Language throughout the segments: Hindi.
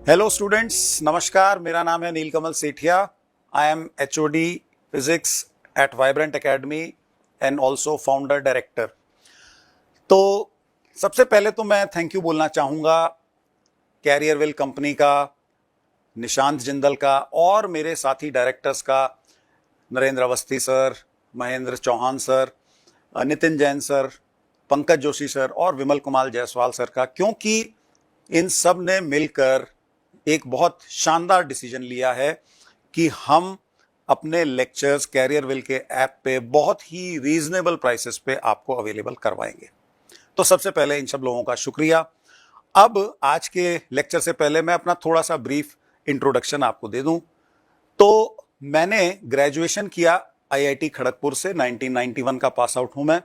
हेलो स्टूडेंट्स, नमस्कार। मेरा नाम है Neelkamal Sethia. I am HOD physics at Vibrant Academy and also founder director. तो सबसे पहले तो मैं थैंक यू बोलना चाहूँगा कैरियरविल कंपनी का, निशांत जिंदल का और मेरे साथी डायरेक्टर्स का, Narendra Awasthi sir, Mahendra Chauhan sir, Nitin Jain sir, Pankaj Joshi sir और विमल कुमार जायसवाल सर का, क्योंकि इन सब ने मिलकर एक बहुत शानदार डिसीजन लिया है कि हम अपने लेक्चर्स कैरियरविल के ऐप पे बहुत ही रीजनेबल प्राइसेस पे आपको अवेलेबल करवाएंगे। तो सबसे पहले इन सब लोगों का शुक्रिया। अब आज के लेक्चर से पहले मैं अपना थोड़ा सा ब्रीफ इंट्रोडक्शन आपको दे दूं। तो मैंने ग्रेजुएशन किया आईआईटी खड़गपुर से, 1991 का पास आउट हूं मैं।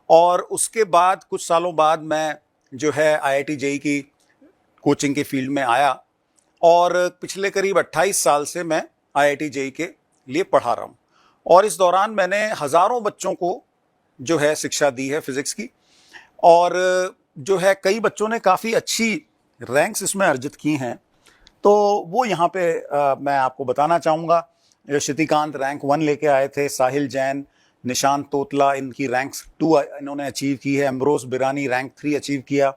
और उसके बाद कुछ सालों बाद मैं जो है आईआईटी जेईई की कोचिंग के फील्ड में आया और पिछले करीब 28 साल से मैं आईआईटी जेईई के लिए पढ़ा रहा हूँ। और इस दौरान मैंने हजारों बच्चों को जो है शिक्षा दी है फिजिक्स की, और जो है कई बच्चों ने काफ़ी अच्छी रैंक्स इसमें अर्जित की हैं। तो वो यहाँ पे मैं आपको बताना चाहूँगा। श्रुतिकांत रैंक 1 लेके आए थे, साहिल जैन, निशांत तोतला इनकी रैंक्स 2 इन्होंने अचीव की है, अम्ब्रोस बिरानी रैंक 3 अचीव किया,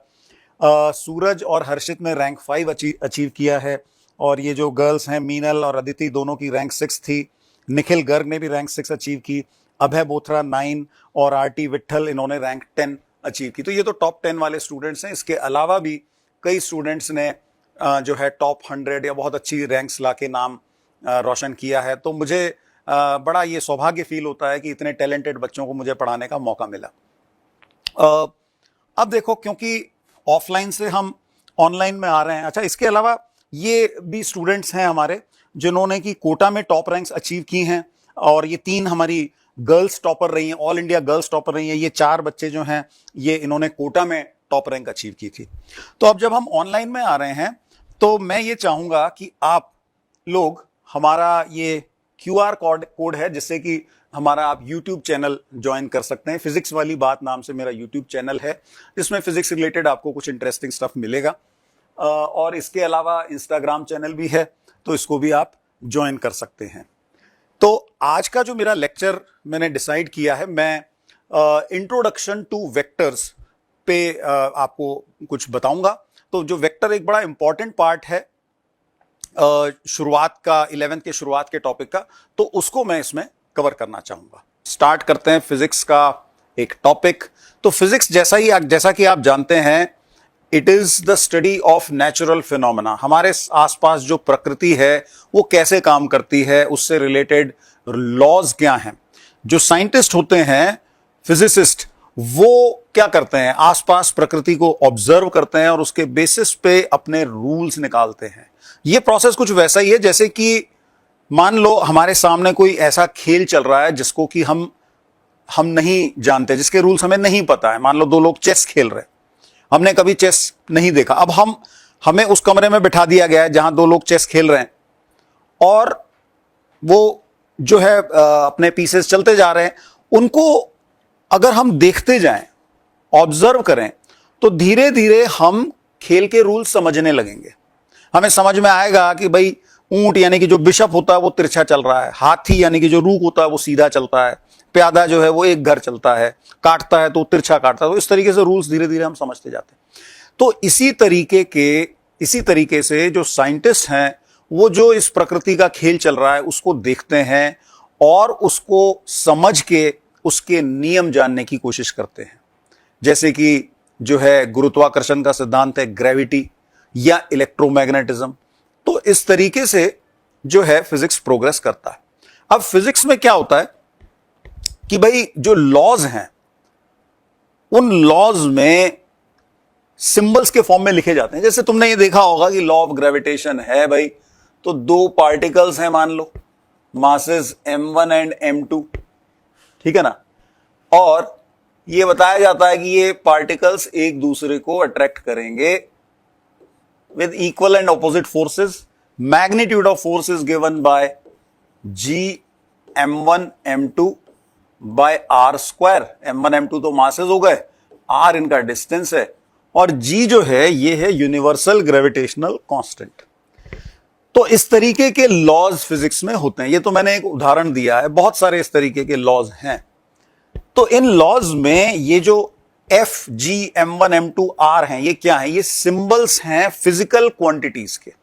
सूरज और हर्षित ने रैंक 5 अचीव किया है। और ये जो गर्ल्स हैं मीनल और अदिति, दोनों की रैंक 6 थी। निखिल गर्ग ने भी रैंक 6 अचीव की, अभय बोथरा 9 और आरटी विट्ठल इन्होंने रैंक 10 अचीव की। तो ये तो टॉप 10 वाले स्टूडेंट्स हैं। इसके अलावा भी कई स्टूडेंट्स ने जो है टॉप 100 या बहुत अच्छी रैंक्स लाके नाम रोशन किया है। तो मुझे बड़ा ये सौभाग्य फील होता है कि इतने टैलेंटेड बच्चों को मुझे पढ़ाने का मौका मिला। अब देखो, क्योंकि ऑफलाइन से हम ऑनलाइन में आ रहे हैं। अच्छा, इसके अलावा ये भी स्टूडेंट्स हैं हमारे जिन्होंने की कोटा में टॉप रैंक्स अचीव की हैं, और ये 3 हमारी गर्ल्स टॉपर रही हैं, ऑल इंडिया गर्ल्स टॉपर रही हैं। ये 4 बच्चे जो हैं ये इन्होंने कोटा में टॉप रैंक अचीव की थी। तो अब जब हम ऑनलाइन में आ रहे हैं तो मैं ये चाहूंगा कि आप लोग हमारा ये क्यूआर कोड है, जिससे कि हमारा आप YouTube चैनल ज्वाइन कर सकते हैं। फिजिक्स वाली बात नाम से मेरा YouTube चैनल है, जिसमें फिजिक्स रिलेटेड आपको कुछ इंटरेस्टिंग स्टफ मिलेगा। और इसके अलावा इंस्टाग्राम चैनल भी है, तो इसको भी आप ज्वाइन कर सकते हैं। तो आज का जो मेरा लेक्चर मैंने डिसाइड किया है, मैं इंट्रोडक्शन टू वेक्टर्स पे आपको कुछ बताऊंगा। तो जो वेक्टर एक बड़ा इंपॉर्टेंट पार्ट है शुरुआत का, 11th के शुरुआत के टॉपिक का, तो उसको मैं इसमें कवर करना चाहूंगा। स्टार्ट करते हैं फिजिक्स का एक टॉपिक। तो फिजिक्स जैसा कि आप जानते हैं, it is the study of natural phenomena. हमारे आसपास जो प्रकृति है वो कैसे काम करती है, उससे रिलेटेड लॉज क्या हैं। जो साइंटिस्ट होते हैं, फिजिसिस्ट, वो क्या करते हैं, आसपास प्रकृति को ऑब्जर्व करते हैं और उसके बेसिस पे अपने रूल्स निकालते हैं। ये प्रोसेस कुछ वैसा ही है जैसे कि मान लो हमारे सामने कोई ऐसा खेल चल रहा है जिसको कि हम नहीं जानते, जिसके रूल्स हमें नहीं पता है। मान लो 2 लोग चेस खेल रहे हैं, हमने कभी चेस नहीं देखा। अब हमें उस कमरे में बिठा दिया गया है जहां 2 लोग चेस खेल रहे हैं, और वो जो है अपने पीसेस चलते जा रहे हैं। उनको अगर हम देखते जाएं, ऑब्जर्व करें, तो धीरे धीरे हम खेल के रूल्स समझने लगेंगे। हमें समझ में आएगा कि भाई ऊंट यानी कि जो बिशप होता है वो तिरछा चल रहा है, हाथी यानी कि जो रूख होता है वो सीधा चलता है, प्यादा जो है वो एक घर चलता है, काटता है तो तिरछा काटता है। तो इस तरीके से रूल्स धीरे धीरे हम समझते जाते हैं। तो इसी तरीके से जो साइंटिस्ट हैं वो जो इस प्रकृति का खेल चल रहा है उसको देखते हैं और उसको समझ के उसके नियम जानने की कोशिश करते हैं। जैसे कि जो है गुरुत्वाकर्षण का सिद्धांत है, ग्रेविटी या इलेक्ट्रोमैग्नेटिज्म। तो इस तरीके से जो है फिजिक्स प्रोग्रेस करता है। अब फिजिक्स में क्या होता है कि भाई जो लॉज हैं, उन लॉज में सिंबल्स के फॉर्म में लिखे जाते हैं। जैसे तुमने ये देखा होगा कि लॉ ऑफ ग्रेविटेशन है भाई, तो 2 पार्टिकल्स हैं, मान लो मासेस m1 एंड m2, ठीक है ना। और ये बताया जाता है कि ये पार्टिकल्स एक दूसरे को अट्रैक्ट करेंगे with equal and opposite forces. Magnitude of force is given by g m1 m2 by r square. m1 m2 तो मासेस हो गए, r इनका डिस्टेंस है, और g जो है ये है यूनिवर्सल ग्रेविटेशनल कांस्टेंट। तो इस तरीके के लॉज फिजिक्स में होते हैं। ये तो मैंने एक उदाहरण दिया है, बहुत सारे इस तरीके के लॉज हैं। तो इन लॉज में ये जो F G m1 m2 r हैं, ये क्या है? ये सिंबल्स हैं फिजिकल क्वांटिटीज के।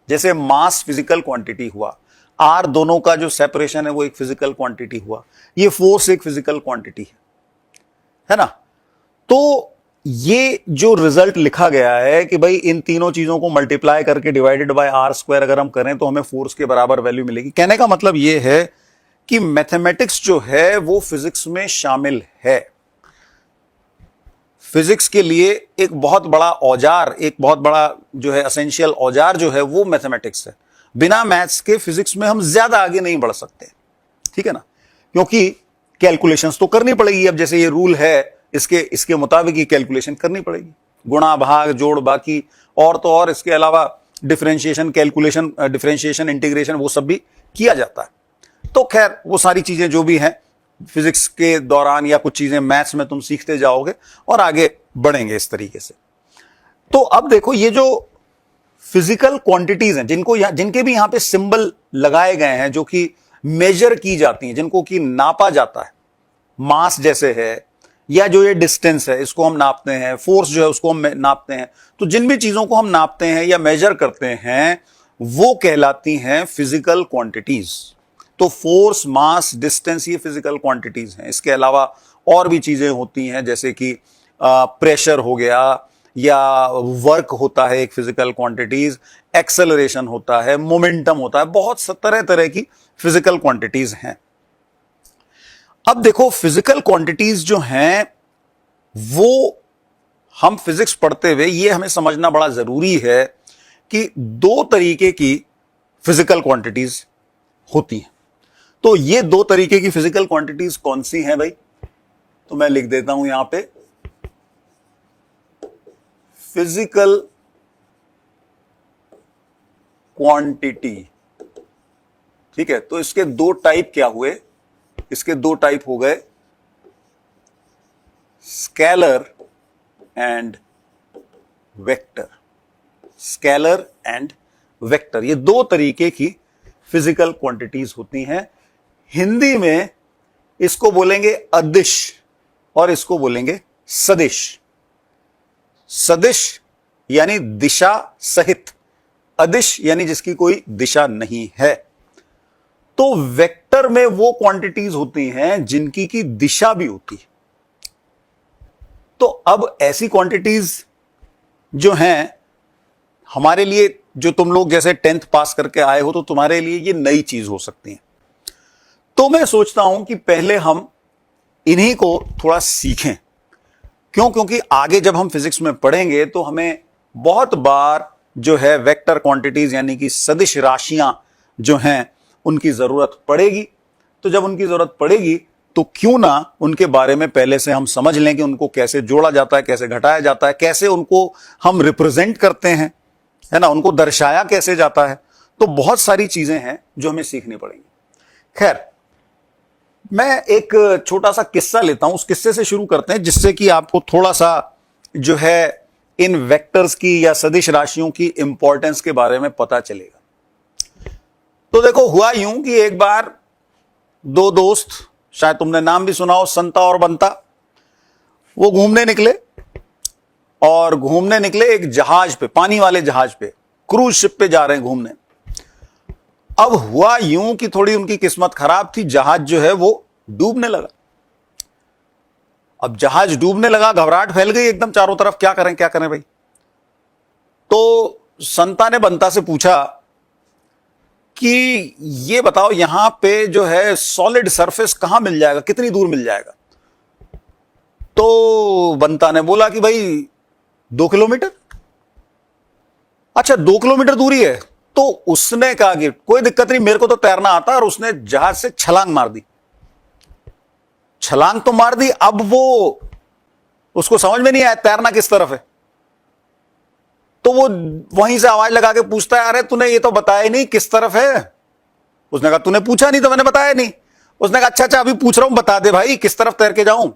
जैसे मास फिजिकल क्वांटिटी हुआ, आर दोनों का जो सेपरेशन है वो एक फिजिकल क्वांटिटी हुआ, ये फोर्स एक फिजिकल क्वांटिटी है ना। तो ये जो रिजल्ट लिखा गया है कि भाई इन तीनों चीजों को मल्टीप्लाई करके डिवाइडेड बाय आर स्क्वायर अगर हम करें तो हमें फोर्स के बराबर वैल्यू मिलेगी। कहने का मतलब ये है कि मैथमेटिक्स जो है वो फिजिक्स में शामिल है। फिजिक्स के लिए एक बहुत बड़ा औजार, एक बहुत बड़ा जो है एसेंशियल औजार जो है वो मैथमेटिक्स है। बिना मैथ्स के फिजिक्स में हम ज्यादा आगे नहीं बढ़ सकते, ठीक है ना, क्योंकि कैलकुलेशंस तो करनी पड़ेगी। अब जैसे ये रूल है, इसके मुताबिक ही कैलकुलेशन करनी पड़ेगी, गुणा भाग जोड़ बाकी, और तो और इसके अलावा डिफरेंशिएशन कैलकुलेशन, डिफरेंशिएशन इंटीग्रेशन वो सब भी किया जाता है। तो खैर वो सारी चीजें जो भी हैं फिजिक्स के दौरान या कुछ चीजें मैथ्स में तुम सीखते जाओगे और आगे बढ़ेंगे इस तरीके से। तो अब देखो ये जो फिजिकल क्वांटिटीज हैं जिनके भी यहां पे सिंबल लगाए गए हैं, जो कि मेजर की जाती हैं, जिनको कि नापा जाता है, मास जैसे है या जो ये डिस्टेंस है इसको हम नापते हैं, फोर्स जो है उसको हम नापते हैं। तो जिन भी चीजों को हम नापते हैं या मेजर करते हैं वो कहलाती हैं फिजिकल क्वांटिटीज। तो फोर्स, मास, डिस्टेंस ये फिजिकल क्वांटिटीज हैं। इसके अलावा और भी चीजें होती हैं, जैसे कि प्रेशर हो गया या वर्क होता है एक फिजिकल क्वांटिटीज, एक्सेलरेशन होता है, मोमेंटम होता है, बहुत तरह तरह की फिजिकल क्वांटिटीज हैं। अब देखो फिजिकल क्वांटिटीज जो हैं वो हम फिजिक्स पढ़ते हुए ये हमें समझना बड़ा जरूरी है कि दो तरीके की फिजिकल क्वांटिटीज होती हैं। तो ये दो तरीके की फिजिकल क्वांटिटीज कौन सी हैं भाई? तो मैं लिख देता हूं यहां पे, फिजिकल क्वांटिटी, ठीक है। तो इसके दो टाइप क्या हुए? इसके दो टाइप हो गए, scalar and vector. Scalar and vector, ये दो तरीके की फिजिकल क्वांटिटीज होती हैं। हिंदी में इसको बोलेंगे अदिश और इसको बोलेंगे सदिश। सदिश यानी दिशा सहित, अदिश यानी जिसकी कोई दिशा नहीं है। तो वेक्टर में वो क्वांटिटीज होती हैं जिनकी की दिशा भी होती है। तो अब ऐसी क्वांटिटीज जो हैं हमारे लिए, जो तुम लोग जैसे 10th पास करके आए हो तो तुम्हारे लिए ये नई चीज हो सकती है। तो मैं सोचता हूं कि पहले हम इन्हीं को थोड़ा सीखें। क्यों? क्योंकि आगे जब हम फिजिक्स में पढ़ेंगे तो हमें बहुत बार जो है वेक्टर क्वांटिटीज यानी कि सदिश राशियां जो हैं उनकी जरूरत पड़ेगी। तो जब उनकी जरूरत पड़ेगी तो क्यों ना उनके बारे में पहले से हम समझ लें कि उनको कैसे जोड़ा जाता है, कैसे घटाया जाता है, कैसे उनको हम रिप्रेजेंट करते हैं, है ना, उनको दर्शाया कैसे जाता है। तो बहुत सारी चीजें हैं जो हमें सीखनी पड़ेंगी। खैर, मैं एक छोटा सा किस्सा लेता हूं, उस किस्से से शुरू करते हैं जिससे कि आपको थोड़ा सा जो है इन वेक्टर्स की या सदिश राशियों की इंपॉर्टेंस के बारे में पता चलेगा। तो देखो हुआ यूं कि एक बार दो दोस्त, शायद तुमने नाम भी सुना हो, संता और बंता, वो घूमने निकले और घूमने निकले एक जहाज पे, पानी वाले जहाज पे, क्रूज शिप पे जा रहे हैं घूमने। अब हुआ यूं कि थोड़ी उनकी किस्मत खराब थी, जहाज जो है वो डूबने लगा। अब जहाज डूबने लगा, घबराहट फैल गई एकदम चारों तरफ, क्या करें क्या करें भाई। तो संता ने बंता से पूछा कि ये बताओ यहां पे जो है सॉलिड सरफेस कहां मिल जाएगा, कितनी दूर मिल जाएगा। तो बंता ने बोला कि भाई 2 किलोमीटर। अच्छा 2 किलोमीटर दूरी है। तो उसने कहा कि कोई दिक्कत नहीं, मेरे को तो तैरना आता है, और उसने जहाज से छलांग मार दी। छलांग तो मार दी, अब वो उसको समझ में नहीं आया तैरना किस तरफ है। तो वो वहीं से आवाज लगा के पूछता है, अरे तूने ये तो बताया नहीं किस तरफ है। उसने कहा तूने पूछा नहीं तो मैंने बताया नहीं। उसने कहा अच्छा अभी पूछ रहा हूं, बता दे भाई किस तरफ तैर के जाऊं।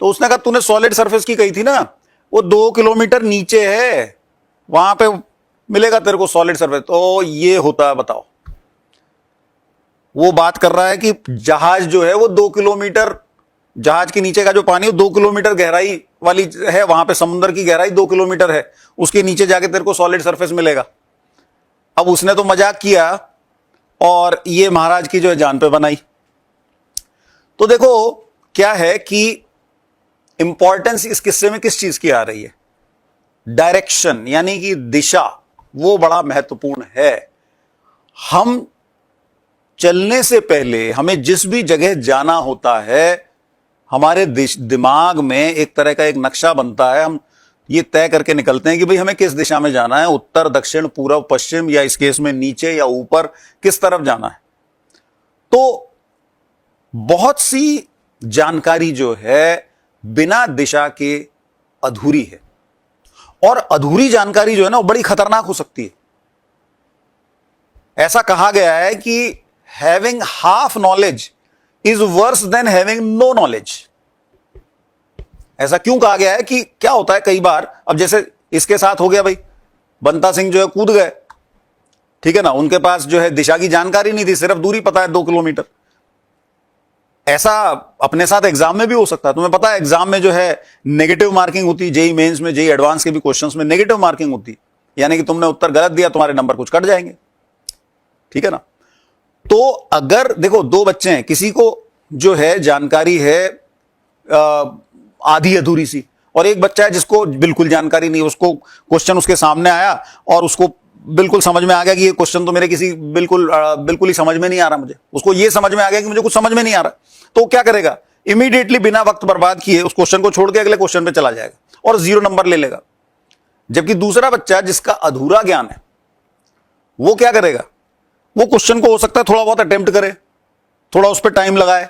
तो उसने कहा तूने सॉलिड सरफेस की कही थी ना, वो 2 किलोमीटर नीचे है, वहां पे मिलेगा तेरे को सॉलिड सरफेस। तो ये होता है, बताओ, वो बात कर रहा है कि जहाज जो है वो 2 किलोमीटर, जहाज के नीचे का जो पानी वो 2 किलोमीटर गहराई वाली है, वहां पे समुद्र की गहराई 2 किलोमीटर है, उसके नीचे जाके तेरे को सॉलिड सरफेस मिलेगा। अब उसने तो मजाक किया और ये महाराज की जो है जान पे बनाई। तो देखो क्या है कि इंपॉर्टेंस इस किस्से में किस चीज की आ रही है, डायरेक्शन यानी कि दिशा, वो बड़ा महत्वपूर्ण है। हम चलने से पहले हमें जिस भी जगह जाना होता है, हमारे दिमाग में एक तरह का एक नक्शा बनता है, हम ये तय करके निकलते हैं कि भाई हमें किस दिशा में जाना है, उत्तर, दक्षिण, पूर्व, पश्चिम, या इस केस में नीचे या ऊपर, किस तरफ जाना है। तो बहुत सी जानकारी जो है बिना दिशा के अधूरी है, और अधूरी जानकारी जो है ना वो बड़ी खतरनाक हो सकती है। ऐसा कहा गया है कि having half knowledge is worse than having no knowledge. ऐसा क्यों कहा गया है कि क्या होता है कई बार, अब जैसे इसके साथ हो गया भाई, बंता सिंह जो है कूद गए, ठीक है ना, उनके पास जो है दिशा की जानकारी नहीं थी, सिर्फ दूरी पता है 2 किलोमीटर। ऐसा अपने साथ एग्जाम में भी हो सकता है। तुम्हें पता है एग्जाम में जो है नेगेटिव मार्किंग होती है, जेई मेंस में, जेई एडवांस के भी क्वेश्चंस में नेगेटिव मार्किंग होती है, यानी कि तुमने उत्तर गलत दिया, तुम्हारे नंबर कुछ कट जाएंगे, ठीक है ना। तो अगर देखो दो बच्चे हैं, किसी को जो है जानकारी है आधी अधूरी सी, और एक बच्चा है जिसको बिल्कुल जानकारी नहीं, उसको क्वेश्चन उसके सामने आया और उसको बिल्कुल समझ में आ गया कि ये क्वेश्चन तो मेरे किसी बिल्कुल ही समझ में नहीं आ रहा, मुझे उसको ये समझ में आ गया कि मुझे कुछ समझ में नहीं आ रहा। तो क्या करेगा, इमीडिएटली बिना वक्त बर्बाद किए उस क्वेश्चन को छोड़ के अगले क्वेश्चन पे चला जाएगा और 0 नंबर ले लेगा। जबकि दूसरा बच्चा जिसका अधूरा ज्ञान है, वो क्या करेगा, वो क्वेश्चन को हो सकता है थोड़ा बहुत अटेम्प्ट करे, थोड़ा उस पर टाइम लगाए,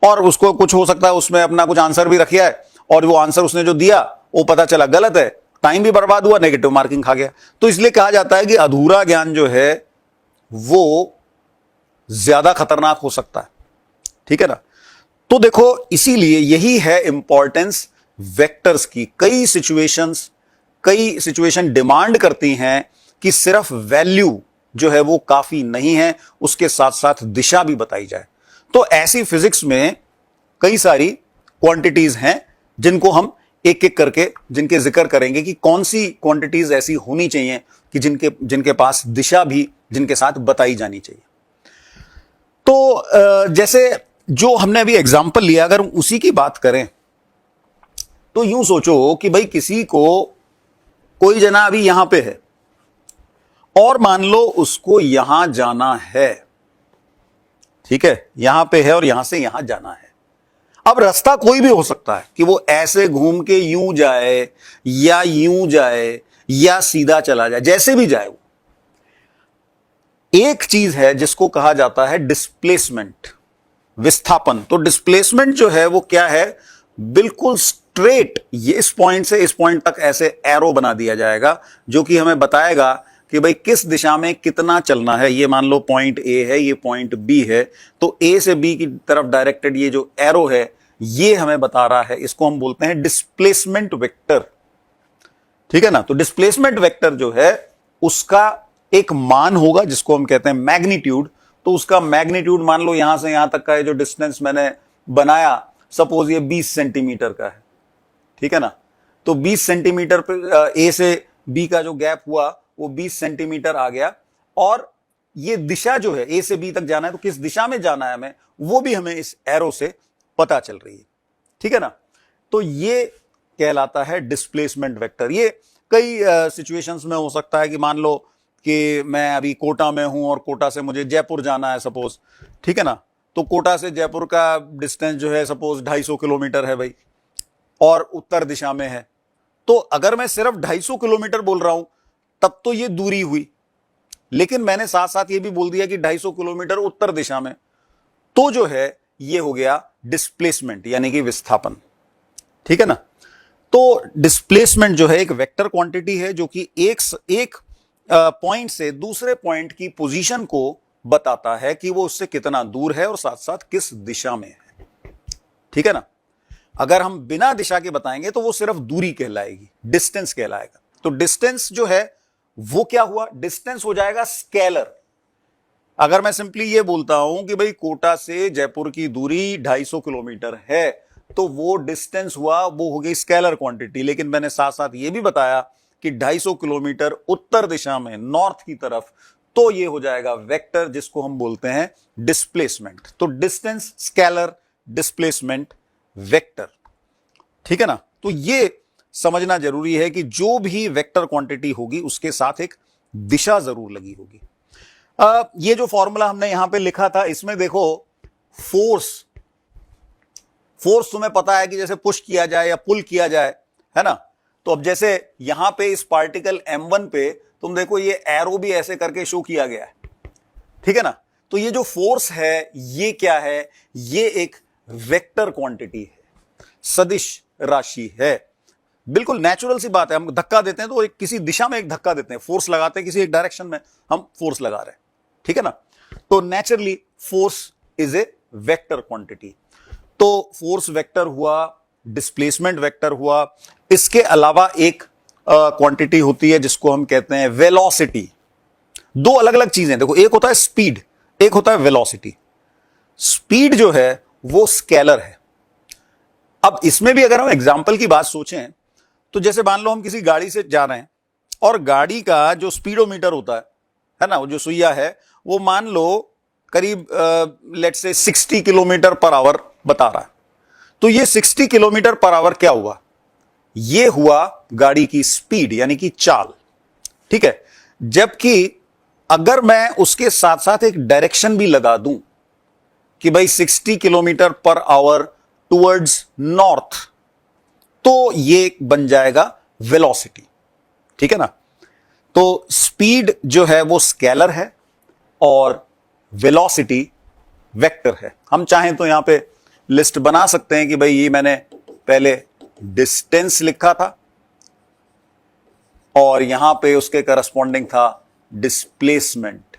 और उसको कुछ हो सकता है उसमें अपना कुछ आंसर भी रखिया है, और वो आंसर उसने जो दिया वो पता चला गलत है, टाइम भी बर्बाद हुआ, नेगेटिव मार्किंग खा गया। तो इसलिए कहा जाता है कि अधूरा ज्ञान जो है वो ज्यादा खतरनाक हो सकता है, ठीक है ना। तो देखो इसीलिए यही है इंपॉर्टेंस वेक्टर्स की। कई सिचुएशन डिमांड करती हैं कि सिर्फ वैल्यू जो है वो काफी नहीं है, उसके साथ साथ दिशा भी बताई जाए। तो ऐसी फिजिक्स में कई सारी क्वांटिटीज हैं जिनको हम एक एक करके जिनके जिक्र करेंगे कि कौन सी क्वांटिटीज ऐसी होनी चाहिए कि जिनके पास दिशा भी जिनके साथ बताई जानी चाहिए। तो जैसे जो हमने अभी एग्जांपल लिया, अगर उसी की बात करें तो यूं सोचो कि भाई किसी को, कोई जना अभी यहां पे है और मान लो उसको यहां जाना है, ठीक है, यहां पे है और यहां से यहां जाना है। अब रास्ता कोई भी हो सकता है कि वो ऐसे घूम के यूं जाए या यूं जाए या सीधा चला जाए, जैसे भी जाए वो। एक चीज है जिसको कहा जाता है डिस्प्लेसमेंट, विस्थापन। तो डिस्प्लेसमेंट जो है वो क्या है, बिल्कुल स्ट्रेट ये इस पॉइंट से इस पॉइंट तक ऐसे एरो बना दिया जाएगा जो कि हमें बताएगा कि भाई किस दिशा में कितना चलना है। ये मान लो पॉइंट ए है, ये पॉइंट बी है, तो ए से बी की तरफ डायरेक्टेड ये जो एरो है ये हमें बता रहा है, इसको हम बोलते हैं डिस्प्लेसमेंट वेक्टर, ठीक है ना। तो डिस्प्लेसमेंट वेक्टर जो है उसका एक मान होगा जिसको हम कहते हैं मैग्नीट्यूड। तो उसका मैग्नीट्यूड मान लो यहां से यहां तक का जो डिस्टेंस मैंने बनाया, सपोज ये 20 सेंटीमीटर का है, ठीक है ना। तो 20 सेंटीमीटर पे ए से बी का जो गैप हुआ वो 20 सेंटीमीटर आ गया, और ये दिशा जो है ए से बी तक जाना है, तो किस दिशा में जाना है हमें वो भी हमें इस एरो से पता चल रही है, ठीक है ना। तो ये कहलाता है डिस्प्लेसमेंट वेक्टर। ये कई सिचुएशंस में हो सकता है कि मान लो कि मैं अभी कोटा में हूं और कोटा से मुझे जयपुर जाना है सपोज, ठीक है ना। तो कोटा से जयपुर का डिस्टेंस जो है सपोज 250 किलोमीटर है भाई, और उत्तर दिशा में है। तो अगर मैं सिर्फ 250 किलोमीटर बोल रहा हूं तब तो ये दूरी हुई, लेकिन मैंने साथ साथ ये भी बोल दिया कि 250 किलोमीटर उत्तर दिशा में, तो जो है ये हो गया डिस्प्लेसमेंट यानी कि विस्थापन, ठीक है ना। तो डिस्प्लेसमेंट जो है एक वेक्टर क्वांटिटी है जो कि एक पॉइंट से दूसरे पॉइंट की पोजीशन को बताता है कि वो उससे कितना दूर है और साथ साथ किस दिशा में है, ठीक है ना। अगर हम बिना दिशा के बताएंगे तो वो सिर्फ दूरी कहलाएगी, डिस्टेंस कहलाएगा। तो डिस्टेंस जो है वो क्या हुआ, डिस्टेंस हो जाएगा स्केलर। अगर मैं सिंपली ये बोलता हूं कि भाई कोटा से जयपुर की दूरी 250 किलोमीटर है, तो वो डिस्टेंस हुआ, वो हो गई स्केलर क्वांटिटी। लेकिन मैंने साथ साथ ये भी बताया कि 250 किलोमीटर उत्तर दिशा में, नॉर्थ की तरफ, तो ये हो जाएगा वेक्टर, जिसको हम बोलते हैं डिस्प्लेसमेंट। तो डिस्टेंस स्केलर, डिस्प्लेसमेंट वेक्टर। ठीक है ना। तो ये समझना जरूरी है कि जो भी वेक्टर क्वांटिटी होगी उसके साथ एक दिशा जरूर लगी होगी। ये जो फॉर्मूला हमने यहां पे लिखा था, इसमें देखो फोर्स, फोर्स तुम्हें पता है कि जैसे पुश किया जाए या पुल किया जाए, है ना। तो अब जैसे यहां पे इस पार्टिकल m1 पे तुम देखो ये एरो भी ऐसे करके शो किया गया है, ठीक है ना। तो ये जो फोर्स है ये क्या है, ये एक वेक्टर क्वांटिटी है, सदिश राशि है। बिल्कुल नेचुरल सी बात है, हम धक्का देते हैं तो एक किसी दिशा में एक धक्का देते हैं, फोर्स लगाते हैं किसी एक डायरेक्शन में, हम फोर्स लगा रहे हैं, ठीक है ना। तो naturally force is a vector quantity. तो फोर्स वेक्टर हुआ, डिस्प्लेसमेंट वेक्टर हुआ। इसके अलावा एक क्वांटिटी होती है जिसको हम कहते हैं वेलोसिटी। दो अलग अलग चीजें देखो, एक होता है स्पीड, एक होता है वेलोसिटी। स्पीड जो है वो स्केलर है। अब इसमें भी अगर हम एग्जांपल की बात सोचें तो जैसे मान लो हम किसी गाड़ी से जा रहे हैं और गाड़ी का जो स्पीडोमीटर होता है ना, वो जो सुइया है, वो मान लो करीब let's say 60 kilometre per hour बता रहा है। तो ये 60 किलोमीटर पर आवर क्या हुआ, ये हुआ गाड़ी की स्पीड यानी कि चाल, ठीक है। जबकि अगर मैं उसके साथ साथ एक डायरेक्शन भी लगा दूं कि भाई 60 kilometre per hour towards north, तो ये बन जाएगा वेलोसिटी, ठीक है ना। तो स्पीड जो है वो स्केलर है और वेलोसिटी वेक्टर है। हम चाहें तो यहां पे लिस्ट बना सकते हैं कि भाई ये मैंने पहले डिस्टेंस लिखा था और यहां पे उसके करस्पॉन्डिंग था डिस्प्लेसमेंट,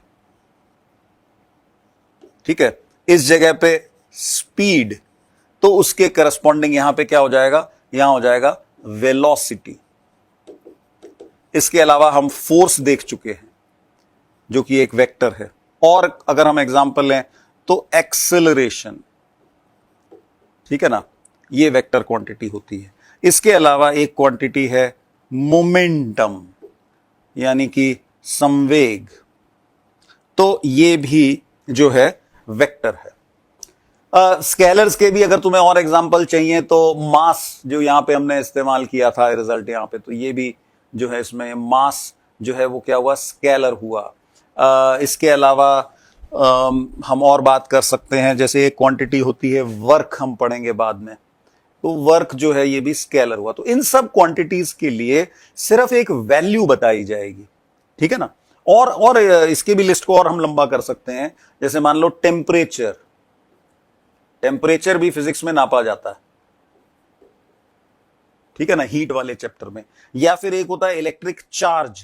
ठीक है। इस जगह पे स्पीड, तो उसके करस्पॉन्डिंग यहां पे क्या हो जाएगा, यहां हो जाएगा वेलोसिटी। इसके अलावा हम फोर्स देख चुके हैं जो कि एक वेक्टर है। और अगर हम एग्जांपल लें तो एक्सेलरेशन, ठीक है ना, ये वेक्टर क्वांटिटी होती है। इसके अलावा एक क्वांटिटी है मोमेंटम यानी कि संवेग, तो ये भी जो है वेक्टर है। स्केलर्स के भी अगर तुम्हें और एग्जांपल चाहिए तो मास, जो यहां पे हमने इस्तेमाल किया था रिजल्ट यहां पे, तो ये भी जो है इसमें मास जो है वो क्या हुआ, स्केलर हुआ। इसके अलावा हम और बात कर सकते हैं, जैसे एक क्वांटिटी होती है वर्क, हम पढ़ेंगे बाद में, तो वर्क जो है ये भी स्केलर हुआ। तो इन सब क्वांटिटीज के लिए सिर्फ एक वैल्यू बताई जाएगी, ठीक है ना। और इसके भी लिस्ट को और हम लंबा कर सकते हैं, जैसे मान लो टेम्परेचर, टेम्परेचर भी फिजिक्स में नापा जाता है, ठीक है ना, हीट वाले चैप्टर में। या फिर एक होता है इलेक्ट्रिक चार्ज,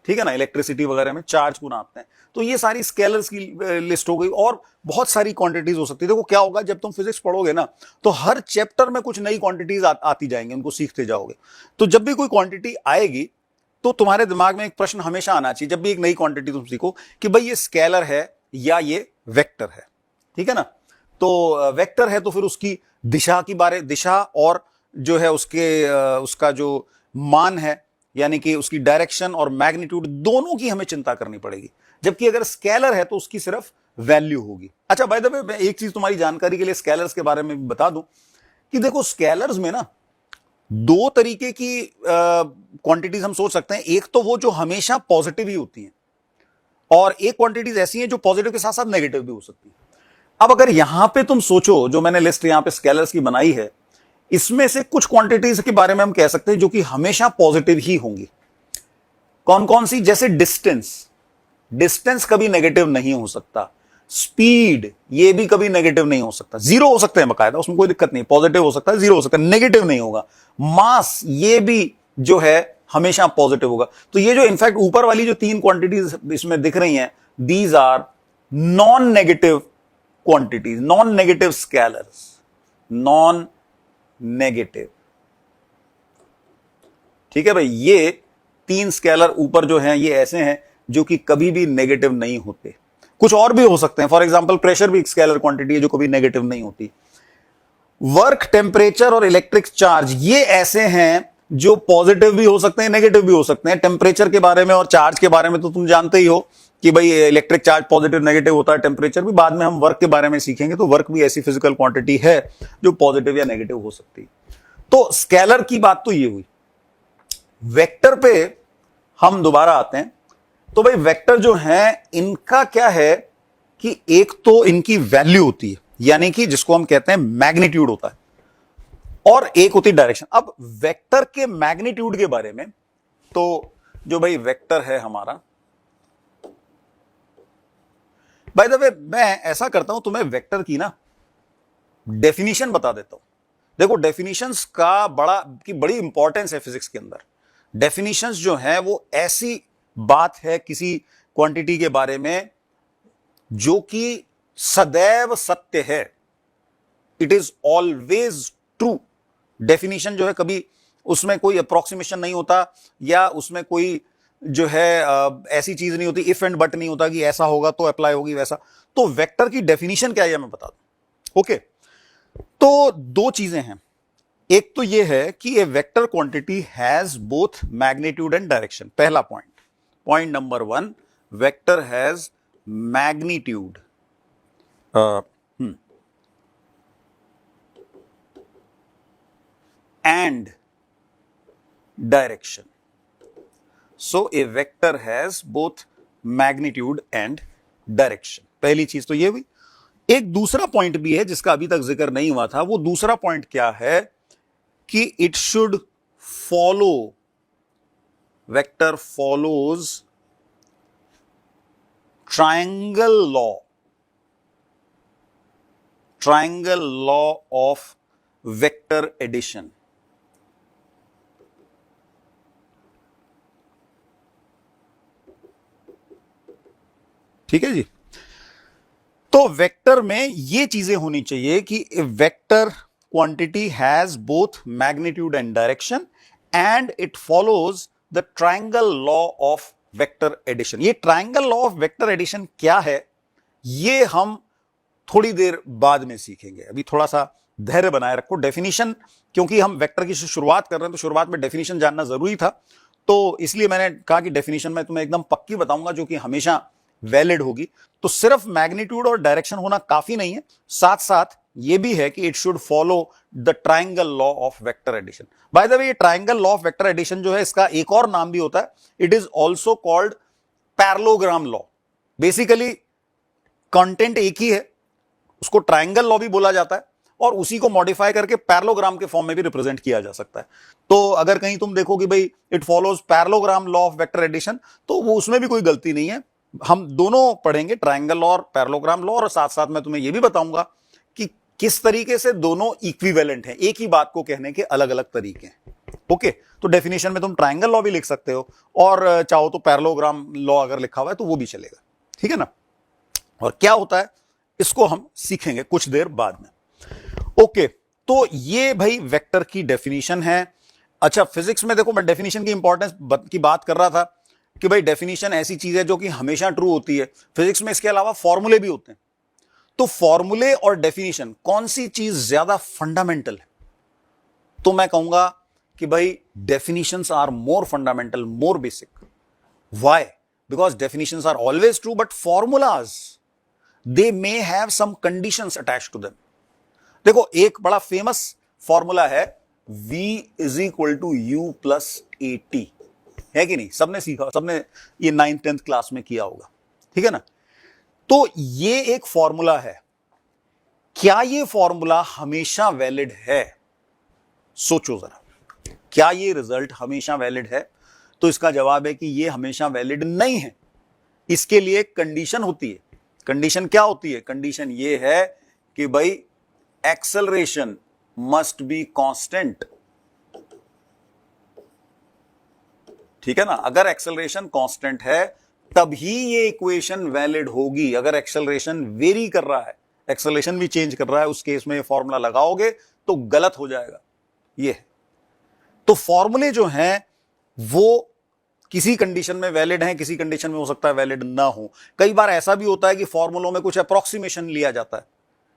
ठीक है ना, इलेक्ट्रिसिटी वगैरह में चार्ज को नापते हैं। तो ये सारी स्केलर्स की लिस्ट हो गई और बहुत सारी क्वांटिटीज हो सकती है। देखो क्या होगा, जब तुम फिजिक्स पढ़ोगे ना तो हर चैप्टर में कुछ नई क्वांटिटीज आती जाएंगी, उनको सीखते जाओगे। तो जब भी कोई क्वांटिटी आएगी तो तुम्हारे दिमाग में एक प्रश्न हमेशा आना चाहिए, जब भी एक नई क्वांटिटी तुम सीखो, कि भाई ये स्केलर है या ये वेक्टर है, ठीक है ना। तो वेक्टर है तो फिर उसकी दिशा की दिशा और जो है उसका जो मान है, यानी कि उसकी डायरेक्शन और मैग्नीट्यूड, दोनों की हमें चिंता करनी पड़ेगी। जबकि अगर स्केलर है तो उसकी सिर्फ वैल्यू होगी। अच्छा बाय द वे, मैं एक चीज तुम्हारी जानकारी के लिए स्केलर्स के बारे में भी बता दूं कि देखो स्केलर्स में ना दो तरीके की क्वांटिटीज हम सोच सकते हैं। एक तो वो जो हमेशा पॉजिटिव ही होती हैं, और एक क्वांटिटीज ऐसी हैं जो पॉजिटिव के साथ साथ नेगेटिव भी हो सकती है। अब अगर यहां पे तुम सोचो, जो मैंने लिस्ट यहां पे स्केलर्स की बनाई है, इसमें से कुछ क्वांटिटीज के बारे में हम कह सकते हैं जो कि हमेशा पॉजिटिव ही होंगी। कौन कौन सी, जैसे डिस्टेंस, डिस्टेंस कभी नेगेटिव नहीं हो सकता। स्पीड, ये भी कभी नेगेटिव नहीं हो सकता, जीरो हो सकते हैं बकायदा, उसमें कोई दिक्कत नहीं, पॉजिटिव हो सकता है, जीरो हो सकता है, नेगेटिव नहीं होगा। मास, ये भी जो है हमेशा पॉजिटिव होगा। तो ये जो इनफैक्ट ऊपर वाली जो तीन क्वांटिटीज इसमें दिख रही हैं, these are non negative quantities, non negative scalars, non negative, ठीक है भाई। ये तीन स्केलर ऊपर जो हैं ये ऐसे हैं जो कि कभी भी नेगेटिव नहीं होते। कुछ और भी हो सकते हैं, फॉर एग्जांपल प्रेशर भी एक स्केलर क्वांटिटी है जो कभी नेगेटिव नहीं होती। वर्क, टेम्परेचर और इलेक्ट्रिक चार्ज ये ऐसे हैं जो पॉजिटिव भी हो सकते हैं, नेगेटिव भी हो सकते हैं। टेम्परेचर के बारे में और चार्ज के बारे में तो तुम जानते ही हो कि भाई इलेक्ट्रिक चार्ज पॉजिटिव नेगेटिव होता है, टेम्परेचर भी। बाद में हम वर्क के बारे में सीखेंगे, तो वर्क भी ऐसी फिजिकल क्वांटिटी है जो पॉजिटिव या नेगेटिव हो सकती है। तो स्केलर की बात तो ये हुई। वेक्टर पे हम दोबारा आते हैं। तो भाई वेक्टर जो है इनका क्या है कि एक तो इनकी वैल्यू होती है, यानी कि जिसको हम कहते हैं मैग्नीट्यूड होता है, और एक होती है डायरेक्शन। अब वेक्टर के मैग्नीट्यूड के बारे में, तो जो भाई वेक्टर है हमारा, बाय द वे मैं ऐसा करता हूं, तुम्हें वेक्टर की ना डेफिनेशन बता देता हूं। देखो डेफिनेशंस का बड़ी इंपॉर्टेंस है फिजिक्स के अंदर। डेफिनेशंस जो है वो ऐसी बात है किसी क्वांटिटी के बारे में जो कि सदैव सत्य है। It is always true. Definition जो है कभी उसमें कोई अप्रोक्सीमेशन नहीं होता, या उसमें कोई जो है ऐसी चीज नहीं होती, इफ एंड बट नहीं होता कि ऐसा होगा तो अप्लाई होगी वैसा। तो वेक्टर की डेफिनेशन क्या है मैं बता दूं। ओके, तो दो चीजें हैं। एक तो यह है कि a vector quantity has both magnitude and direction. पहला point number 1, vector has magnitude and direction. So a vector has both magnitude and direction. पहली चीज तो ये हुई। एक दूसरा पॉइंट भी है जिसका अभी तक जिक्र नहीं हुआ था। वो दूसरा पॉइंट क्या है कि it should follow, vector follows triangle law of vector addition. ठीक है जी। तो वेक्टर में ये चीजें होनी चाहिए कि vector quantity has both magnitude and direction and it follows the triangle law of vector addition. ये triangle law of vector addition क्या है ये हम थोड़ी देर बाद में सीखेंगे। अभी थोड़ा सा धैर्य बनाए रखो। डेफिनेशन, क्योंकि हम वेक्टर की शुरुआत कर रहे हैं तो शुरुआत में डेफिनेशन जानना जरूरी था, तो इसलिए मैंने कहा कि डेफिनेशन में तुम्हें एकदम पक्की बताऊंगा जो कि हमेशा वैलिड होगी। तो सिर्फ मैग्नीट्यूड और डायरेक्शन होना काफी नहीं है, साथ साथ ये भी है कि it should follow the triangle law of vector addition. By the way ये triangle law of vector addition जो है इसका एक और नाम भी होता है। It is also called parallelogram law. Basically content एक ही है, उसको ट्रायंगल लॉ भी बोला जाता है, और उसी को मॉडिफाई करके पैरेललोग्राम के फॉर्म में भी रिप्रेजेंट किया जा सकता है। तो अगर कहीं तुम देखो कि भाई it follows parallelogram law of vector addition, तो वो उसमें भी कोई गलती नहीं है। हम दोनों पढ़ेंगे, ट्रायंगल लॉ और पैरेललोग्राम लॉ, और साथ साथ मैं तुम्हें यह भी बताऊंगा कि किस तरीके से दोनों इक्विवेलेंट हैं, एक ही बात को कहने के अलग अलग तरीके हैं। ओके, तो डेफिनेशन में तुम ट्रायंगल लॉ भी लिख सकते हो, और चाहो तो पैरेललोग्राम लॉ अगर लिखा हुआ है तो वो भी चलेगा। ठीक है ना। और क्या होता है इसको हम सीखेंगे कुछ देर बाद में। ओके, तो ये भाई वेक्टर की डेफिनेशन है। अच्छा, फिजिक्स में देखो मैं डेफिनेशन की इंपॉर्टेंस की बात कर रहा था कि भाई डेफिनेशन ऐसी चीज है जो कि हमेशा ट्रू होती है। फिजिक्स में इसके अलावा फॉर्मूले भी होते हैं। तो फॉर्मूले और डेफिनेशन कौन सी चीज ज्यादा फंडामेंटल है? तो मैं कहूंगा कि भाई definitions are more fundamental, more basic. Why? Because definitions are always true, but formulas they may have some conditions attached to them. देखो एक बड़ा फेमस फॉर्मूला है V is equal to U plus AT, है कि नहीं? सबने सीखा, सबने ये 9th 10th क्लास में किया होगा। ठीक है ना। तो ये एक फॉर्मूला है। क्या ये फॉर्मूला हमेशा वैलिड है? सोचो जरा, क्या ये रिजल्ट हमेशा वैलिड है? तो इसका जवाब है कि ये हमेशा वैलिड नहीं है। इसके लिए एक कंडीशन होती है। कंडीशन क्या होती है? कंडीशन ये है कि भाई एक्सेलरेशन मस्ट बी कांस्टेंट। ठीक है ना। अगर एक्सेलरेशन कांस्टेंट है तभी ये इक्वेशन वैलिड होगी। अगर एक्सेलरेशन वेरी कर रहा है, एक्सेलरेशन भी चेंज कर रहा है, उस केस में ये फॉर्मूला लगाओगे तो गलत हो जाएगा। ये है। तो फॉर्मूले जो हैं वो किसी कंडीशन में वैलिड हैं, किसी कंडीशन में हो सकता है वैलिड ना हो। कई बार ऐसा भी होता है कि फॉर्मूलों में कुछ अप्रोक्सीमेशन लिया जाता है,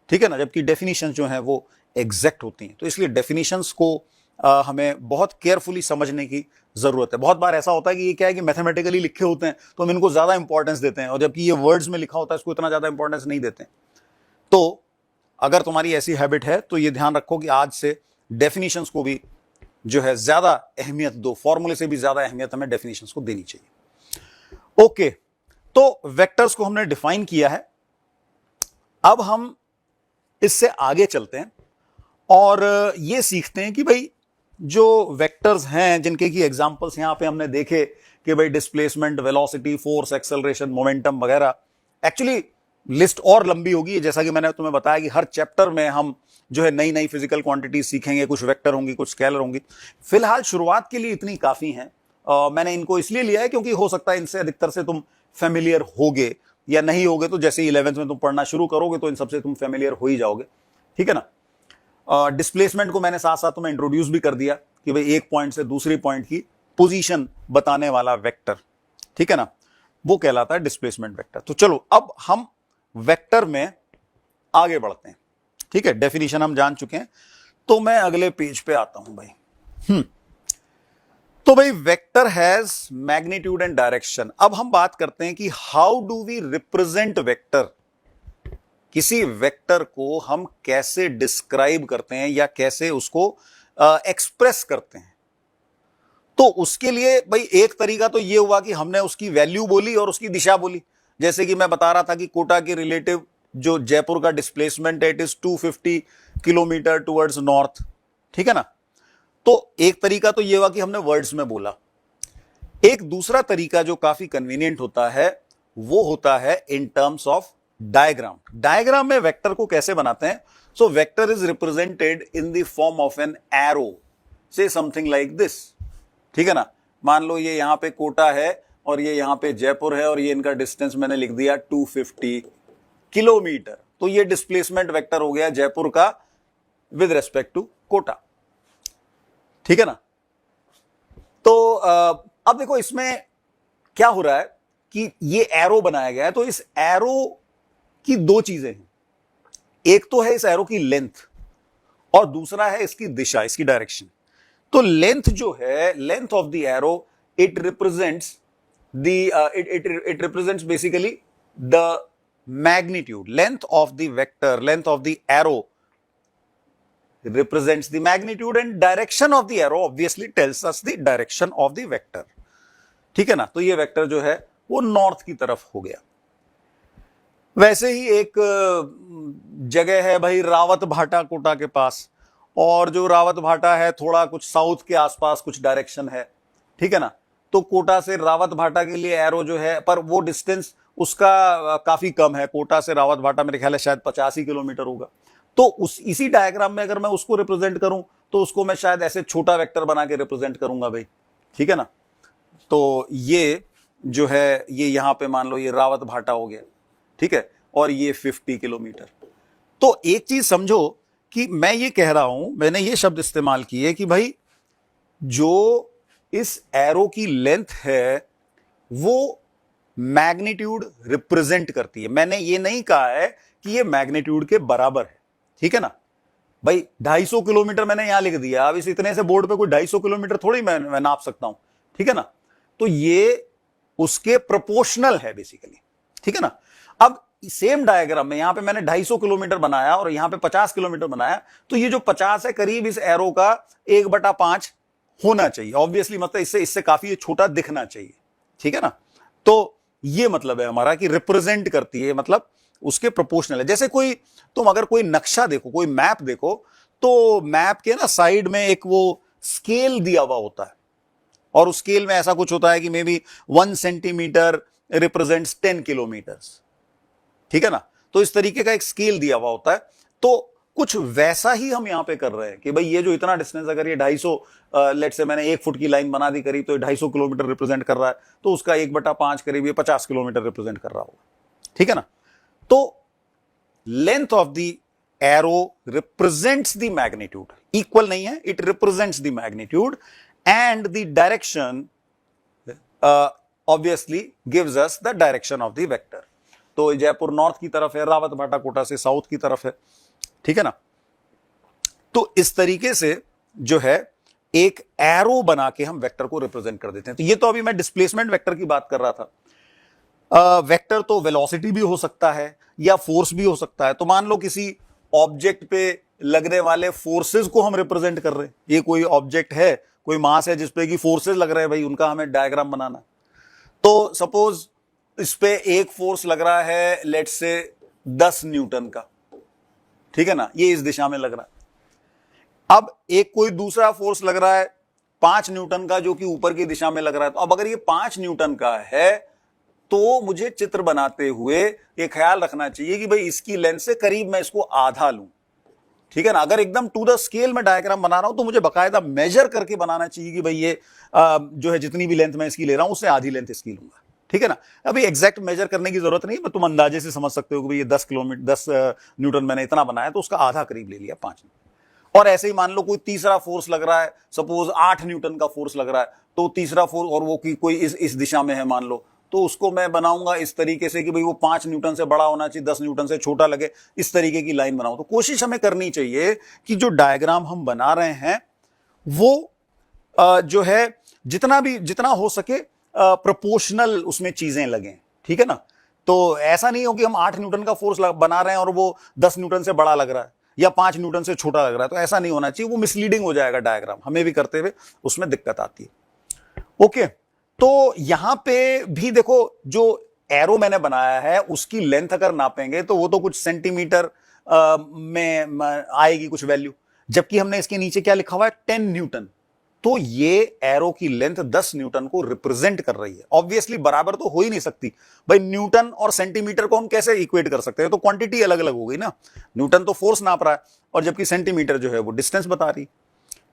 ठीक है ना, जबकि डेफिनेशन जो है वो एग्जैक्ट होती हैं। तो इसलिए डेफिनेशंस को हमें बहुत केयरफुली समझने की जरूरत है। बहुत बार ऐसा होता है कि ये क्या है कि मैथमेटिकली लिखे होते हैं तो हम इनको ज्यादा इंपॉर्टेंस देते हैं, और जबकि ये वर्ड्स में लिखा होता है इसको इतना ज्यादा इंपॉर्टेंस नहीं देते हैं। तो अगर तुम्हारी ऐसी हैबिट है तो ये ध्यान रखो कि आज से डेफिनेशंस को भी जो है ज्यादा अहमियत दो, फॉर्मूले से भी ज्यादा अहमियत हमें डेफिनेशंस को देनी चाहिए। ओके, तो वेक्टर्स को हमने डिफाइन किया है। अब हम इससे आगे चलते हैं और ये सीखते हैं कि भाई जो वेक्टर्स हैं जिनके की एग्जांपल्स यहां पे हमने देखे कि भाई displacement, velocity, force, acceleration, momentum वगैरह। एक्चुअली लिस्ट और लंबी होगी, जैसा कि मैंने तुम्हें बताया कि हर चैप्टर में हम जो है नई नई फिजिकल क्वांटिटी सीखेंगे, कुछ वेक्टर होंगी, कुछ स्केलर होंगी। फिलहाल शुरुआत के लिए इतनी काफी हैं। मैंने इनको इसलिए लिया है क्योंकि हो सकता है इनसे अधिकतर से तुम फेमिलियर होगे, या नहीं होगे तो जैसे 11th में तुम पढ़ना शुरू करोगे तो इन सबसे तुम फेमिलियर हो ही जाओगे, ठीक है ना। डिस्प्लेसमेंट को मैंने साथ साथ तुम्हें इंट्रोड्यूस भी कर दिया कि भाई एक पॉइंट से दूसरी पॉइंट की पोजीशन बताने वाला वेक्टर, ठीक है ना, वो कहलाता है डिस्प्लेसमेंट वेक्टर। तो चलो अब हम वेक्टर में आगे बढ़ते हैं, ठीक है। डेफिनेशन हम जान चुके हैं, तो मैं अगले पेज पे आता हूं भाई। तो भाई vector has magnitude and direction. अब हम बात करते हैं कि how do we represent vector. किसी वेक्टर को हम कैसे डिस्क्राइब करते हैं या कैसे उसको एक्सप्रेस करते हैं। तो उसके लिए भाई एक तरीका तो ये हुआ कि हमने उसकी वैल्यू बोली और उसकी दिशा बोली। जैसे कि मैं बता रहा था कि कोटा के रिलेटिव जो जयपुर का डिस्प्लेसमेंट है it is 250 kilometre towards north, ठीक है ना। तो एक तरीका तो ये हुआ कि हमने वर्ड्स में बोला। एक दूसरा तरीका जो काफी कन्वीनियंट होता है वो होता है in terms of diagram. Diagram में वेक्टर को कैसे बनाते हैं? So vector is represented in the form of an arrow, से समथिंग लाइक दिस, ठीक है ना। मान लो ये यहां पे कोटा है और ये यहां पे जयपुर है और ये इनका डिस्टेंस मैंने लिख दिया 250 किलोमीटर। तो ये डिस्प्लेसमेंट वेक्टर हो गया जयपुर का विद रेस्पेक्ट टू कोटा, ठीक है ना। तो अब देखो इसमें क्या हो रहा है कि ये एरो बनाया गया है, तो इस एरो की दो चीजें हैं। एक तो है इस एरो की लेंथ और दूसरा है इसकी दिशा, इसकी डायरेक्शन। तो लेंथ जो है, length of the arrow, it represents the it represents basically the magnitude. Length of the vector, length of the arrow represents the magnitude and direction of the arrow obviously tells us the direction of the vector, ठीक है ना। तो ये वेक्टर जो है वो नॉर्थ की तरफ हो गया। वैसे ही एक जगह है भाई रावत भाटा कोटा के पास, और जो रावत भाटा है थोड़ा कुछ साउथ के आसपास कुछ डायरेक्शन है, ठीक है ना। तो कोटा से रावत भाटा के लिए एरो जो है, पर वो डिस्टेंस उसका काफी कम है। कोटा से रावत भाटा मेरे ख्याल है शायद 85 किलोमीटर होगा। तो इसी डायग्राम में अगर मैं उसको रिप्रेजेंट करूं तो उसको मैं शायद ऐसे छोटा वेक्टर बना के रिप्रेजेंट करूंगा भाई, ठीक है ना। तो ये जो है ये यहां पे मान लो ये रावत भाटा हो गया, ठीक है, और ये 50 किलोमीटर। तो एक चीज समझो कि मैं ये कह रहा हूं, मैंने ये शब्द इस्तेमाल किए कि भाई जो इस एरो की लेंथ है वो मैग्नीट्यूड रिप्रेजेंट करती है। मैंने ये नहीं कहा है कि ये मैग्नीट्यूड के बराबर है, ठीक है ना। भाई 250 किलोमीटर मैंने यहां लिख दिया, अब इस इतने से बोर्ड पे कोई 250 किलोमीटर थोड़ी मैं नाप सकता हूं, ठीक है ना। तो ये उसके प्रोपोर्शनल है बेसिकली, ठीक है ना। अब सेम डायग्राम में यहां पे मैंने 250 किलोमीटर बनाया और यहां पे 50 किलोमीटर बनाया, तो ये जो 50 है करीब इस एरो का 1/5 होना चाहिए ऑब्वियसली, मतलब इससे काफी छोटा दिखना चाहिए, ठीक है ना। तो ये मतलब है हमारा कि रिप्रेजेंट करती है, मतलब उसके प्रोपोर्शनल है। जैसे कोई तुम अगर कोई नक्शा देखो, कोई मैप देखो, तो मैप के ना साइड में एक वो स्केल दिया हुआ होता है, और उस स्केल में ऐसा कुछ होता है कि may be 1 centimetre represents 10 kilometres, ठीक है ना। तो इस तरीके का एक स्केल दिया हुआ होता है। तो कुछ वैसा ही हम यहां पे कर रहे हैं कि भाई ये जो इतना डिस्टेंस, अगर ये 250 लेट से मैंने 1 फुट की लाइन बना दी करीब, तो ये 250 किलोमीटर रिप्रेजेंट कर रहा है, तो उसका 1/5 करीब ये 50 किलोमीटर रिप्रेजेंट कर रहा होगा, ठीक है ना। तो length of the arrow represents the magnitude, equal नहीं है, it represents the magnitude, and the direction obviously gives us the direction of the vector. तो जयपुर नॉर्थ की तरफ है, रावत भाटा कोटा से साउथ की तरफ है, ठीक है ना। तो इस तरीके से जो है एक एरो बना के हम वेक्टर को रिप्रेजेंट कर देते हैं। तो ये तो अभी मैं डिस्प्लेसमेंट वेक्टर की बात कर रहा था। वेक्टर तो वेलोसिटी भी हो सकता है या फोर्स भी हो सकता है। तो मान लो किसी ऑब्जेक्ट पे लगने वाले फोर्सेस को हम रिप्रेजेंट कर रहे हैं। ये कोई ऑब्जेक्ट है, कोई मास है जिसपे कि फोर्सेस लग रहे हैं भाई, उनका हमें डायग्राम बनाना। तो सपोज इस पे एक फोर्स लग रहा है लेट्स से 10 न्यूटन का, ठीक है ना, ये इस दिशा में लग रहा है। अब एक कोई दूसरा फोर्स लग रहा है 5 न्यूटन का, जो कि ऊपर की दिशा में लग रहा है। तो अब अगर ये 5 न्यूटन का है तो मुझे चित्र बनाते हुए ये ख्याल रखना चाहिए कि भाई इसकी लेंथ से करीब मैं इसको आधा लूं, ठीक है ना। अगर एकदम टू द स्केल में डायग्राम बना रहा हूं तो मुझे बकायदा मेजर करके बनाना चाहिए कि भाई ये जो है जितनी भी लेंथ मैं इसकी ले रहा हूं उससे आधी लेंथ इसकी लूंगा, ठीक है ना। अभी एग्जैक्ट मेजर करने की जरूरत नहीं, तुम अंदाजे से समझ सकते हो कि भाई ये 10 न्यूटन मैंने इतना बनाया तो उसका आधा करीब ले लिया 5 न्यूटन। और ऐसे ही मान लो कोई तीसरा फोर्स लग रहा है, सपोज 8 न्यूटन का फोर्स लग रहा है, तो तीसरा फोर्स और वो कोई इस दिशा में है मान लो, तो उसको मैं बनाऊंगा इस तरीके से कि भाई वो 5 न्यूटन से बड़ा होना चाहिए, 10 न्यूटन से छोटा लगे, इस तरीके की लाइन बनाऊं। तो कोशिश हमें करनी चाहिए कि जो डायग्राम हम बना रहे हैं वो जो है जितना हो सके प्रोपोर्शनल उसमें चीजें लगें, ठीक है ना। तो ऐसा नहीं हो कि हम 8 न्यूटन का फोर्स बना रहे हैं और वो 10 न्यूटन से बड़ा लग रहा है या 5 न्यूटन से छोटा लग रहा है, तो ऐसा नहीं होना चाहिए, वो मिसलीडिंग हो जाएगा डायग्राम, हमें भी करते हुए उसमें दिक्कत आती है। ओके, तो यहां पे भी देखो जो एरो मैंने बनाया है उसकी लेंथ अगर नापेंगे तो वो तो कुछ सेंटीमीटर में आएगी कुछ वैल्यू, जबकि हमने इसके नीचे क्या लिखा हुआ है 10 न्यूटन। तो ये एरो की लेंथ 10 न्यूटन को रिप्रेजेंट कर रही है। ऑब्वियसली बराबर तो हो ही नहीं सकती भाई, न्यूटन और सेंटीमीटर को हम कैसे इक्वेट कर सकते हैं, तो क्वांटिटी अलग अलग हो गई ना। न्यूटन तो फोर्स नाप रहा है और जबकि सेंटीमीटर जो है वो डिस्टेंस बता रही,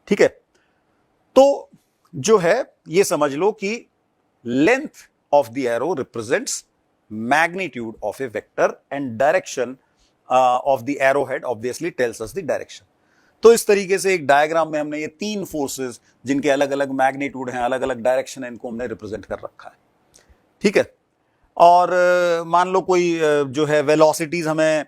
ठीक है। तो जो है ये समझ लो कि length of the arrow represents magnitude of a vector and direction of the arrowhead obviously tells us the direction। तो इस तरीके से एक डायग्राम में हमने ये 3 फोर्सेस जिनके अलग अलग मैग्नीट्यूड हैं, अलग अलग डायरेक्शन है, इनको हमने रिप्रेजेंट कर रखा है, ठीक है। और मान लो कोई जो है वेलोसिटीज हमें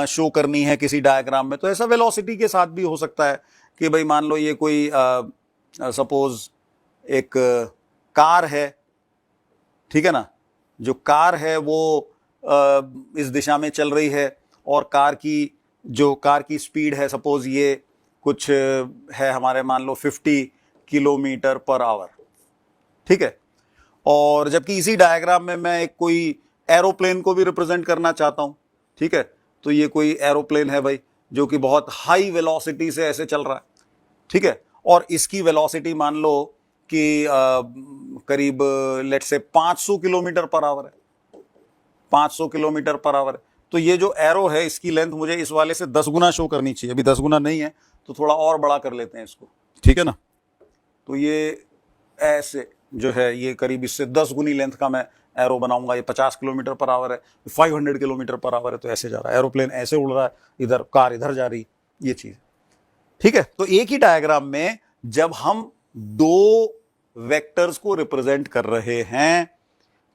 शो करनी है किसी डायग्राम में, तो ऐसा वेलोसिटी के साथ भी हो सकता है कि भाई मान लो ये कोई सपोज एक कार है, ठीक है ना। जो कार है वो इस दिशा में चल रही है और कार की स्पीड है, सपोज ये कुछ है हमारे मान लो 50 किलोमीटर पर आवर, ठीक है। और जबकि इसी डायग्राम में मैं एक कोई एरोप्लेन को भी रिप्रेजेंट करना चाहता हूं, ठीक है। तो ये कोई एरोप्लेन है भाई जो कि बहुत हाई वेलोसिटी से ऐसे चल रहा है, ठीक है। और इसकी वेलोसिटी मान लो कि करीब लेट से 500 किलोमीटर पर आवर है, 500 किलोमीटर पर आवर है। तो ये जो एरो है इसकी लेंथ मुझे इस वाले से 10 गुना शो करनी चाहिए। अभी 10 गुना नहीं है तो थोड़ा और बड़ा कर लेते हैं इसको, ठीक है ना। तो ये ऐसे जो है ये करीब इससे 10 गुनी लेंथ का मैं एरो बनाऊंगा। ये 50 किलोमीटर पर आवर है, 500 किलोमीटर पर आवर है, तो ऐसे जा रहा है एरोप्लेन, ऐसे उड़ रहा है, इधर कार इधर जा रही, ये चीज, ठीक है। तो एक ही डायग्राम में जब हम 2 वेक्टर्स को रिप्रेजेंट कर रहे हैं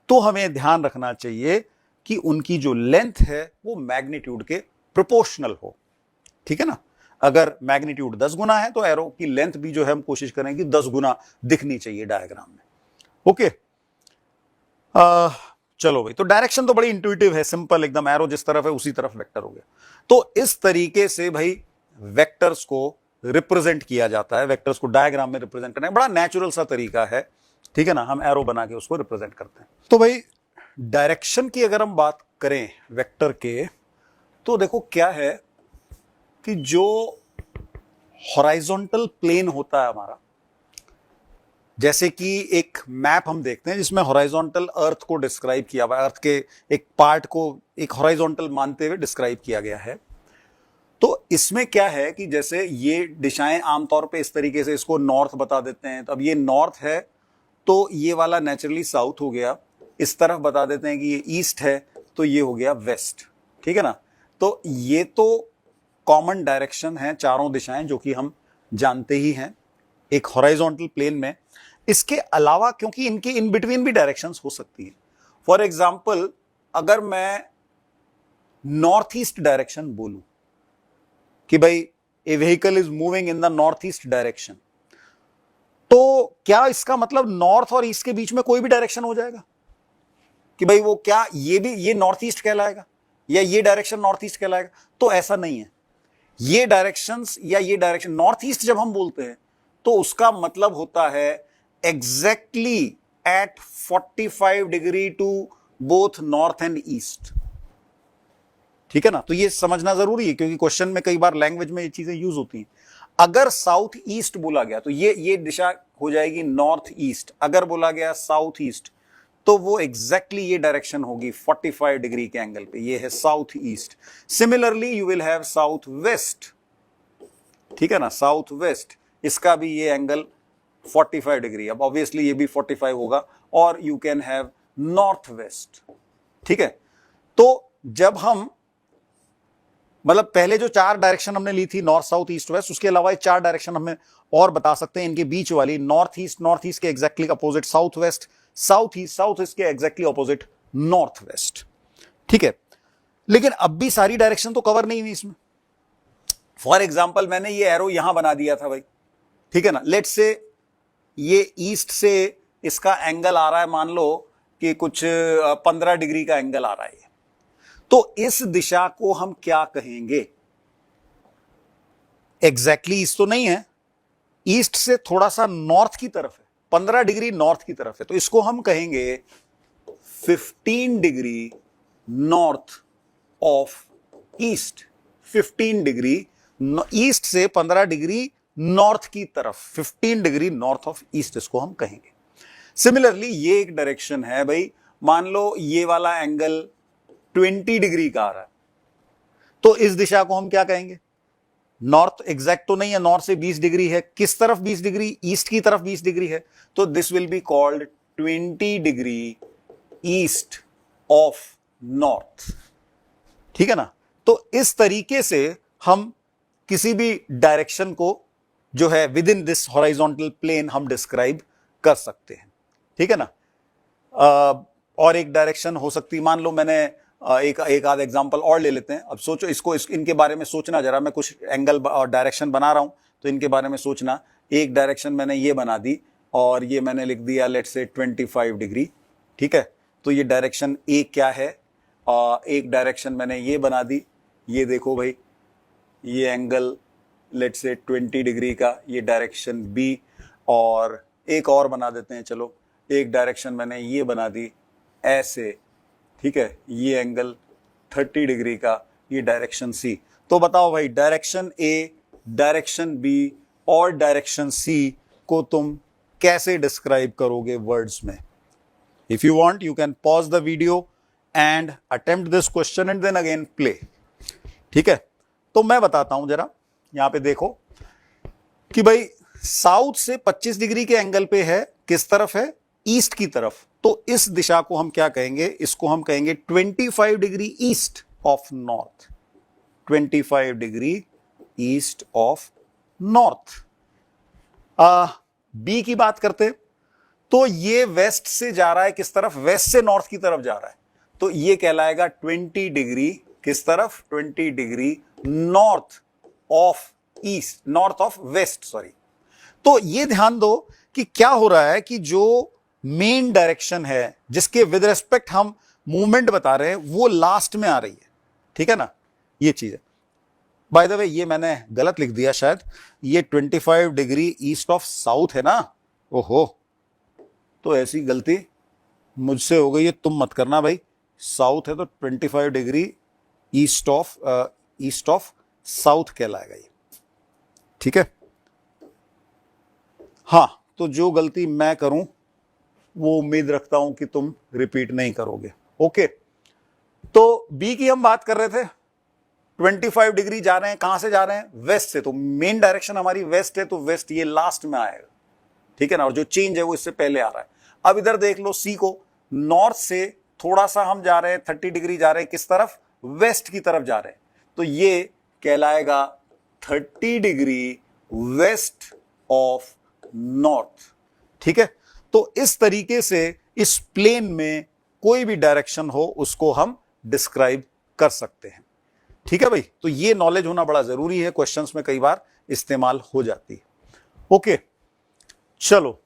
तो हमें ध्यान रखना चाहिए कि उनकी जो लेंथ है वो मैग्नीट्यूड के प्रोपोर्शनल हो, ठीक है ना। अगर मैग्नीट्यूड 10 गुना है तो एरो की लेंथ भी जो है हम कोशिश करें कि 10 गुना दिखनी चाहिए डायग्राम में। ओके, चलो भाई, तो डायरेक्शन तो बड़ी इंट्यूटिव है, सिंपल एकदम, एरो जिस तरफ है उसी तरफ वेक्टर हो गया। तो इस तरीके से भाई वेक्टर्स को रिप्रेजेंट किया जाता है, वेक्टर्स को डायग्राम में रिप्रेजेंट करना बड़ा नेचुरल सा तरीका है, ठीक है ना। हम एरो बना के उसको रिप्रेजेंट करते हैं। तो भाई डायरेक्शन की अगर हम बात करें वेक्टर के, तो देखो क्या है कि जो हॉराइजॉन्टल प्लेन होता है हमारा, जैसे कि एक मैप हम देखते हैं जिसमें हॉराइजॉन्टल अर्थ को डिस्क्राइब किया हुआ है, अर्थ के एक पार्ट को एक हॉराइजॉन्टल मानते हुए डिस्क्राइब किया गया है। तो इसमें क्या है कि जैसे ये दिशाएं आमतौर पे इस तरीके से इसको नॉर्थ बता देते हैं, तो अब ये नॉर्थ है तो ये वाला नेचुरली साउथ हो गया, इस तरफ बता देते हैं कि ये ईस्ट है तो ये हो गया वेस्ट, ठीक है ना। तो ये तो कॉमन डायरेक्शन है, चारों दिशाएं जो कि हम जानते ही हैं एक हॉराइजॉन्टल प्लेन में। इसके अलावा क्योंकि इनके इन बिटवीन भी डायरेक्शंस हो सकती है। फॉर एग्जाम्पल अगर मैं नॉर्थ ईस्ट डायरेक्शन बोलूं कि भाई a vehicle is moving in the north east direction, तो क्या इसका मतलब नॉर्थ और ईस्ट के बीच में कोई भी डायरेक्शन हो जाएगा कि भाई वो क्या ये नॉर्थ ईस्ट कहलाएगा या ये डायरेक्शन नॉर्थ ईस्ट कहलाएगा? तो ऐसा नहीं है। ये डायरेक्शंस या ये डायरेक्शन नॉर्थ ईस्ट जब हम बोलते हैं तो उसका मतलब होता है exactly at 45 degree to both north and east. ठीक है ना? तो ये समझना जरूरी है क्योंकि क्वेश्चन में कई बार लैंग्वेज में ये चीजें यूज होती हैं। अगर साउथ ईस्ट बोला गया तो ये दिशा हो जाएगी नॉर्थ ईस्ट। अगर बोला गया साउथ ईस्ट तो वो एग्जैक्टली ये डायरेक्शन होगी 45 डिग्री के एंगल पे, ये है south east. Similarly you will have south west. ठीक है ना? साउथ वेस्ट, इसका भी ये एंगल 45 डिग्री। अब ऑब्वियसली ये भी 45 होगा। और you can have north west. ठीक है? तो जब हम मतलब पहले जो 4 डायरेक्शन हमने ली थी नॉर्थ साउथ ईस्ट वेस्ट, उसके अलावा ये 4 डायरेक्शन हमें और बता सकते हैं। इनके बीच वाली नॉर्थ ईस्ट के exactly opposite south west, south east के एग्जैक्टली अपोजिट नॉर्थ वेस्ट। ठीक है? लेकिन अब भी सारी डायरेक्शन तो कवर नहीं हुई इसमें। फॉर एग्जाम्पल मैंने ये एरो यहां बना दिया था भाई। ठीक है ना? लेट्स से ये ईस्ट से इसका एंगल आ रहा है, मान लो कि कुछ 15 डिग्री का एंगल आ रहा है, तो इस दिशा को हम क्या कहेंगे? एग्जैक्टली ईस्ट तो नहीं है, ईस्ट से थोड़ा सा नॉर्थ की तरफ है, 15 डिग्री नॉर्थ की तरफ है, तो इसको हम कहेंगे 15 degree north of east. 15 degree east से 15 डिग्री नॉर्थ की तरफ, 15 डिग्री नॉर्थ ऑफ ईस्ट इसको हम कहेंगे। सिमिलरली ये एक डायरेक्शन है भाई, मान लो ये वाला एंगल 20 डिग्री का आ रहा है, तो इस दिशा को हम क्या कहेंगे? नॉर्थ एग्जैक्ट तो नहीं है, नॉर्थ से 20 डिग्री है। किस तरफ 20 डिग्री? ईस्ट की तरफ 20 डिग्री है, तो this will be called 20 degree east of north. ठीक है ना? तो इस तरीके से हम किसी भी डायरेक्शन को जो है within this horizontal plane हम डिस्क्राइब कर सकते हैं। ठीक है ना? और एक डायरेक्शन हो सकती, मान लो मैंने एक आध एग्जांपल और ले लेते हैं। अब सोचो इनके बारे में सोचना जरा, मैं कुछ एंगल और डायरेक्शन बना रहा हूं तो इनके बारे में सोचना। एक डायरेक्शन मैंने ये बना दी और ये मैंने लिख दिया लेट्स से 25 डिग्री। ठीक है? तो ये डायरेक्शन ए क्या है? एक डायरेक्शन मैंने ये बना दी, ये देखो भाई, ये एंगल लेट्स से 20 डिग्री का, ये डायरेक्शन बी। और एक और बना देते हैं, चलो एक डायरेक्शन मैंने ये बना दी ऐसे। ठीक है? ये एंगल 30 डिग्री का, ये डायरेक्शन सी। तो बताओ भाई, डायरेक्शन ए, डायरेक्शन बी और डायरेक्शन सी को तुम कैसे डिस्क्राइब करोगे वर्ड्स में? If you want you can pause the video and attempt this question and then again play. ठीक है? तो मैं बताता हूं जरा, यहां पे देखो कि भाई साउथ से 25 डिग्री के एंगल पे है, किस तरफ है? ईस्ट की तरफ। तो इस दिशा को हम क्या कहेंगे? इसको हम कहेंगे 25 degree east of north. 25 degree east of north. B की बात करते तो ये वेस्ट से जा रहा है, किस तरफ? वेस्ट से नॉर्थ की तरफ जा रहा है, तो ये कहलाएगा 20 डिग्री किस तरफ? 20 degree north of east, north of west, sorry. तो ये ध्यान दो कि क्या हो रहा है कि जो मेन डायरेक्शन है जिसके विद रिस्पेक्ट हम मूवमेंट बता रहे हैं वो लास्ट में आ रही है। ठीक है ना? ये चीज है। बाय द वे ये मैंने गलत लिख दिया शायद, ये 25 डिग्री ईस्ट ऑफ साउथ है ना। ओहो, तो ऐसी गलती मुझसे हो गई है, तुम मत करना भाई। साउथ है तो 25 डिग्री ईस्ट ऑफ साउथ कहलाएगा ये। ठीक है? हाँ, तो जो गलती मैं करूं वो उम्मीद रखता हूं कि तुम रिपीट नहीं करोगे। ओके, तो बी की हम बात कर रहे थे। 25 डिग्री जा रहे हैं, कहां से जा रहे हैं? वेस्ट से। तो मेन डायरेक्शन हमारी वेस्ट है, तो वेस्ट ये लास्ट में आएगा। ठीक है ना? और जो चेंज है वो इससे पहले आ रहा है। अब इधर देख लो सी को, नॉर्थ से थोड़ा सा हम जा रहे हैं, 30 डिग्री जा रहे हैं, किस तरफ? वेस्ट की तरफ जा रहे हैं, तो ये कहलाएगा 30 डिग्री वेस्ट ऑफ नॉर्थ। ठीक है, तो इस तरीके से इस प्लेन में कोई भी डायरेक्शन हो उसको हम डिस्क्राइब कर सकते हैं। ठीक है भाई, तो ये नॉलेज होना बड़ा जरूरी है, क्वेश्चंस में कई बार इस्तेमाल हो जाती है। ओके, चलो,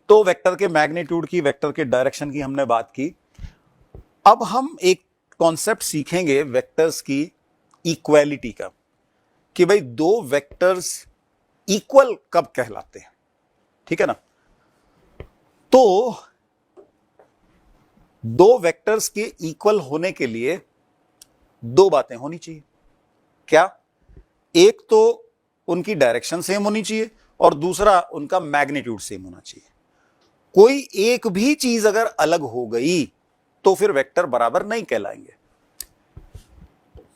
तो वेक्टर के मैग्नीट्यूड की, वेक्टर के डायरेक्शन की हमने बात की। अब हम एक कॉन्सेप्ट सीखेंगे वेक्टर्स की इक्वालिटी का, कि भाई दो वेक्टर्स इक्वल कब कहलाते हैं। ठीक है ना, तो दो वेक्टर्स के इक्वल होने के लिए दो बातें होनी चाहिए। क्या? एक तो उनकी डायरेक्शन सेम होनी चाहिए और दूसरा उनका मैग्नीट्यूड सेम होना चाहिए। कोई एक भी चीज अगर अलग हो गई तो फिर वेक्टर बराबर नहीं कहलाएंगे।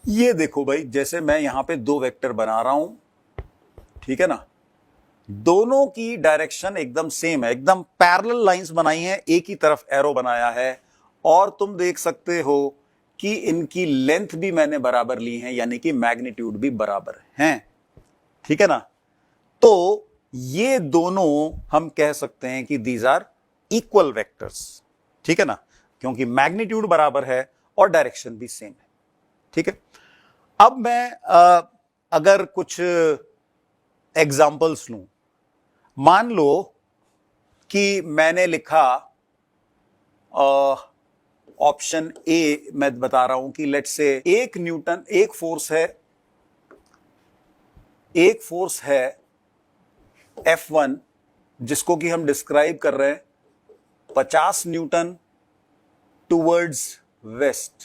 ये देखो भाई, जैसे मैं यहां पे दो वेक्टर बना रहा हूं, ठीक है ना, दोनों की डायरेक्शन एकदम सेम है, एकदम पैरेलल लाइंस बनाई हैं, एक ही तरफ एरो बनाया है, और तुम देख सकते हो कि इनकी लेंथ भी मैंने बराबर ली है, यानी कि मैग्नीट्यूड भी बराबर हैं। ठीक है ना, तो ये दोनों हम कह सकते हैं कि दीज आर इक्वल वेक्टर्स। ठीक है ना, क्योंकि मैग्नीट्यूड बराबर है और डायरेक्शन भी सेम है। ठीक है, अब मैं अगर कुछ एग्जाम्पल्स लूं, मान लो कि मैंने लिखा ऑप्शन ए, मैं बता रहा हूं कि लेट्स से एक न्यूटन, एक फोर्स है F1, जिसको कि हम डिस्क्राइब कर रहे हैं 50 न्यूटन टुवर्ड्स वेस्ट।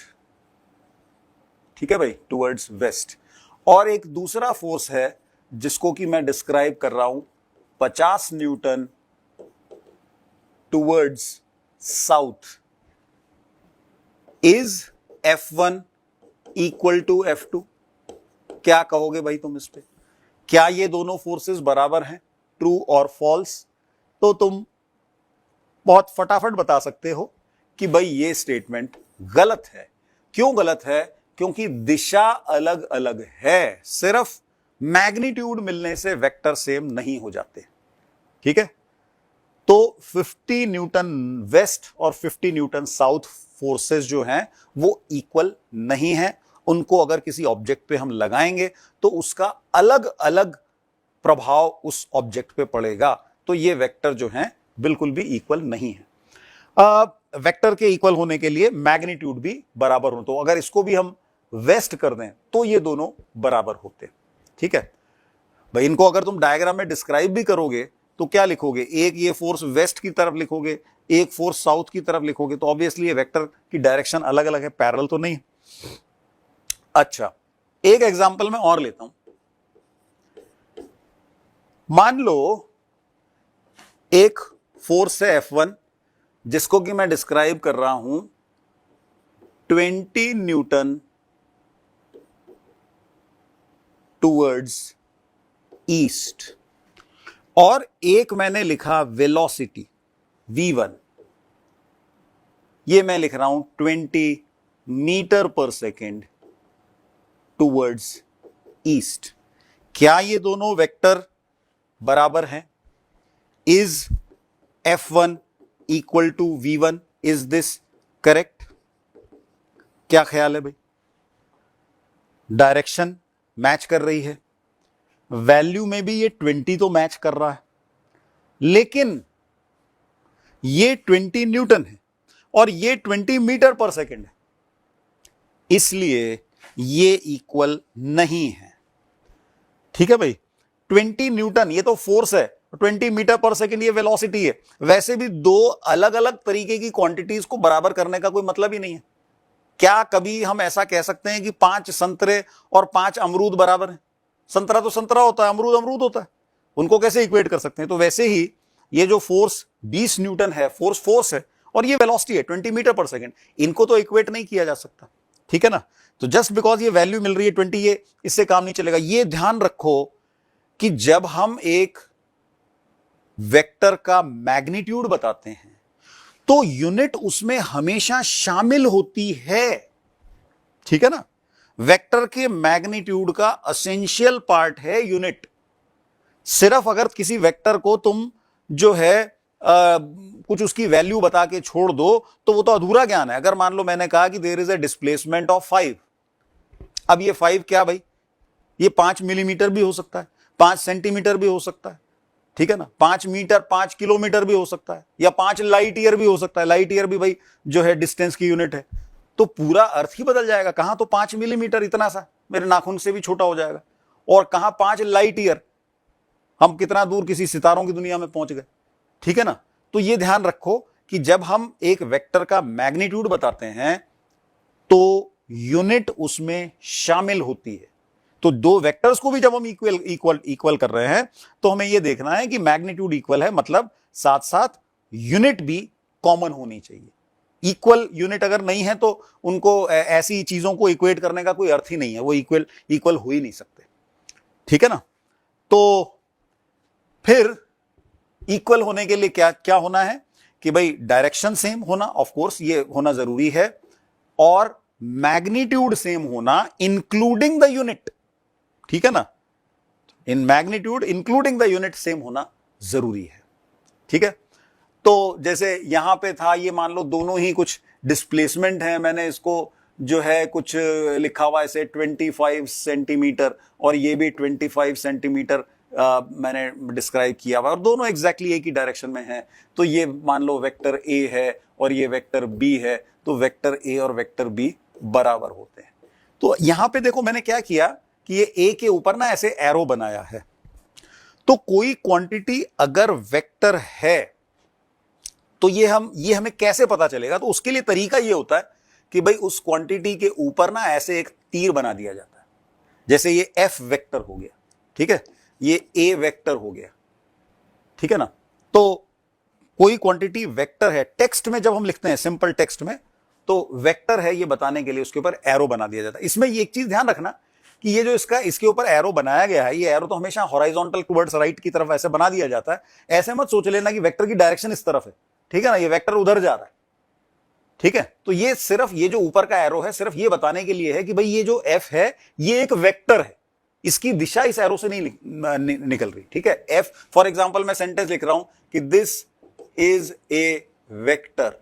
ठीक है भाई, टुवर्ड्स वेस्ट। और एक दूसरा फोर्स है जिसको कि मैं डिस्क्राइब कर रहा हूं 50 newton towards south. Is F1 equal to F2? क्या कहोगे भाई तुम इस पे? क्या ये दोनों फोर्सेस बराबर हैं, ट्रू और फॉल्स? तो तुम बहुत फटाफट बता सकते हो कि भाई ये स्टेटमेंट गलत है। क्यों गलत है? क्योंकि दिशा अलग अलग है, सिर्फ मैग्नीट्यूड मिलने से वेक्टर सेम नहीं हो जाते। ठीक है, तो 50 न्यूटन वेस्ट और 50 न्यूटन साउथ फोर्सेस जो हैं वो इक्वल नहीं है। उनको अगर किसी ऑब्जेक्ट पे हम लगाएंगे तो उसका अलग अलग प्रभाव उस ऑब्जेक्ट पे पड़ेगा, तो ये वेक्टर जो हैं बिल्कुल भी इक्वल नहीं है। वेक्टर के इक्वल होने के लिए मैग्नीट्यूड भी बराबर हो, तो अगर इसको भी हम वेस्ट कर दें तो ये दोनों बराबर होते। ठीक है भाई, इनको अगर तुम डायग्राम में डिस्क्राइब भी करोगे तो क्या लिखोगे? एक ये फोर्स वेस्ट की तरफ लिखोगे, एक फोर्स साउथ की तरफ लिखोगे, तो ऑब्वियसली ये वेक्टर की डायरेक्शन अलग अलग है, पैरेलल तो नहीं। अच्छा, एक एग्जांपल मैं और लेता हूं। मान लो एक फोर्स है F1, जिसको कि मैं डिस्क्राइब कर रहा हूं 20 न्यूटन टुवर्ड्स ईस्ट, और एक मैंने लिखा वेलोसिटी V1, ये मैं लिख रहा हूं 20 मीटर पर सेकेंड टुवर्ड्स ईस्ट। क्या ये दोनों वेक्टर बराबर हैं? Is F1 equal to V1? Is this correct? क्या ख्याल है भाई? डायरेक्शन मैच कर रही है, वैल्यू में भी ये 20 तो मैच कर रहा है, लेकिन ये 20 न्यूटन है और ये 20 मीटर पर सेकेंड है, इसलिए ये इक्वल नहीं है। ठीक है भाई, 20 न्यूटन ये तो फोर्स है, 20 मीटर पर सेकेंड ये वेलोसिटी है। वैसे भी दो अलग अलग तरीके की क्वांटिटीज को बराबर करने का कोई मतलब ही नहीं है। क्या कभी हम ऐसा कह सकते हैं कि 5 संतरे और 5 अमरूद बराबर हैं? संतरा तो संतरा होता है, अमरूद अमरूद होता है, उनको कैसे इक्वेट कर सकते हैं? तो वैसे ही ये जो फोर्स 20 न्यूटन है, फोर्स है, और ये वेलोसिटी है 20 मीटर पर सेकेंड, इनको तो इक्वेट नहीं किया जा सकता। ठीक है ना, तो जस्ट बिकॉज ये वैल्यू मिल रही है 20, ये इससे काम नहीं चलेगा। ये ध्यान रखो कि जब हम एक वेक्टर का मैग्नीट्यूड बताते हैं तो यूनिट उसमें हमेशा शामिल होती है। ठीक है ना, वेक्टर के मैग्नीट्यूड का एसेंशियल पार्ट है यूनिट। सिर्फ अगर किसी वेक्टर को तुम जो है कुछ उसकी वैल्यू बता के छोड़ दो तो वो तो अधूरा ज्ञान है। अगर मान लो मैंने कहा कि there is a displacement of 5, अब ये 5 क्या भाई, ये 5 मिलीमीटर भी हो सकता है, 5 सेंटीमीटर भी हो सकता है, ठीक है ना, 5 मीटर 5 किलोमीटर भी हो सकता है, या 5 लाइट ईयर भी हो सकता है। लाइट ईयर भी भाई जो है डिस्टेंस की यूनिट है, तो पूरा अर्थ ही बदल जाएगा। कहां तो 5 मिलीमीटर इतना सा मेरे नाखून से भी छोटा हो जाएगा, और कहां 5 लाइट ईयर, हम कितना दूर किसी सितारों की दुनिया में पहुंच गए, ठीक है ना। तो ये ध्यान रखो कि जब हम एक वेक्टर का मैग्नीट्यूड बताते हैं तो यूनिट उसमें शामिल होती है। तो दो वेक्टर्स को भी जब हम इक्वल कर रहे हैं तो हमें यह देखना है कि मैग्नीट्यूड इक्वल है, मतलब साथ साथ यूनिट भी कॉमन होनी चाहिए। इक्वल यूनिट अगर नहीं है तो उनको ऐसी चीजों को इक्वेट करने का कोई अर्थ ही नहीं है, वो इक्वल हो ही नहीं सकते, ठीक है ना। तो फिर इक्वल होने के लिए क्या क्या होना है कि भाई डायरेक्शन सेम होना, ऑफ कोर्स ये होना जरूरी है, और मैग्नीट्यूड सेम होना इंक्लूडिंग द यूनिट, ठीक है ना। In magnitude including the unit same होना जरूरी है, ठीक है। तो जैसे यहां पे था, ये मान लो दोनों ही कुछ डिस्प्लेसमेंट है, मैंने इसको जो है कुछ लिखा हुआ ऐसे 25 सेंटीमीटर, और ये भी 25 सेंटीमीटर मैंने डिस्क्राइब किया हुआ, और दोनों एग्जैक्टली एक ही डायरेक्शन में है। तो ये मान लो वेक्टर ए है और ये वेक्टर बी है, तो वेक्टर ए और वेक्टर बी बराबर होते हैं। तो यहां पे देखो मैंने क्या किया कि ये ए के ऊपर ना ऐसे एरो बनाया है। तो कोई क्वांटिटी अगर वेक्टर है तो ये हमें कैसे पता चलेगा, तो उसके लिए तरीका ये होता है कि भाई उस क्वांटिटी के ऊपर ना ऐसे एक तीर बना दिया जाता है। जैसे ये एफ वेक्टर हो गया, ठीक है, ये ए वेक्टर हो गया, ठीक है ना। तो कोई क्वांटिटी वेक्टर है, टेक्स्ट में जब हम लिखते हैं सिंपल टेक्स्ट में, तो वेक्टर है ये बताने के लिए उसके ऊपर एरो बना दिया जाता है। इसमें ये एक चीज ध्यान रखना कि ये जो इसके ऊपर एरो बनाया गया है, ये एरो तो हमेशा हॉरिजॉन्टल टुवर्ड्स राइट की तरफ ऐसे बना दिया जाता है। ऐसे मत सोच लेना कि वेक्टर की डायरेक्शन इस तरफ है, ठीक है ना, ये वेक्टर उधर जा रहा है, ठीक है। तो ये सिर्फ ये जो ऊपर का एरो है सिर्फ ये बताने के लिए है कि भाई ये जो एफ है ये एक वेक्टर है, इसकी दिशा इस एरो से नहीं निकल रही, ठीक है। एफ फॉर एग्जांपल मैं सेंटेंस लिख रहा हूं कि दिस इज ए वेक्टर,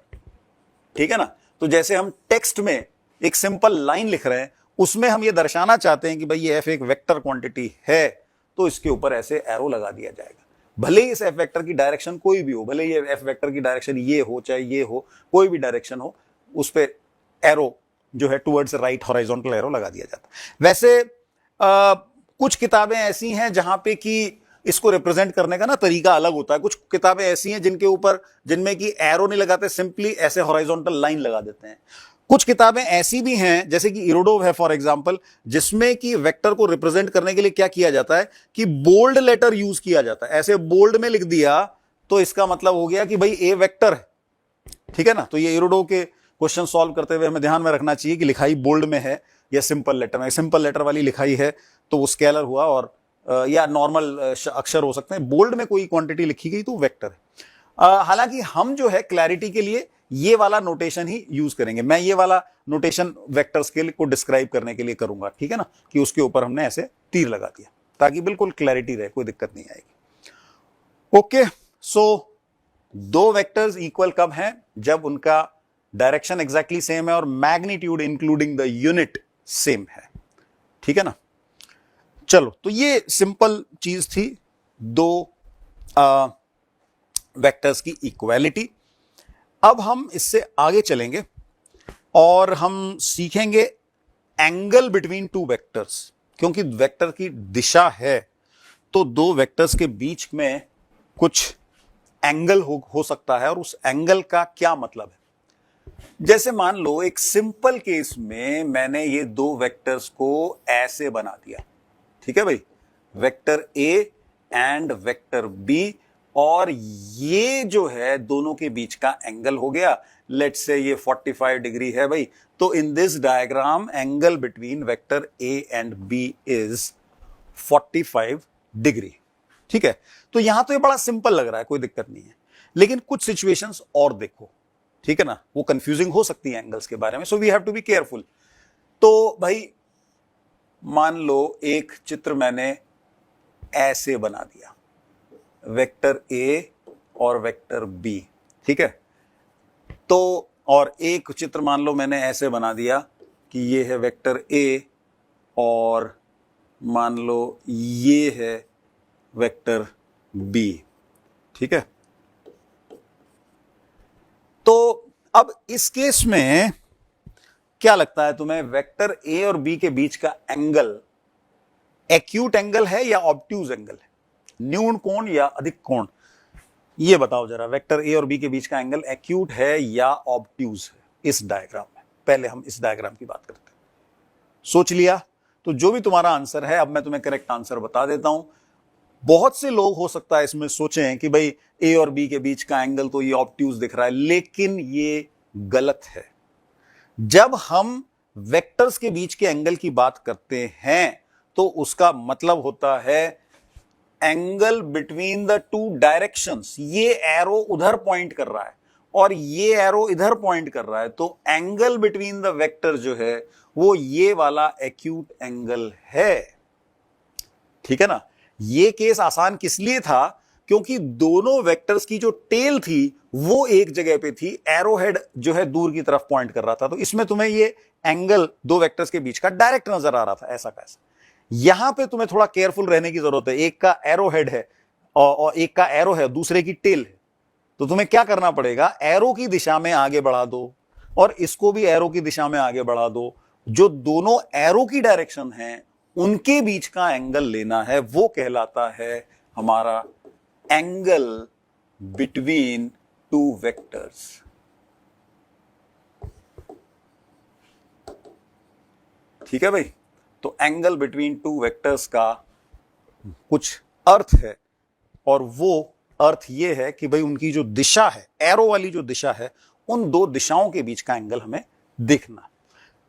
ठीक है ना। तो जैसे हम टेक्स्ट में एक सिंपल लाइन लिख रहे हैं, उसमें हम ये दर्शाना चाहते हैं कि भाई ये एफ एक वेक्टर क्वांटिटी है, तो इसके ऊपर ऐसे एरो लगा दिया जाएगा। भले ही इस एफ वेक्टर की डायरेक्शन कोई भी हो, भले ये एफ वेक्टर की डायरेक्शन ये हो चाहे ये हो, कोई भी डायरेक्शन हो, उस पर एरो जो है टुवर्ड्स राइट हॉरिजॉन्टल एरो लगा दिया जाता है। वैसे कुछ किताबें ऐसी हैं जहां पे कि इसको रिप्रेजेंट करने का ना तरीका अलग होता है। कुछ किताबें ऐसी हैं जिनमें कि एरो नहीं लगाते, सिंपली ऐसे हॉरिजॉन्टल लाइन लगा देते हैं। कुछ किताबें ऐसी भी हैं जैसे कि इरोडोव है फॉर एग्जांपल, जिसमें कि वेक्टर को रिप्रेजेंट करने के लिए क्या किया जाता है कि बोल्ड लेटर यूज किया जाता है। ऐसे बोल्ड में लिख दिया तो इसका मतलब हो गया कि भाई ए वेक्टर है, ठीक है ना। तो ये इरोडोव के क्वेश्चन सॉल्व करते हुए हमें ध्यान में रखना चाहिए कि लिखाई बोल्ड में है या सिंपल लेटर में। सिंपल लेटर वाली लिखाई है तो वो स्केलर हुआ, और या नॉर्मल अक्षर हो सकते हैं। बोल्ड में कोई क्वांटिटी लिखी गई तो वेक्टर है। हालांकि हम जो है क्लैरिटी के लिए ये वाला नोटेशन ही यूज करेंगे। मैं ये वाला नोटेशन वेक्टर्स के लिए को डिस्क्राइब करने के लिए करूंगा, ठीक है ना, कि उसके ऊपर हमने ऐसे तीर लगा दिया ताकि बिल्कुल क्लैरिटी रहे, कोई दिक्कत नहीं आएगी। ओके, सो दो वेक्टर्स इक्वल कब हैं? जब उनका डायरेक्शन एग्जैक्टली सेम है और magnitude including the unit same है, ठीक है ना। चलो, तो ये सिंपल चीज थी दो वेक्टर्स की इक्वालिटी। अब हम इससे आगे चलेंगे और हम सीखेंगे एंगल बिटवीन टू वेक्टर्स। क्योंकि वेक्टर की दिशा है तो दो वेक्टर्स के बीच में कुछ एंगल हो सकता है, और उस एंगल का क्या मतलब है। जैसे मान लो एक सिंपल केस में मैंने ये दो वेक्टर्स को ऐसे बना दिया, ठीक है भाई, vector A and vector B, और ये जो है दोनों के बीच का एंगल हो गया, लेट्स से ये 45 डिग्री है भाई। तो in this diagram angle between vector A and B is 45 degree, ठीक है। तो यहां तो ये बड़ा सिंपल लग रहा है, कोई दिक्कत नहीं है, लेकिन कुछ सिचुएशंस और देखो, ठीक है ना, वो कंफ्यूजिंग हो सकती है एंगल्स के बारे में, so we have to be careful. तो भाई मान लो एक चित्र मैंने ऐसे बना दिया, वेक्टर ए और वेक्टर बी। ठीक है, तो और एक चित्र मान लो मैंने ऐसे बना दिया कि ये है वेक्टर ए और मान लो ये है वेक्टर बी। ठीक है, तो अब इस केस में क्या लगता है तुम्हें, वेक्टर ए और बी के बीच का एंगल एक्यूट एंगल है या ऑब्ट्यूज एंगल है, न्यून कोण या अधिक कोण? ये बताओ जरा, वेक्टर ए और बी के बीच का एंगल एक्यूट है या ऑब्ट्यूज है इस डायग्राम में? पहले हम इस डायग्राम की बात करते हैं। सोच लिया? तो जो भी तुम्हारा आंसर है, अब मैं तुम्हें करेक्ट आंसर बता देता हूं। बहुत से लोग हो सकता है इसमें सोचें कि भाई ए और बी के बीच का एंगल तो ये ऑब्ट्यूज दिख रहा है, लेकिन ये गलत है। जब हम वेक्टर्स के बीच के एंगल की बात करते हैं तो उसका मतलब होता है angle between the to directions. ये एरो उधर पॉइंट कर रहा है और ये एरो इधर पॉइंट कर रहा है, तो एंगल बिटवीन द वेक्टर जो है वो ये वाला एक्यूट एंगल है। ठीक है ना? ये केस आसान किस लिए था? क्योंकि दोनों वेक्टर्स की जो टेल थी वो एक जगह पे थी, एरो हेड जो है दूर की तरफ पॉइंट कर रहा था, तो इसमें तुम्हें ये एंगल दो वेक्टर्स के बीच का डायरेक्ट नजर आ रहा था, ऐसा कैसा। यहां पे तुम्हें थोड़ा केयरफुल रहने की जरूरत है। एक का एरो हेड है और एक का एरो है, दूसरे की टेल है, तो तुम्हें क्या करना पड़ेगा, एरो की दिशा में आगे बढ़ा दो और इसको भी एरो की दिशा में आगे बढ़ा दो। जो दोनों एरो की डायरेक्शन है उनके बीच का एंगल लेना है, वो कहलाता है हमारा एंगल बिटवीन टू वेक्टर्स। ठीक है भाई, तो एंगल बिटवीन टू वेक्टर्स का कुछ अर्थ है और वो अर्थ ये है कि भाई उनकी जो दिशा है, एरो वाली जो दिशा है, उन दो दिशाओं के बीच का एंगल हमें देखना।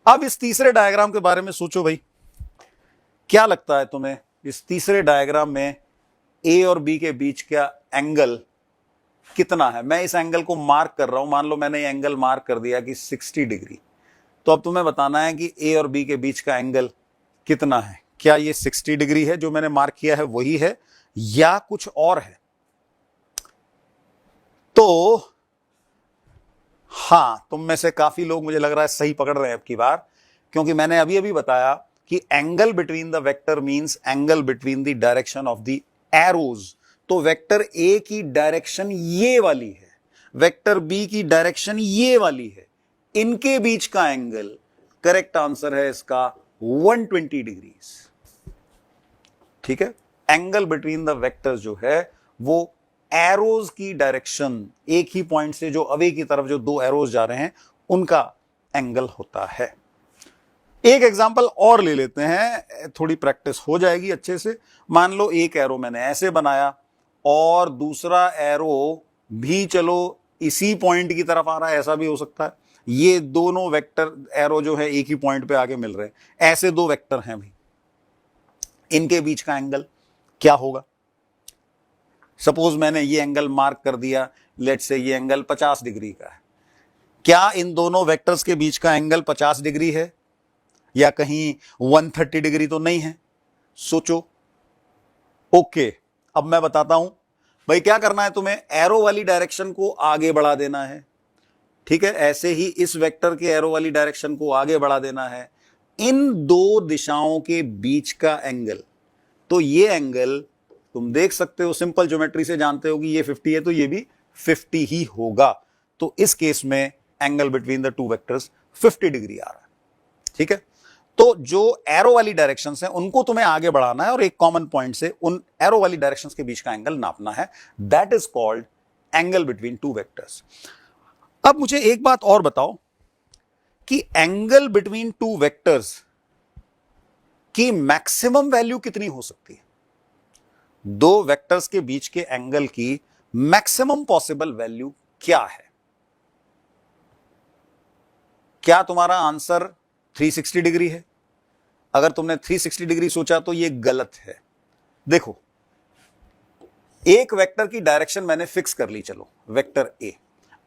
अब इस तीसरे डायग्राम के बारे में सोचो भाई, क्या लगता है तुम्हें इस तीसरे डायग्राम में ए और बी के बीच का एंगल कितना है? मैं इस एंगल को मार्क कर रहा हूं, मान लो मैंने ये एंगल मार्क कर दिया कि 60 डिग्री। तो अब तुम्हें बताना है कि ए और बी के बीच का एंगल कितना है। क्या ये 60 डिग्री है जो मैंने मार्क किया है वही है या कुछ और है? तो हां, तुम में से काफी लोग मुझे लग रहा है सही पकड़ रहे हैं अब की बार, क्योंकि मैंने अभी अभी बताया कि angle between the vector means angle between the direction of the arrows. तो वेक्टर ए की डायरेक्शन ये वाली है, वेक्टर बी की डायरेक्शन ये वाली है, इनके बीच का एंगल, करेक्ट आंसर है इसका 120 डिग्री। ठीक है, एंगल बिटवीन द वेक्टर्स जो है वो एरोज की डायरेक्शन, एक ही पॉइंट से जो अवे की तरफ जो दो एरोज जा रहे हैं उनका एंगल होता है। एक एग्जांपल और ले लेते हैं, थोड़ी प्रैक्टिस हो जाएगी अच्छे से। मान लो एक एरो मैंने ऐसे बनाया और दूसरा एरो भी चलो इसी पॉइंट की तरफ आ रहा है, ऐसा भी हो सकता है। ये दोनों वेक्टर एरो जो है एक ही पॉइंट पे आके मिल रहे हैं, ऐसे दो वेक्टर हैं भाई, इनके बीच का एंगल क्या होगा? सपोज मैंने ये एंगल मार्क कर दिया, लेट्स से ये एंगल 50 डिग्री का है। क्या इन दोनों वेक्टर्स के बीच का एंगल 50 डिग्री है या कहीं 130 डिग्री तो नहीं है? सोचो। ओके, अब मैं बताता हूं भाई क्या करना है तुम्हें, एरो वाली डायरेक्शन को आगे बढ़ा देना है। ठीक है, ऐसे ही इस वेक्टर के एरो वाली डायरेक्शन को आगे बढ़ा देना है। इन दो दिशाओं के बीच का एंगल, तो ये एंगल तुम देख सकते हो, सिंपल ज्योमेट्री से जानते हो कि ये 50 है तो ये भी 50 ही होगा। तो इस केस में angle between the two vectors 50 degree आ रहा है। ठीक है, तो जो एरो वाली डायरेक्शंस हैं उनको तुम्हें आगे बढ़ाना है और एक कॉमन पॉइंट से उन एरो वाली डायरेक्शंस के बीच का एंगल नापना है। That is called angle between two vectors. अब मुझे एक बात और बताओ कि एंगल बिटवीन टू वेक्टर्स की मैक्सिमम वैल्यू कितनी हो सकती है? दो वेक्टर्स के बीच के एंगल की मैक्सिमम पॉसिबल वैल्यू क्या है? क्या तुम्हारा आंसर 360 डिग्री है? अगर तुमने 360 डिग्री सोचा तो यह गलत है। देखो, एक वेक्टर की डायरेक्शन मैंने फिक्स कर ली, चलो वेक्टर ए।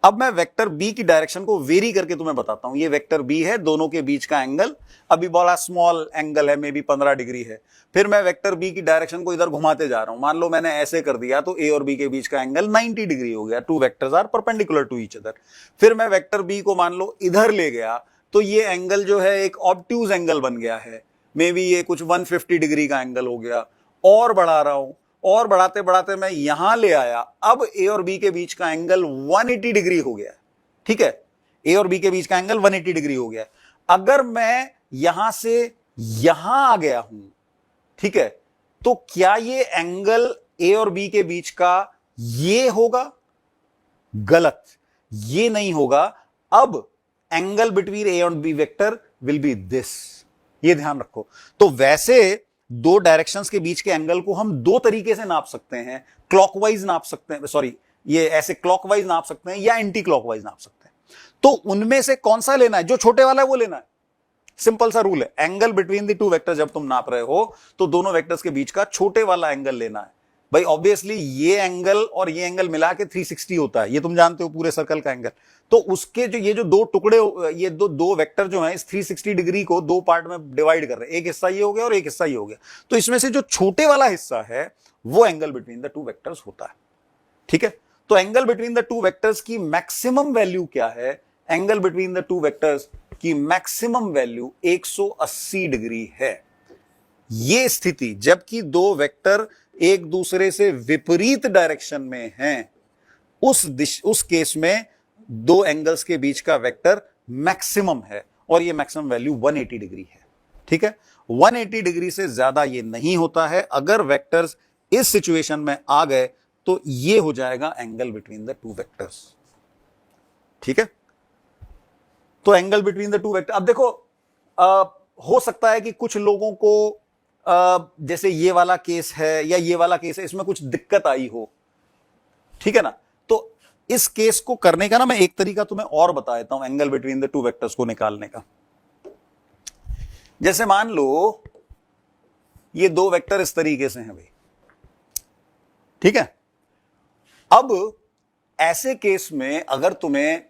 अब मैं वेक्टर बी की डायरेक्शन को वेरी करके तुम्हें बताता हूं। ये वेक्टर बी है, दोनों के बीच का एंगल अभी बड़ा स्मॉल एंगल है, मे बी 15 डिग्री है। फिर मैं वेक्टर बी की डायरेक्शन को इधर घुमाते जा रहा हूं, मान लो मैंने ऐसे कर दिया तो ए और बी के बीच का एंगल 90 डिग्री हो गया। Two vectors are perpendicular to each other. फिर मैं वेक्टर बी को मान लो इधर ले गया तो ये एंगल जो है एक ऑब्ट्यूज एंगल बन गया है, मे बी ये कुछ 150 डिग्री का एंगल हो गया। और बढ़ा रहा हूं, और बढ़ाते बढ़ाते मैं यहां ले आया, अब ए और बी के बीच का एंगल 180 डिग्री हो गया। ठीक है, ए और बी के बीच का एंगल 180 डिग्री हो गया। अगर मैं यहां से यहां आ गया हूं, ठीक है, तो क्या ये एंगल ए और बी के बीच का ये होगा? गलत, ये नहीं होगा। अब एंगल बिटवीन ए और B vector will be this, ये ध्यान रखो। तो वैसे दो डायरेक्शंस के बीच के एंगल को हम दो तरीके से नाप सकते हैं, क्लॉकवाइज नाप सकते हैं, सॉरी ये ऐसे क्लॉकवाइज नाप सकते हैं या एंटी क्लॉकवाइज नाप सकते हैं। तो उनमें से कौन सा लेना है? जो छोटे वाला है वो लेना है। सिंपल सा रूल है, angle between the to vector जब तुम नाप रहे हो तो दोनों वेक्टर्स के बीच का छोटे वाला एंगल लेना है। भाई ऑब्वियसली ये एंगल और ये एंगल मिला के 360 होता है, ये तुम जानते हो पूरे सर्कल का एंगल। तो उसके जो ये जो दो टुकड़े, ये दो वेक्टर जो हैं इस 360 डिग्री को दो पार्ट में डिवाइड कर रहे हैं, एक हिस्सा ये हो गया और एक हिस्सा ये हो गया। तो इसमें से जो छोटे वाला हिस्सा है वो angle between the two vectors होता है। ठीक है, तो angle between the two vectors की मैक्सिमम वैल्यू क्या है? Angle between the two vectors की मैक्सिमम वैल्यू 180 डिग्री है। ये स्थिति जबकि दो वेक्टर एक दूसरे से विपरीत डायरेक्शन में हैं, उस केस में दो एंगल्स के बीच का वेक्टर मैक्सिमम है और ये मैक्सिमम वैल्यू 180 डिग्री है। ठीक है, 180 डिग्री से ज्यादा ये नहीं होता है। अगर वेक्टर्स इस सिचुएशन में आ गए तो ये हो जाएगा angle between the two vectors. ठीक है, तो angle between the to vector. अब देखो हो सकता है कि कुछ लोगों को जैसे ये वाला केस है या ये वाला केस है, इसमें कुछ दिक्कत आई हो। ठीक है ना, तो इस केस को करने का ना मैं एक तरीका तुम्हें और बता देता हूं angle between the two vectors को निकालने का। जैसे मान लो ये दो वेक्टर इस तरीके से हैं भाई, ठीक है। अब ऐसे केस में अगर तुम्हें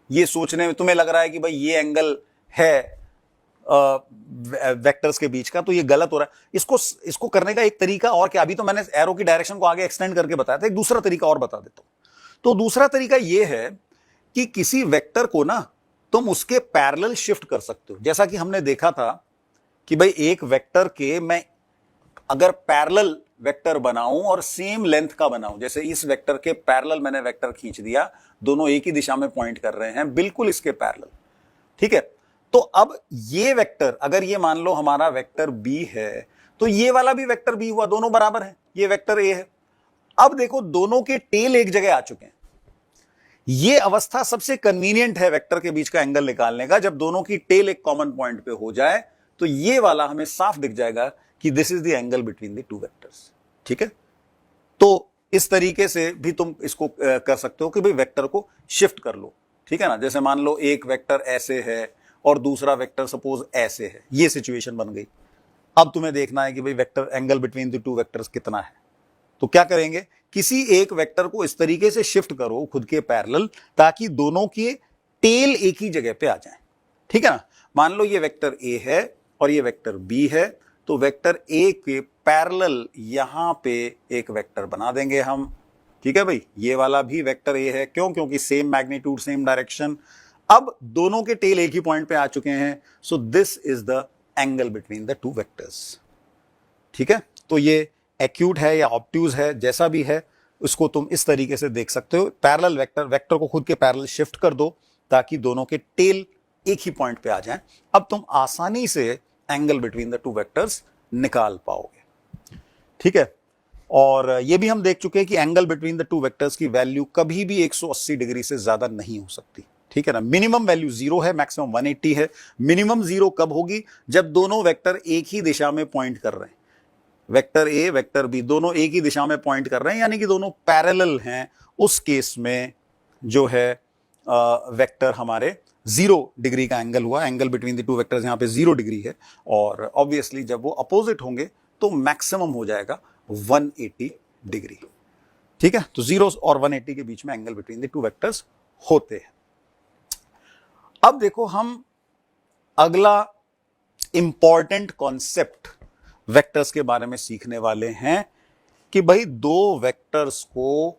ये सोचने में तुम्हें लग रहा है कि भाई ये एंगल है वेक्टर्स के बीच का, तो ये गलत हो रहा है। इसको करने का एक तरीका और क्या, अभी तो मैंने एरो की डायरेक्शन को आगे एक्सटेंड करके बताया था, एक दूसरा तरीका और बता देता हूं। तो दूसरा तरीका यह है कि किसी वेक्टर को ना तुम उसके पैरेलल शिफ्ट कर सकते हो। जैसा कि हमने देखा था कि भाई एक वेक्टर के मैं अगर पैरेलल वेक्टर बनाऊं और सेम लेंथ का बनाऊं, जैसे इस वेक्टर के पैरेलल मैंने वेक्टर खींच दिया, दोनों एक ही दिशा में पॉइंट कर रहे हैं, बिल्कुल इसके पैरेलल। ठीक है, तो अब ये वेक्टर अगर ये मान लो हमारा वेक्टर बी है, तो ये वाला भी वेक्टर बी हुआ, दोनों बराबर हैं, ये वेक्टर ए है। अब देखो दोनों के टेल एक जगह आ चुके हैं। ये अवस्था सबसे कन्वीनियंट है वेक्टर के बीच का एंगल निकालने का, जब दोनों की टेल एक कॉमन पॉइंट पे हो जाए तो ये वाला हमें साफ दिख जाएगा कि this is the angle between the two vectors. ठीक है, तो इस तरीके से भी तुम इसको कर सकते हो कि भाई वेक्टर को शिफ्ट कर लो। ठीक है ना, जैसे मान लो एक वेक्टर ऐसे है और दूसरा वेक्टर सपोज ऐसे है, ये सिचुएशन बन गई। अब तुम्हें देखना है कि भाई vector angle between the two vectors कितना है। तो क्या करेंगे, किसी एक वेक्टर को इस तरीके से शिफ्ट करो खुद के पैरेलल ताकि दोनों के टेल एक ही जगह पे आ जाएं। ठीक है ना, मान लो ये वेक्टर ए है और ये वेक्टर बी है, तो वेक्टर ए के पैरेलल यहां पे एक वेक्टर बना देंगे हम। ठीक है भाई, ये वाला भी वेक्टर ए है, क्यों? क्योंकि सेम मैग्नीट्यूड सेम डायरेक्शन। अब दोनों के टेल एक ही पॉइंट पे आ चुके हैं, so this is the angle between the two vectors. ठीक है, तो ये एक्यूट है या ऑब्ट्यूज है, जैसा भी है उसको तुम इस तरीके से देख सकते हो। पैरेलल वेक्टर को खुद के पैरेलल शिफ्ट कर दो ताकि दोनों के टेल एक ही पॉइंट पे आ जाएं। अब तुम आसानी से angle between the two vectors निकाल पाओगे। ठीक है, और ये भी हम देख चुके हैं कि angle between the two vectors की वैल्यू कभी भी 180 डिग्री से ज्यादा नहीं हो सकती। ठीक है ना, मिनिमम वैल्यू 0 है, मैक्सिमम 180 है। मिनिमम 0 कब होगी? जब दोनों वेक्टर एक ही दिशा में पॉइंट कर रहे हैं, वेक्टर ए वेक्टर बी दोनों एक ही दिशा में पॉइंट कर रहे हैं, यानी कि दोनों पैरेलल हैं। उस केस में जो है वेक्टर हमारे 0 डिग्री का एंगल हुआ। Angle between the two vectors यहाँ पे 0 डिग्री है, और ऑब्वियसली जब वो अपोजिट होंगे तो मैक्सिमम हो जाएगा 180 डिग्री। ठीक है, तो 0 और 180 के बीच में angle between the two vectors होते हैं। अब देखो हम अगला इंपॉर्टेंट कॉन्सेप्ट वेक्टर्स के बारे में सीखने वाले हैं कि भाई दो वेक्टर्स को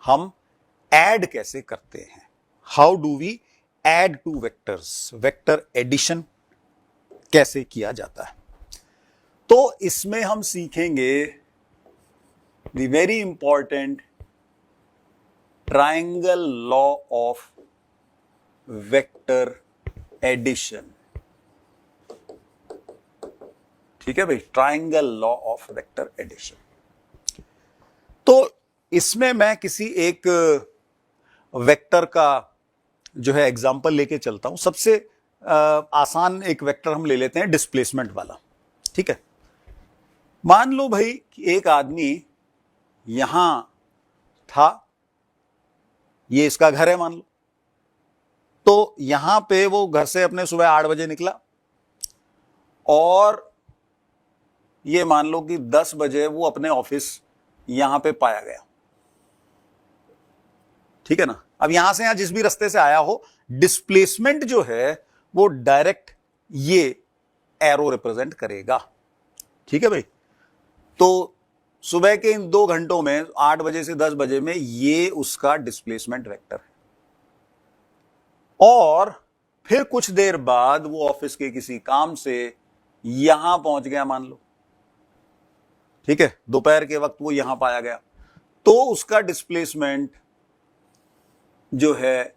हम ऐड कैसे करते हैं। How do we add two vectors, vector addition कैसे किया जाता है। तो इसमें हम सीखेंगे the very important triangle law of vector addition. ठीक है भाई, triangle law of vector addition. तो इसमें मैं किसी एक वेक्टर का जो है एग्जांपल लेके चलता हूं। सबसे आसान एक वेक्टर हम ले लेते हैं, डिस्प्लेसमेंट वाला। ठीक है, मान लो भाई कि एक आदमी यहां था, ये इसका घर है मान लो। तो यहां पे वो घर से अपने सुबह 8 बजे निकला और ये मान लो कि 10 बजे वो अपने ऑफिस यहां पे पाया गया। ठीक है ना। अब यहां से यहां जिस भी रास्ते से आया हो, डिस्प्लेसमेंट जो है वो डायरेक्ट ये एरो रिप्रेजेंट करेगा। ठीक है भाई, तो सुबह के इन 2 घंटों में 8 बजे से 10 बजे में ये उसका डिस्प्लेसमेंट वेक्टर है। और फिर कुछ देर बाद वो ऑफिस के किसी काम से यहां पहुंच गया मान लो। ठीक है, दोपहर के वक्त वो यहां पाया गया, तो उसका डिस्प्लेसमेंट जो है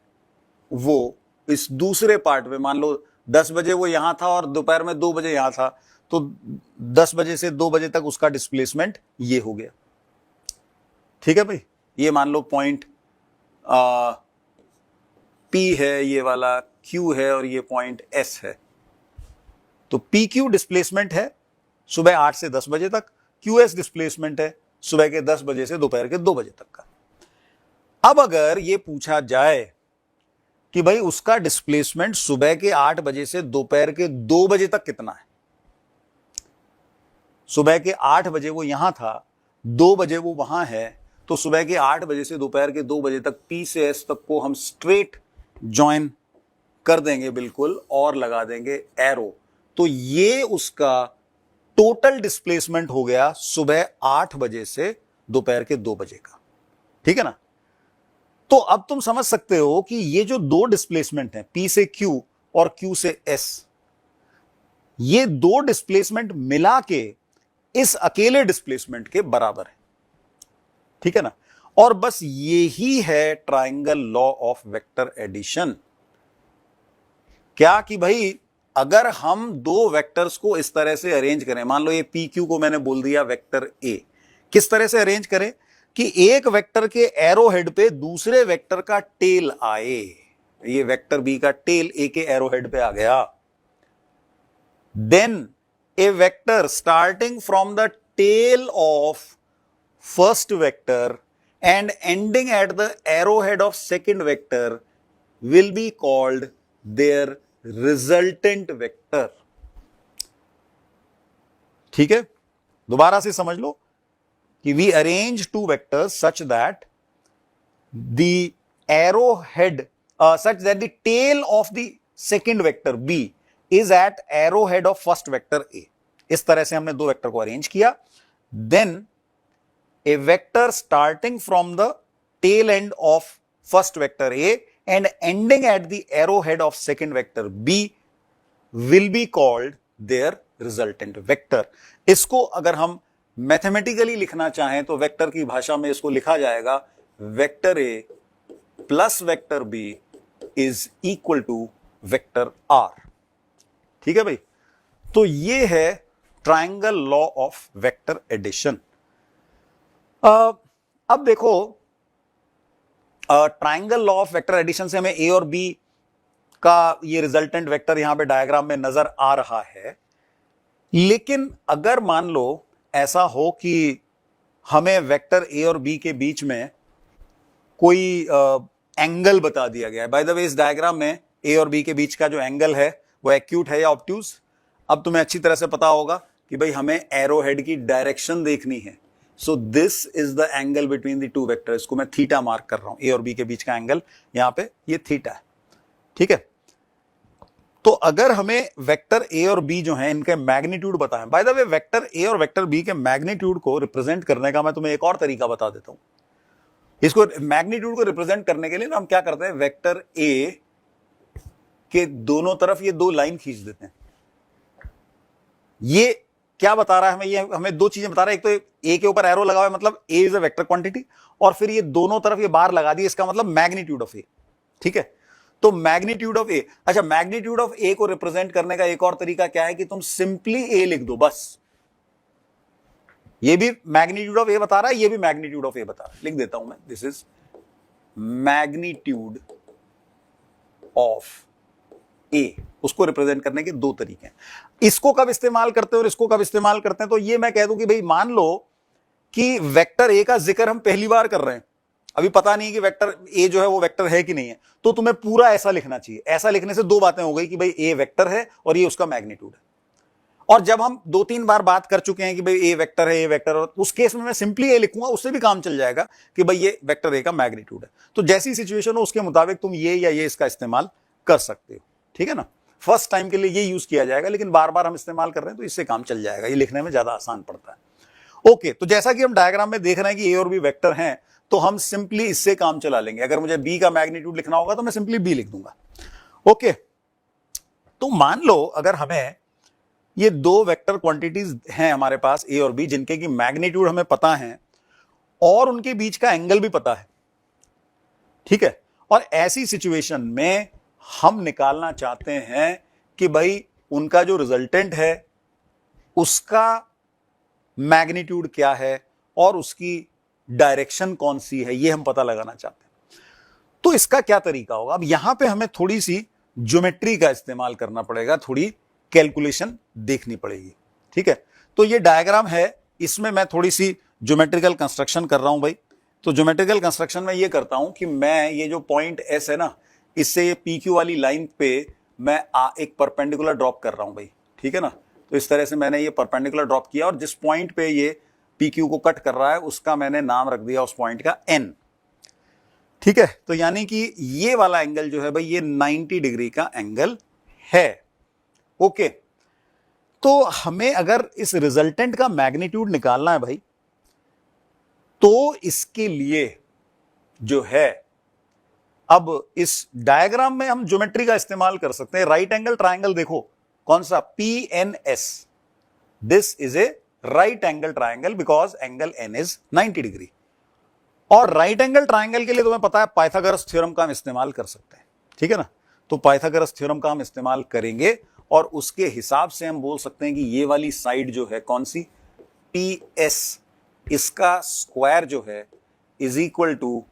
वो इस दूसरे पार्ट में, मान लो 10 बजे वो यहां था और दोपहर में 2 बजे यहां था, तो 10 बजे से 2 बजे तक उसका डिस्प्लेसमेंट ये हो गया। ठीक है भाई, ये मान लो पॉइंट P है, ये वाला Q है और ये पॉइंट S है। तो PQ डिस्प्लेसमेंट है सुबह 8 से 10 बजे तक, QS डिस्प्लेसमेंट है सुबह के 10 बजे से दोपहर के 2 बजे तक का। अब अगर ये पूछा जाए कि भाई उसका डिस्प्लेसमेंट सुबह के 8 बजे से दोपहर के 2 बजे तक कितना है। सुबह के 8 बजे वो यहां था, 2 बजे वो वहां है, तो सुबह के 8 बजे से दोपहर के 2 बजे तक P से S तक को हम स्ट्रेट ज्वाइन कर देंगे बिल्कुल और लगा देंगे एरो। तो ये उसका टोटल डिस्प्लेसमेंट हो गया सुबह 8 बजे से दोपहर के 2 बजे का। ठीक है ना। तो अब तुम समझ सकते हो कि ये जो दो डिस्प्लेसमेंट हैं, P से Q और Q से S, ये दो डिस्प्लेसमेंट मिला के इस अकेले डिस्प्लेसमेंट के बराबर है। ठीक है ना। और बस यही है triangle law of vector addition. क्या कि भाई अगर हम दो वेक्टर्स को इस तरह से अरेंज करें, मान लो ये PQ को मैंने बोल दिया वेक्टर A, किस तरह से अरेंज करें कि एक वेक्टर के एरो हेड पे दूसरे वेक्टर का टेल आए। ये वेक्टर B का टेल A के एरो हेड पे आ गया। Then a vector starting from the tail of first vector and ending at the arrowhead of second vector will be called their resultant vector। ठीक है, दोबारा से समझ लो कि we arrange two vectors such that the arrowhead such that the tail of the second vector B is at arrowhead of first vector A। इस तरह से हमने दो वेक्टर को अरेंज किया। Then a vector starting from the tail end of first vector A and ending at the arrowhead of second vector B will be called their resultant vector। इसको अगर हम मैथमेटिकली लिखना चाहें तो वेक्टर की भाषा में इसको लिखा जाएगा vector A plus vector B is equal to vector R। ठीक है भाई, तो ये है triangle law of vector addition. अब देखो triangle law of vector addition से हमें ए और बी का ये रिजल्टेंट वेक्टर यहां पे डायग्राम में नजर आ रहा है। लेकिन अगर मान लो ऐसा हो कि हमें वेक्टर ए और बी के बीच में कोई एंगल बता दिया गया है। बाय द वे इस डायग्राम में ए और बी के बीच का जो एंगल है वो एक्यूट है या ऑब्ट्यूज। अब तुम्हें अच्छी तरह से पता होगा कि भाई हमें एरो हेड की डायरेक्शन देखनी है। So this is the angle between the to vector, इसको मैं थीटा मार्क कर रहा हूं, ए और बी के बीच का एंगल यहां पे ये थीटा है, ठीक है। तो अगर हमें वेक्टर ए और बी जो है इनके मैग्नीट्यूड बताएं, bye the way vector A और वेक्टर बी के मैग्नीट्यूड को रिप्रेजेंट करने का मैं तुम्हें एक और तरीका बता देता हूं। इसको मैग्नीट्यूड को रिप्रेजेंट करने के लिए ना हम क्या करते हैं, वेक्टर ए के दोनों तरफ ये दो लाइन खींच देते हैं। ये क्या बता रहा है हमें, ये हमें दो चीजें बता रहा है, एक तो ए के ऊपर एरो लगा हुआ है मतलब ए इज अ वेक्टर क्वांटिटी, और फिर ये दोनों तरफ ये बार लगा दी, इसका मतलब मैग्नीट्यूड ऑफ ए, ठीक है। तो मैग्नीट्यूड ऑफ ए, अच्छा मैग्नीट्यूड ऑफ ए को रिप्रेजेंट करने का एक और तरीका क्या है कि तुम सिंपली ए लिख दो बस। ये भी मैग्नीट्यूड ऑफ ए बता रहा है, ये भी मैग्नीट्यूड ऑफ ए बता रहा है, लिख देता हूं मैं, दिस इज मैग्नीट्यूड ऑफ ए। उसको रिप्रेजेंट करने के दो तरीके हैं, इसको कब इस्तेमाल करते हैं और इसको कब इस्तेमाल करते हैं। तो ये मैं कह दूं कि भाई मान लो कि वेक्टर ए का जिक्र हम पहली बार कर रहे हैं, अभी पता नहीं कि वेक्टर ए जो है वो वेक्टर है कि नहीं है, तो तुम्हें पूरा ऐसा लिखना चाहिए। ऐसा लिखने से दो बातें हो गई कि भाई ए वेक्टर है और ये उसका मैग्नीट्यूड है। और जब हम दो तीन बार बात कर चुके हैं कि भाई ए वेक्टर है, ए वेक्टर है, उस केस में मैं सिंपली ए लिखूंगा, उससे भी काम चल जाएगा कि भाई ये वेक्टर ए का मैग्नीट्यूड है। तो जैसी सिचुएशन हो उसके मुताबिक तुम ये या ये इसका इस्तेमाल कर सकते हो, ठीक है ना। फर्स्ट टाइम के लिए ये यूज किया जाएगा, लेकिन बार बार हम इस्तेमाल कर रहे हैं तो इससे काम चल जाएगा, ये लिखने में ज्यादा आसान पड़ता है। ओके, तो जैसा कि हम डायग्राम में देख रहे हैं कि ए और बी वेक्टर हैं, तो हम सिंपली इससे काम चला लेंगे। अगर मुझे बी का मैग्नीट्यूड लिखना होगा तो मैं सिंपली बी लिख दूंगा। ओके, तो मान लो अगर हमें ये दो वेक्टर क्वांटिटीज हैं हमारे पास ए और बी, जिनके की मैग्नीट्यूड हमें पता है और उनके बीच का एंगल भी पता है, ठीक है। और ऐसी सिचुएशन में हम निकालना चाहते हैं कि भाई उनका जो रिजल्टेंट है उसका मैग्नीट्यूड क्या है और उसकी डायरेक्शन कौन सी है, ये हम पता लगाना चाहते हैं। तो इसका क्या तरीका होगा, अब यहां पे हमें थोड़ी सी ज्योमेट्री का इस्तेमाल करना पड़ेगा, थोड़ी कैलकुलेशन देखनी पड़ेगी, ठीक है। तो ये डायग्राम है, इसमें मैं थोड़ी सी ज्योमेट्रिकल कंस्ट्रक्शन कर रहा हूं भाई। तो ज्योमेट्रिकल कंस्ट्रक्शन में ये करता हूं कि मैं ये जो पॉइंट एस है ना, इससे ये पी क्यू वाली लाइन पे मैं एक परपेंडिकुलर ड्रॉप कर रहा हूं भाई, ठीक है ना। तो इस तरह से मैंने ये परपेंडिकुलर ड्रॉप किया और जिस पॉइंट पे ये पी क्यू को कट कर रहा है उसका मैंने नाम रख दिया उस पॉइंट का एन, ठीक है। तो यानी कि ये वाला एंगल जो है भाई ये 90 डिग्री का एंगल है। ओके, तो हमें अगर इस रिजल्टेंट का मैग्नीट्यूड निकालना है भाई, तो इसके लिए जो है, अब इस डायग्राम में हम ज्योमेट्री का इस्तेमाल कर सकते हैं। राइट एंगल ट्रायंगल देखो कौन सा, PNS, this is a right angle triangle because angle N is 90 degree. और राइट एंगल ट्रायंगल के लिए तुम्हें पता है पाइथागोरस थ्योरम का हम इस्तेमाल कर सकते हैं, ठीक है ना। तो पाइथागोरस थ्योरम का हम इस्तेमाल करेंगे और उसके हिसाब से हम बोल सकते हैं कि ये वाली साइड जो है कौन सी, PS, इसका स्क्वायर जो है is equal to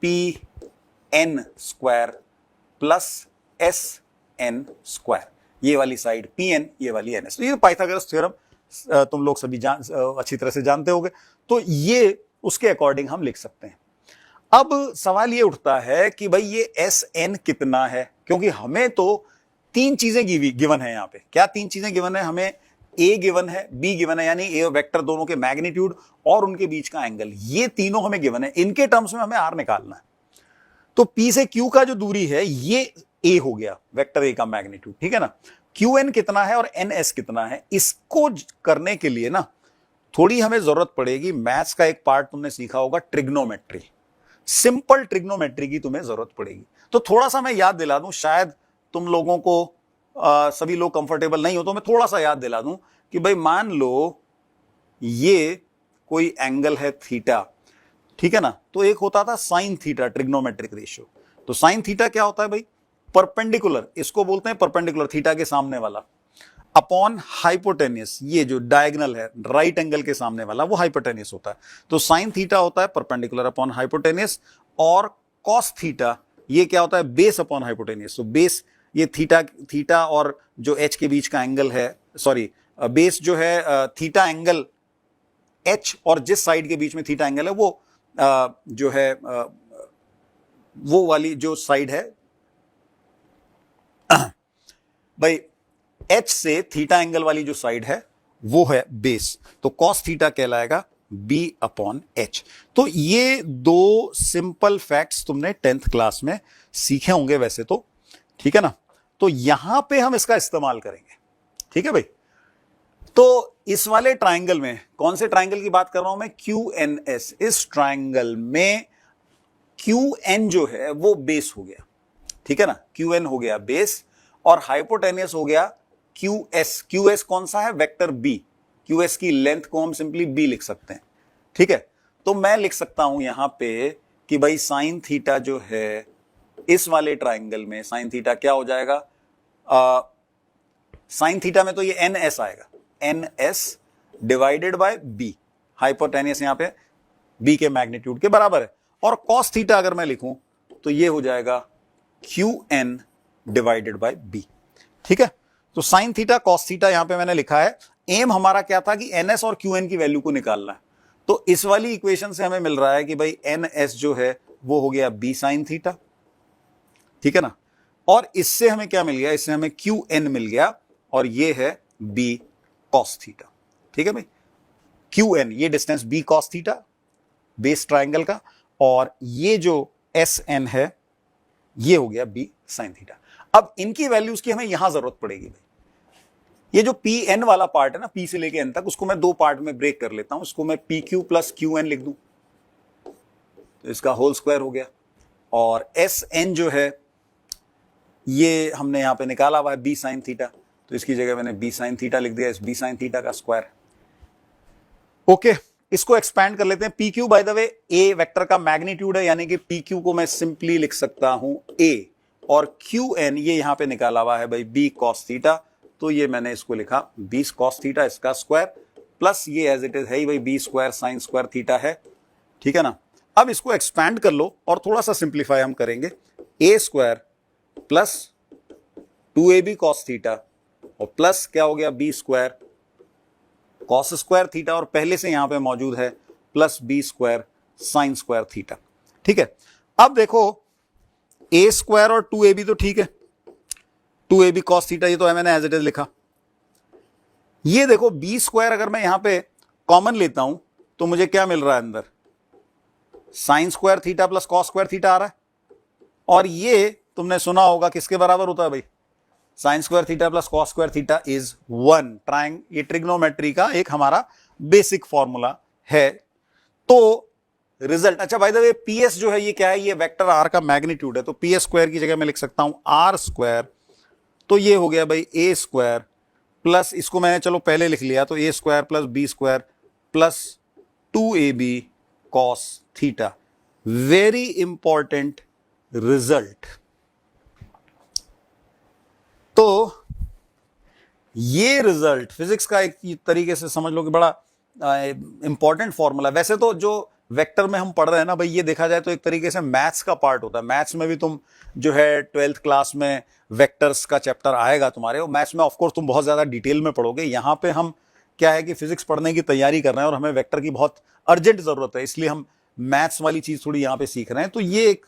PN square plus SN square. ये वाली साइड PN, ये वाली NS। तो ये पाइथागोरस थ्योरम तुम लोग सभी अच्छी तरह से जानते होंगे, तो ये उसके अकॉर्डिंग हम लिख सकते हैं। अब सवाल ये उठता है कि भाई ये SN कितना है, क्योंकि हमें तो तीन चीजें गिवन है। यहां पे क्या तीन चीजें गिवन है, हमें A गिवन है, B गिवन है, यानी ए वेक्टर दोनों के मैग्नीट्यूड और उनके बीच का एंगल, ये तीनों हमें गिवन है। इनके टर्म्स में हमें R निकालना है। तो P से Q का जो दूरी है ये A हो गया, वेक्टर A का मैग्नीट्यूड, ठीक है ना। QN कितना है और NS कितना है, इसको करने के लिए ना थोड़ी हमें जरूरत पड़ेगी, मैथ्स का एक पार्ट तुमने सीखा होगा, ट्रिग्नोमेट्री, सिंपल ट्रिग्नोमेट्री की तुम्हें जरूरत पड़ेगी। तो थोड़ा सा मैं याद दिला दूं, शायद तुम लोगों को सभी लोग कंफर्टेबल नहीं हो, तो मैं थोड़ा सा याद दिला दूं कि भाई मान लो ये कोई एंगल है थीटा, ठीक है ना। तो एक होता था साइन थीटा, ट्रिग्नोमेट्रिक रेशियो। तो साइन थीटा क्या होता है भाई, परपेंडिकुलर, इसको बोलते हैं परपेंडिकुलर, थीटा के सामने वाला, अपॉन हाइपोटेनियस, ये जो डायगोनल है राइट एंगल के सामने वाला वो हाइपोटेनियस होता है। तो साइन थीटा होता है परपेंडिकुलर अपॉन हाइपोटेनियस, और कॉस थीटा ये क्या होता है, बेस अपॉन हाइपोटेनियस। तो बेस ये थीटा और जो एच के बीच का एंगल है, सॉरी बेस जो है थीटा एंगल एच और जिस साइड के बीच में थीटा एंगल है वो जो है वो वाली जो साइड है भाई एच से थीटा एंगल वाली जो साइड है वो है बेस, तो cos थीटा कहलाएगा b अपॉन h। तो ये दो सिंपल फैक्ट्स तुमने 10th क्लास में सीखे होंगे वैसे तो, ठीक है ना। तो यहां पे हम इसका इस्तेमाल करेंगे, ठीक है भाई। तो इस वाले ट्राइंगल में, कौन से ट्राइंगल की बात कर रहा हूं मैं, QNS, इस ट्राइंगल में QN जो है वो बेस हो गया, ठीक है ना, QN हो गया बेस, और हाइपोटेनियस हो गया QS। QS कौन सा है, वेक्टर B। QS की लेंथ को हम सिंपली B लिख सकते हैं, ठीक है। तो मैं लिख सकता हूं यहां पे कि भाई साइन थीटा जो है इस वाले ट्राइंगल में, साइन थीटा क्या हो जाएगा, साइन थीटा में तो ये NS आएगा, NS divided by B। Hypotenuse यहां पे B के मैग्नीट्यूड के बराबर है। और कॉस थीटा अगर मैं लिखूं तो ये हो जाएगा QN डिवाइडेड बाय B, ठीक है। तो साइन थीटा कॉस थीटा यहां पे मैंने लिखा है। एम हमारा क्या था कि NS और QN की वैल्यू को निकालना है। तो इस वाली इक्वेशन से हमें मिल रहा है कि भाई NS जो है वो हो गया B साइन थीटा, ठीक है ना। और इससे हमें क्या मिल गया, इससे हमें QN मिल गया, और ये है B कॉस थीटा, ठीक है भाई। QN ये distance B cos theta base triangle का, और ये जो SN है ये हो गया B साइन थीटा। अब इनकी वैल्यूज की हमें यहां जरूरत पड़ेगी भाई। ये जो PN वाला पार्ट है ना, P से लेके N तक, उसको मैं दो पार्ट में ब्रेक कर लेता हूं। इसको मैं PQ प्लस QN लिख दूं, तो इसका होल स्क्वायर हो गया। और SN जो है ये हमने यहां पे निकाला हुआ है B साइन थीटा, तो इसकी जगह मैंने B साइन थीटा लिख दिया, इस B साइन थीटा का स्क्वायर। ओके, इसको एक्सपैंड कर लेते हैं। PQ bye the way A vector का मैग्नीट्यूड है, यानी कि PQ को मैं सिंपली लिख सकता हूं A, और QN ये यहां पे निकाला हुआ है भाई B cos थीटा, तो ये मैंने इसको लिखा B cos थीटा, इसका स्क्वायर, प्लस ये एज इट इज है ही भाई B square sine square theta है, ठीक है ना। अब इसको एक्सपैंड कर लो और थोड़ा सा सिंप्लीफाई हम करेंगे। A square plus 2AB cos theta, और प्लस क्या हो गया B square cos square theta, और पहले से यहां पे मौजूद है plus B square sine square theta, ठीक है। अब देखो A स्क्वायर और 2AB तो ठीक है, 2AB cos थीटा ये तो है, मैंने एज इट इज लिखा। ये देखो B स्क्वायर अगर मैं यहां पे कॉमन लेता हूं तो मुझे क्या मिल रहा है अंदर, sine square theta plus cos square theta आ रहा है। और ये तुमने सुना होगा किसके बराबर होता है भाई, sign square theta plus cos square theta is 1। ये ट्रिग्नोमेट्री का एक हमारा बेसिक फॉर्मूला है। तो रिजल्ट, अच्छा बाय द वे PS जो है ये क्या है, ये वेक्टर R का मैग्नीट्यूड है, तो PS स्क्वायर की जगह मैं लिख सकता हूं R स्क्वायर, तो ये हो गया भाई A स्क्वायर प्लस, इसको मैंने चलो पहले लिख लिया, तो A square plus B square plus 2AB cos theta. Very important result. तो ये रिजल्ट फिजिक्स का एक तरीके से समझ लो कि बड़ा इंपॉर्टेंट फॉर्मूला। वैसे तो जो वेक्टर में हम पढ़ रहे हैं ना भाई, ये देखा जाए तो एक तरीके से मैथ्स का पार्ट होता है। मैथ्स में भी तुम जो है 12th क्लास में वेक्टर्स का चैप्टर आएगा तुम्हारे, और मैथ्स में ऑफकोर्स तुम बहुत ज्यादा डिटेल में पढ़ोगे। यहां पे हम क्या है कि फिजिक्स पढ़ने की तैयारी कर रहे हैं और हमें वेक्टर की बहुत अर्जेंट जरूरत है, इसलिए हम मैथ्स वाली चीज थोड़ी यहां पे सीख रहे हैं। तो ये एक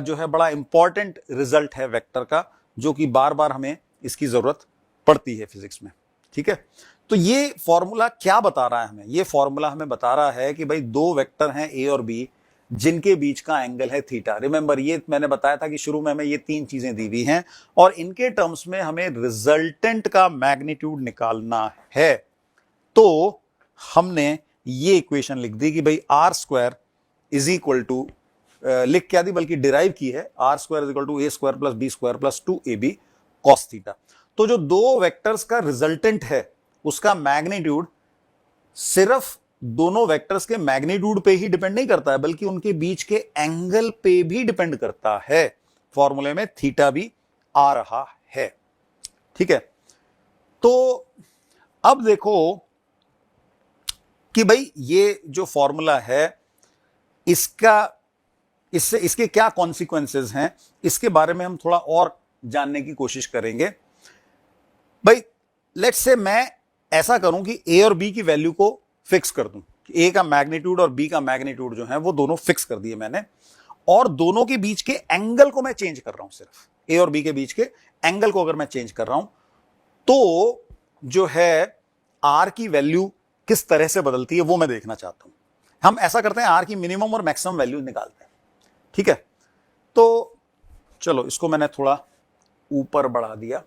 जो है बड़ा इंपॉर्टेंट रिजल्ट है वेक्टर का, जो कि बार बार हमें इसकी जरूरत पड़ती है फिजिक्स में, ठीक है। तो ये फॉर्मूला क्या बता रहा है हमें, ये फॉर्मूला हमें बता रहा है कि भाई दो वेक्टर हैं A और B, जिनके बीच का एंगल है थीटा। रिमेंबर ये मैंने बताया था कि शुरू में हमें ये तीन चीजें दी हुई हैं, और इनके टर्म्स में हमें रिजल्टेंट का मैग्नीट्यूड निकालना है। तो हमने ये इक्वेशन लिख दी कि भाई R square is equal to, लिख क्या दी बल्कि डिराइव की है, R square is equal to A square plus B square plus 2AB cos theta. तो जो दो वेक्टर्स का रिजल्टेंट है उसका मैग्नीट्यूड सिर्फ दोनों वेक्टर्स के मैग्नीट्यूड पे ही डिपेंड नहीं करता है, बल्कि उनके बीच के एंगल पे भी डिपेंड करता है। फॉर्मूले में थीटा भी आ रहा है, ठीक है। तो अब देखो कि भाई ये जो फॉर्मूला है इसके क्या कॉन्सिक्वेंसेस हैं, इसके बारे में हम थोड़ा और जानने की कोशिश करेंगे। भाई लेट्स से मैं ऐसा करूं कि A और B की वैल्यू को फिक्स कर दूं, A का मैग्नीट्यूड और B का मैग्नीट्यूड जो है वो दोनों फिक्स कर दिए मैंने, और दोनों के बीच के एंगल को मैं चेंज कर रहा हूं। सिर्फ A और B के बीच के एंगल को अगर मैं चेंज कर रहा हूं तो जो है आर की वैल्यू किस तरह से बदलती है वो मैं देखना चाहता हूं। हम ऐसा करते हैं, आर की मिनिमम और मैक्सिमम वैल्यू निकालते हैं, ठीक है। तो चलो इसको मैंने थोड़ा ऊपर बढ़ा दिया।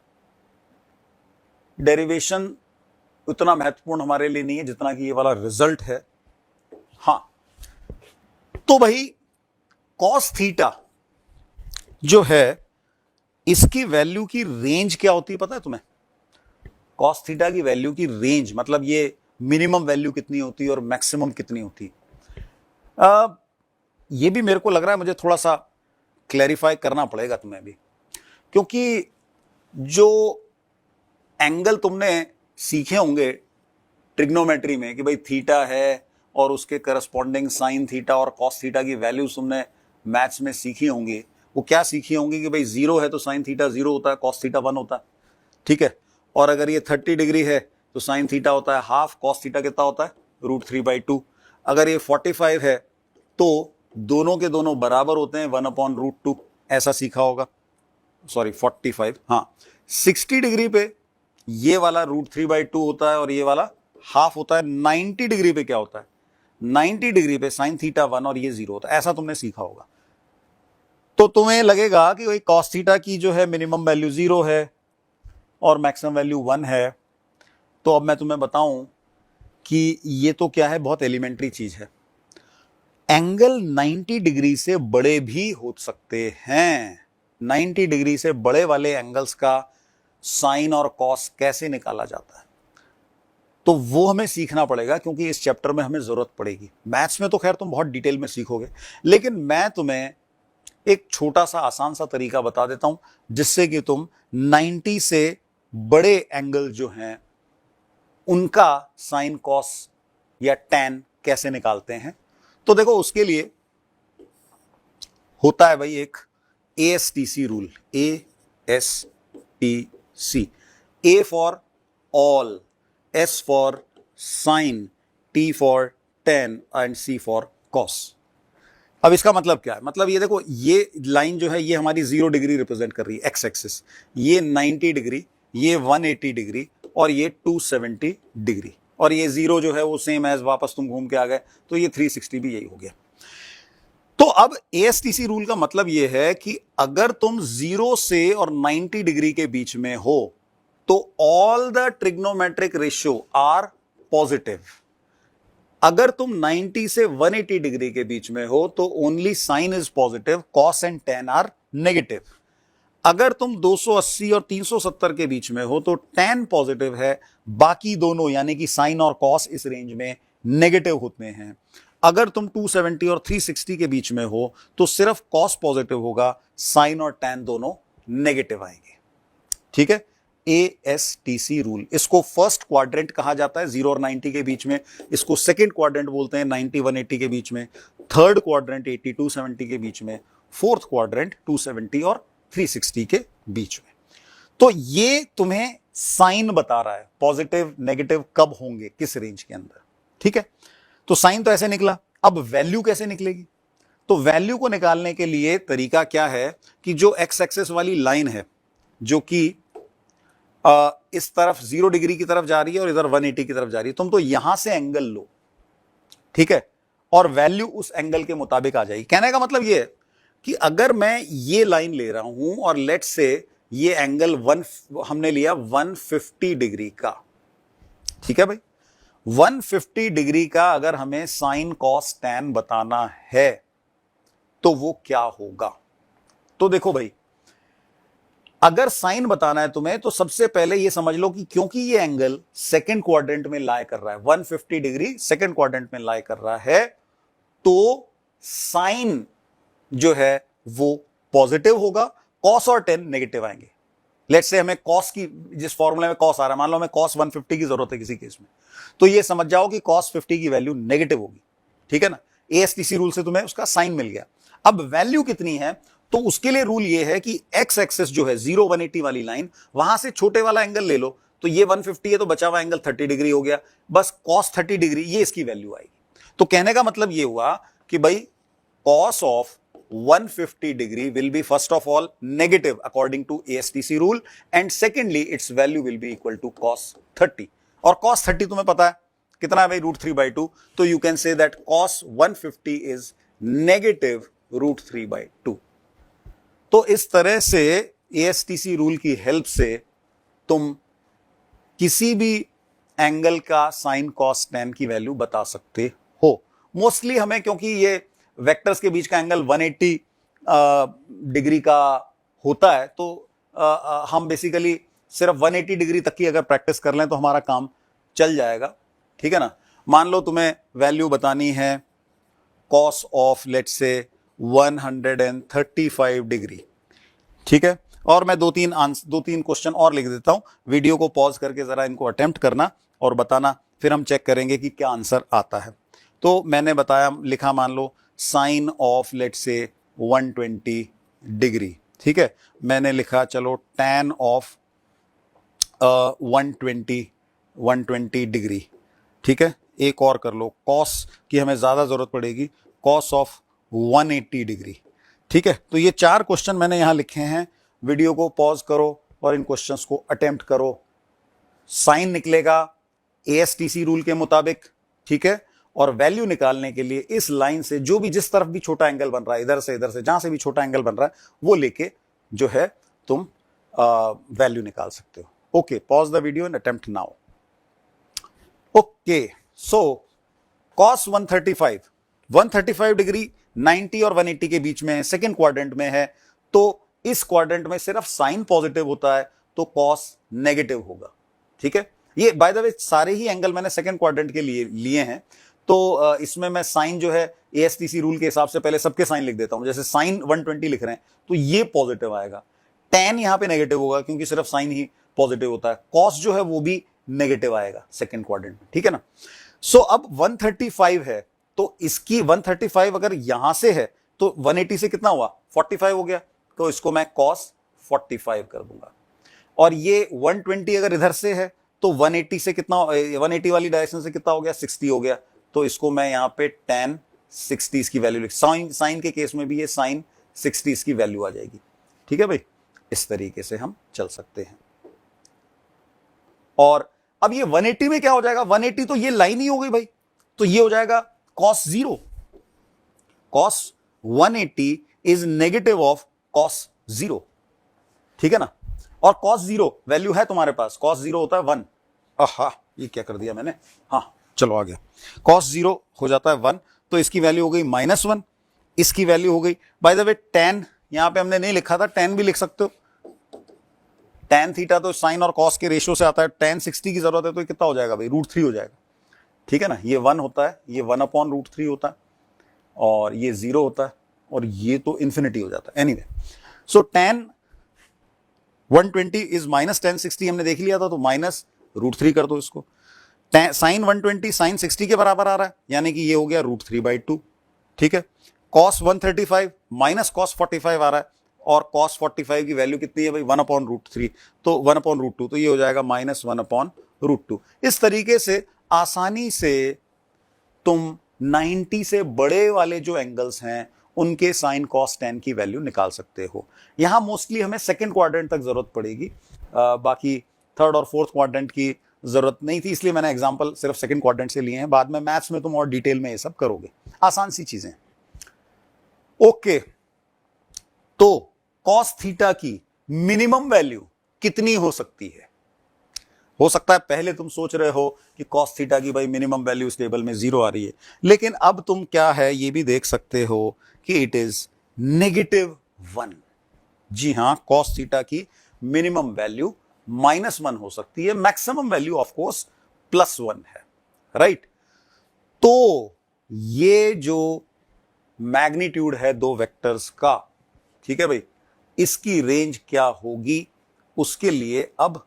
डेरिवेशन उतना महत्वपूर्ण हमारे लिए नहीं है जितना कि ये वाला रिजल्ट है। हां, तो भाई कॉस थीटा जो है इसकी वैल्यू की रेंज क्या होती है पता है तुम्हें? कॉस थीटा की वैल्यू की रेंज मतलब ये मिनिमम वैल्यू कितनी होती है और मैक्सिमम कितनी होती है। ये भी मेरे को लग रहा है मुझे थोड़ा सा क्लैरिफाई करना पड़ेगा तुम्हें भी, क्योंकि जो एंगल तुमने सीखे होंगे ट्रिग्नोमेट्री में कि भाई थीटा है और उसके करस्पॉन्डिंग साइन थीटा और कॉस थीटा की वैल्यूज तुमने मैथ्स में सीखी होंगी, वो क्या सीखी होंगी कि भाई 0 है तो साइन थीटा 0 होता है, कॉस थीटा 1 होता है, ठीक है। और अगर ये 30 डिग्री है तो साइन थीटा होता है हाफ, कॉस थीटा कितना होता है √3/2। अगर ये 45 है तो दोनों के दोनों बराबर होते हैं 1/√2, ऐसा सीखा होगा। सॉरी 45, हाँ 60 डिग्री पे ये वाला √3/2 होता है और ये वाला हाफ होता है। 90 डिग्री पे क्या होता है? 90 डिग्री पे साइन थीटा 1 और ये 0 होता है, ऐसा तुमने सीखा होगा। तो तुम्हें लगेगा कि भाई कॉस थीटा की जो है मिनिमम वैल्यू 0 है और मैक्सिमम वैल्यू 1 है। तो अब मैं तुम्हें बताऊं कि ये तो क्या है, बहुत एलिमेंट्री चीज है। एंगल 90 डिग्री से बड़े भी हो सकते हैं। 90 डिग्री से बड़े वाले एंगल्स का साइन और कॉस कैसे निकाला जाता है तो वो हमें सीखना पड़ेगा, क्योंकि इस चैप्टर में हमें जरूरत पड़ेगी। मैथ्स में तो खैर तुम बहुत डिटेल में सीखोगे, लेकिन मैं तुम्हें एक छोटा सा आसान सा तरीका बता देता हूं जिससे कि तुम 90 से बड़े एंगल जो हैं उनका साइन कॉस या टैन कैसे निकालते हैं। तो देखो उसके लिए होता है भाई एक ASTC rule, ASTC, A for all, S for sine, T for tan and C for cos. अब इसका मतलब क्या है? मतलब ये देखो, ये लाइन जो है ये हमारी 0 डिग्री रिप्रेजेंट कर रही है, एक्स एक्सिस, ये 90 डिग्री, ये 180 डिग्री और ये 270 डिग्री, और ये 0 जो है वो सेम एज वापस तुम घूम के आ गए तो ये 360 भी यही हो गया। तो अब ASTC रूल का मतलब ये है कि अगर तुम 0 से और 90 डिग्री के बीच में हो तो all the trigonometric ratio are positive. अगर तुम 90 से 180 डिग्री के बीच में हो तो only sine is positive, cos and tan are negative. अगर तुम 280 और 370 के बीच में हो तो टैन पॉजिटिव है, बाकी दोनों यानी कि साइन और कॉस इस रेंज में नेगेटिव होते हैं। अगर तुम 270 और 360 के बीच में हो तो सिर्फ कॉस पॉजिटिव होगा, साइन और टैन दोनों नेगेटिव आएंगे, ठीक है। ASTC रूल, इसको फर्स्ट क्वाड्रेंट कहा जाता है 0 और 90 के बीच में, इसको सेकंड क्वाड्रेंट बोलते हैं 90 180 के बीच में, थर्ड क्वाड्रेंट 80 270 के बीच में, फोर्थ क्वाड्रेंट 270 और 360 के बीच में। तो ये तुम्हें साइन बता रहा है पॉजिटिव नेगेटिव कब होंगे, किस रेंज के अंदर, ठीक है। तो साइन तो ऐसे निकला, अब वैल्यू कैसे निकलेगी? तो वैल्यू को निकालने के लिए तरीका क्या है कि जो एक्स एक्सिस वाली लाइन है जो कि इस तरफ 0 डिग्री की तरफ जा रही है और इधर 180 की तरफ जा रही है, तुम तो यहां से एंगल लो, ठीक है, और वैल्यू उस एंगल के मुताबिक आ जाएगी। कहने का मतलब ये है कि अगर मैं ये लाइन ले रहा हूं और लेट से ये एंगल हमने लिया 150 डिग्री का, ठीक है भाई, 150 डिग्री का अगर हमें साइन कॉस टैन बताना है तो वो क्या होगा? तो देखो भाई, अगर साइन बताना है तुम्हें तो सबसे पहले ये समझ लो कि क्योंकि ये एंगल सेकंड क्वाड्रेंट में लाई कर रहा है, 150 डिग्री सेकंड क्वाड्रेंट में लाई कर रहा है, तो साइन जो है वो पॉजिटिव होगा, कॉस और टेन नेगेटिव आएंगे। लेट्स से हमें कॉस की, जिस फॉर्मूले में कॉस आ रहा है, मान लो हमें कॉस 150 की जरूरत है किसी केस में, तो ये समझ जाओ कि कॉस 50 की वैल्यू नेगेटिव होगी, ठीक है ना। ASTC रूल से तुम्हें उसका साइन मिल गया। अब वैल्यू कितनी है तो उसके लिए रूल ये है कि एक्स एक्सिस जो है 0 180 वाली लाइन, वहां से छोटे वाला एंगल ले लो, तो ये 150 है तो बचा हुआ एंगल 30 डिग्री हो गया, बस cos 30 डिग्री ये इसकी वैल्यू आएगी। तो कहने का मतलब ये हुआ कि भाई cos of 150 degree will be first of all negative according to ASTC rule, and secondly its value will be equal to cos 30। और cos 30 तुम्हें पता है कितना है भाई, √3/2। तो you can say that cos 150 is negative √3/2। तो इस तरह से ASTC रूल की हेल्प से तुम किसी भी एंगल का साइन cos tan की वैल्यू बता सकते हो। मोस्टली हमें, क्योंकि ये वेक्टर्स के बीच का एंगल 180 डिग्री का होता है, तो हम बेसिकली सिर्फ 180 डिग्री तक की अगर प्रैक्टिस कर लें तो हमारा काम चल जाएगा, ठीक है ना। मान लो तुम्हें वैल्यू बतानी है cos of let's say 135 degree, ठीक है। और मैं दो तीन क्वेश्चन और लिख देता हूं, वीडियो को पॉज करके जरा इनको अटेम्प्ट करना और बताना, फिर हम चेक करेंगे कि क्या आंसर आता है। तो मैंने बताया, लिखा मान लो sign of let's say 120 degree, ठीक है। मैंने लिखा चलो tan ऑफ 120 डिग्री, ठीक है। एक और कर लो, cos की हमें ज्यादा जरूरत पड़ेगी, cos ऑफ 180 डिग्री, ठीक है। तो ये 4 क्वेश्चन मैंने यहां लिखे हैं। वीडियो को पॉज करो और इन क्वेश्चंस को अटेम्प्ट करो। साइन निकलेगा ASTC रूल के मुताबिक, ठीक है। और वैल्यू निकालने के लिए इस लाइन से जो भी, जिस तरफ भी छोटा एंगल बन रहा है, इधर से जहां से भी छोटा एंगल बन रहा है, वो लेके जो है तुम वैल्यू निकाल सकते हो। Okay, pause the video and attempt now. Okay, so cos 135 degree 90 और 180 के बीच में है, सेकेंड क्वाड्रेंट में है। तो इस क्वाड्रेंट में सिर्फ साइन पॉजिटिव होता है तो cos नेगेटिव होगा, ठीक है। ये बाय द वे सारे ही एंगल मैंने सेकेंड क्वाड्रेंट के लिए हैं। तो इसमें मैं साइन जो है ASTC रूल के हिसाब से पहले सबके साइन लिख देता हूं। जैसे साइन 120 लिख रहे हैं तो ये पॉजिटिव आएगा, tan यहां पे नेगेटिव होगा क्योंकि सिर्फ साइन ही पॉजिटिव होता है, cos जो है वो भी नेगेटिव आएगा सेकेंड क्वाड्रेंट में, ठीक है ना। सो अब 135 है, तो इसकी 135 अगर यहां से है तो 180 से कितना हुआ, 45 हो गया, तो इसको मैं cos 45 कर दूंगा। और ये 120 अगर इधर से है तो 180 से कितना, 180 वाली डायरेक्शन से कितना हो गया, 60 हो गया। तो इसको मैं यहां पे tan 60 इसकी वैल्यू लिख, साइन के केस में भी ये sin 60 इसकी वैल्यू आ जाएगी, ठीक है भाई। इस तरीके से हम चल सकते हैं। और अब ये 180 में क्या हो जाएगा, 180 तो ये लाइन ही हो गई भाई, तो ये हो जाएगा cos 0। cos 180 is negative of cos 0, ठीक है ना। और cos 0 वैल्यू है तुम्हारे पास, cos 0 होता है 1। आहा, ये क्या कर दिया मैंने, हाँ चलो आ गया। cos 0 हो जाता है 1, तो इसकी वैल्यू हो गई -1, इसकी वैल्यू हो गई, बाय द वे tan यहां पे हमने नहीं लिखा था, tan भी लिख सकते हो। tan थीटा तो साइन और cos के रेशियो से आता है, tan 60 की जरूरत है तो कितना हो जाएगा भाई, √3 हो जाएगा, ठीक है ना। ये 1 होता है, ये 1/√3 होता है, और ये 0 होता है, और ये तो इन्फिनिटी हो जाता है। Anyway, so tan 120 is -tan 60 हमने देख लिया था, तो -√3 कर दो इसको। साइन 120 साइन 60 के बराबर आ रहा है, यानी कि ये हो गया √3/2, ठीक है। cos 135 -cos 45 आ रहा है, और cos 45 की वैल्यू कितनी है भाई, 1/√3, तो 1/√2, तो ये हो जाएगा -1/√2। इस तरीके से आसानी से तुम 90 से बड़े वाले जो एंगल्स हैं उनके साइन cos tan की वैल्यू निकाल सकते हो। यहां मोस्टली हमें सेकेंड क्वाड्रेंट तक जरूरत पड़ेगी, बाकी थर्ड और फोर्थ क्वाड्रेंट की जरूरत नहीं थी, इसलिए मैंने एग्जांपल सिर्फ सेकंड क्वाड्रेंट से लिए हैं। बाद में मैथ्स में तुम और डिटेल में ये सब करोगे, आसान सी चीजें। ओके, तो cos थीटा की मिनिमम वैल्यू कितनी हो सकती है? हो सकता है पहले तुम सोच रहे हो कि cos थीटा की भाई मिनिमम वैल्यू इस टेबल में 0 आ रही है, लेकिन अब तुम क्या है ये भी देख सकते हो कि इट इज -1। जी हां, cos थीटा की मिनिमम वैल्यू -1 हो सकती है, मैक्सिमम वैल्यू ऑफ कोर्स +1 है, राइट। तो ये जो मैग्नीट्यूड है दो वेक्टर्स का, ठीक है भाई, इसकी रेंज क्या होगी उसके लिए अब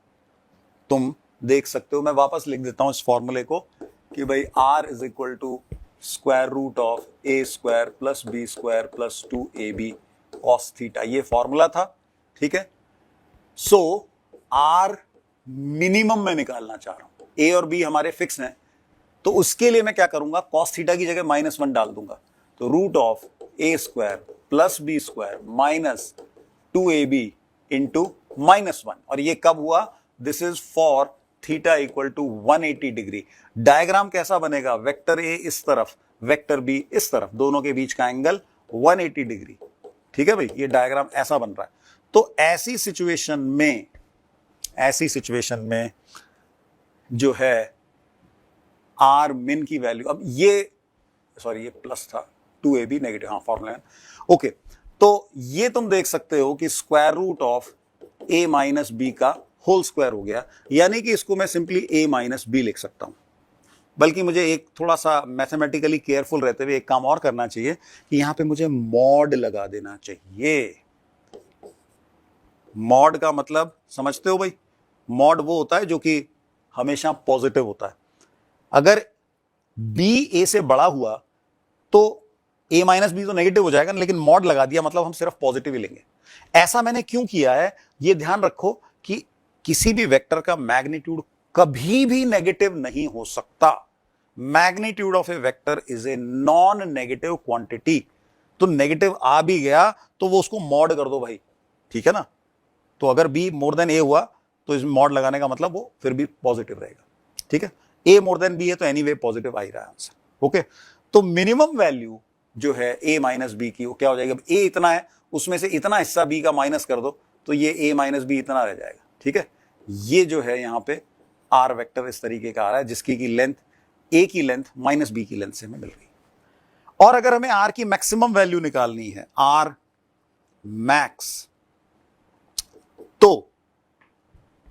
तुम देख सकते हो। मैं वापस लिख देता हूं इस फॉर्मूले को कि भाई r is equal to √a² + b² + 2ab cos theta, ये फॉर्मूला था, ठीक है। सो r मिनिमम में निकालना चाह रहा हूं, a और b हमारे फिक्स हैं, तो उसके लिए मैं क्या करूंगा, cos थीटा की जगह -1 डाल दूंगा, तो √a² + b² - 2ab × -1, और ये कब हुआ, this is for theta equal to 180 degree. Diagram कैसा बनेगा, वेक्टर ए इस तरफ, वेक्टर बी इस तरफ, दोनों के बीच का एंगल 180 डिग्री। ठीक है भाई, ये डायग्राम ऐसा बन रहा है। तो ऐसी सिचुएशन में जो है आर मिन की वैल्यू, अब ये सॉरी ये प्लस था, 2ab नेगेटिव, हाँ फॉर्मूला ओके। तो ये तुम देख सकते हो कि square root of a minus B का होल स्क्वायर हो गया, यानी कि इसको मैं सिंपली a माइनस बी लिख सकता हूं। बल्कि मुझे एक थोड़ा सा मैथमेटिकली केयरफुल रहते हुए एक काम और करना चाहिए कि यहां पे मुझे मॉड लगा देना चाहिए। मॉड का मतलब समझते हो भाई, मॉड वो होता है जो कि हमेशा पॉजिटिव होता है। अगर b a से बड़ा हुआ तो a माइनस बी तो नेगेटिव हो जाएगा, लेकिन मॉड लगा दिया मतलब हम सिर्फ पॉजिटिव ही लेंगे। ऐसा मैंने क्यों किया है, यह ध्यान रखो कि किसी भी वेक्टर का मैग्नीट्यूड कभी भी नेगेटिव नहीं हो सकता। Magnitude of A vector is a non negative quantity. तो नेगेटिव आ भी गया तो वो उसको मॉड कर दो भाई, ठीक है ना। तो अगर b मोर देन a हुआ तो इसमें मॉड लगाने का मतलब वो फिर भी पॉजिटिव रहेगा, ठीक है। a मोर देन b है तो एनीवे पॉजिटिव आ ही रहा है आंसर, ओके। तो मिनिमम वैल्यू जो है a माइनस बी की वो क्या हो जाएगी, अब a इतना है, उसमें से इतना हिस्सा b का माइनस कर दो तो ये a माइनस बी इतना रह जाएगा, ठीक है। ये जो है यहां पे r वेक्टर इस तरीके का आ रहा है, जिसकी की लेंथ a की लेंथ माइनस b की लेंथ से हमें मिल गई। और अगर हमें r की मैक्सिमम वैल्यू निकालनी है, r मैक्स, तो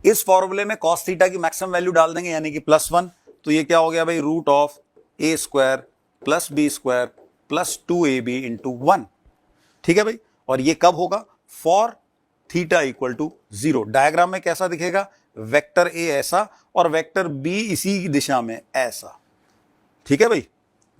इस फॉर्मूले में cos थीटा की मैक्सिमम वैल्यू डाल देंगे, यानी कि +1। तो ये क्या हो गया भाई, root of a square plus B square plus 2ab into 1, ठीक है भाई। और ये कब होगा, for theta equal to 0। Diagram में कैसा दिखेगा, वेक्टर a ऐसा और वेक्टर b इसी दिशा में ऐसा, ठीक है भाई।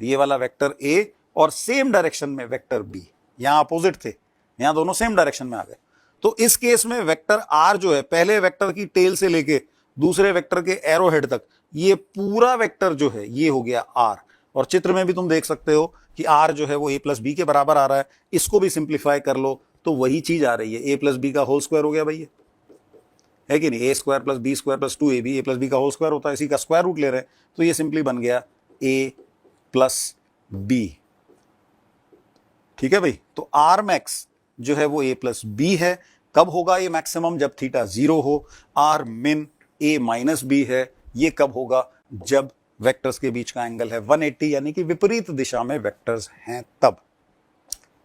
ये वाला वेक्टर a और सेम डायरेक्शन में वेक्टर b, यहां अपोजिट थे, यहां दोनों सेम डायरेक्शन में आ गए। तो इस केस में वेक्टर r जो है, पहले वेक्टर की टेल से लेके दूसरे वेक्टर के एरो हेड तक, ये पूरा वेक्टर जो है ये हो गया r। और चित्र में भी तुम देख सकते हो कि r जो है वो a प्लस बी के बराबर आ रहा है। इसको भी सिंप्लीफाई कर लो तो वही चीज आ रही है, a प्लस बी का होल स्क्वायर हो गया भाई, है कि नहीं। a square plus B square plus 2ab, a plus B का होल स्क्वायर होता है, इसी का स्क्वायर रूट ले रहे हैं, तो ये सिंपली बन गया a प्लस बी, ठीक है भाई। तो r मैक्स जो है वो a प्लस बी है। कब होगा ये मैक्सिमम, जब थीटा 0 हो। r मिन a माइनस बी है, ये कब होगा, जब वेक्टर्स के बीच का एंगल है 180, यानी कि विपरीत दिशा में वेक्टर्स हैं तब,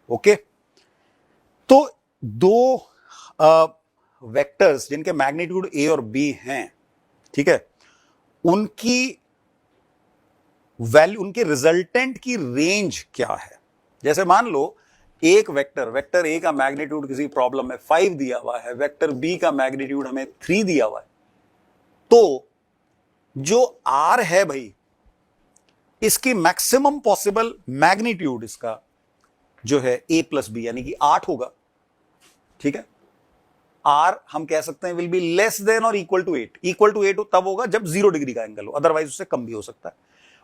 ओके। तो दो वेक्टर्स जिनके मैग्नीट्यूड a और b हैं, ठीक है, उनकी वैल्यू, उनके रिजल्टेंट की रेंज क्या है। जैसे मान लो एक वेक्टर a का मैग्नीट्यूड किसी प्रॉब्लम में 5 दिया हुआ है, वेक्टर b का मैग्नीट्यूड हमें 3 दिया हुआ है, तो जो r है भाई, इसकी मैक्सिमम पॉसिबल मैग्नीट्यूड इसका जो है a प्लस बी, यानी कि 8 होगा, ठीक है। r हम कह सकते हैं विल बी लेस देन और इक्वल टू 8। इक्वल टू 8 तब होगा जब 0 डिग्री का एंगल हो, अदरवाइज उससे कम भी हो सकता है।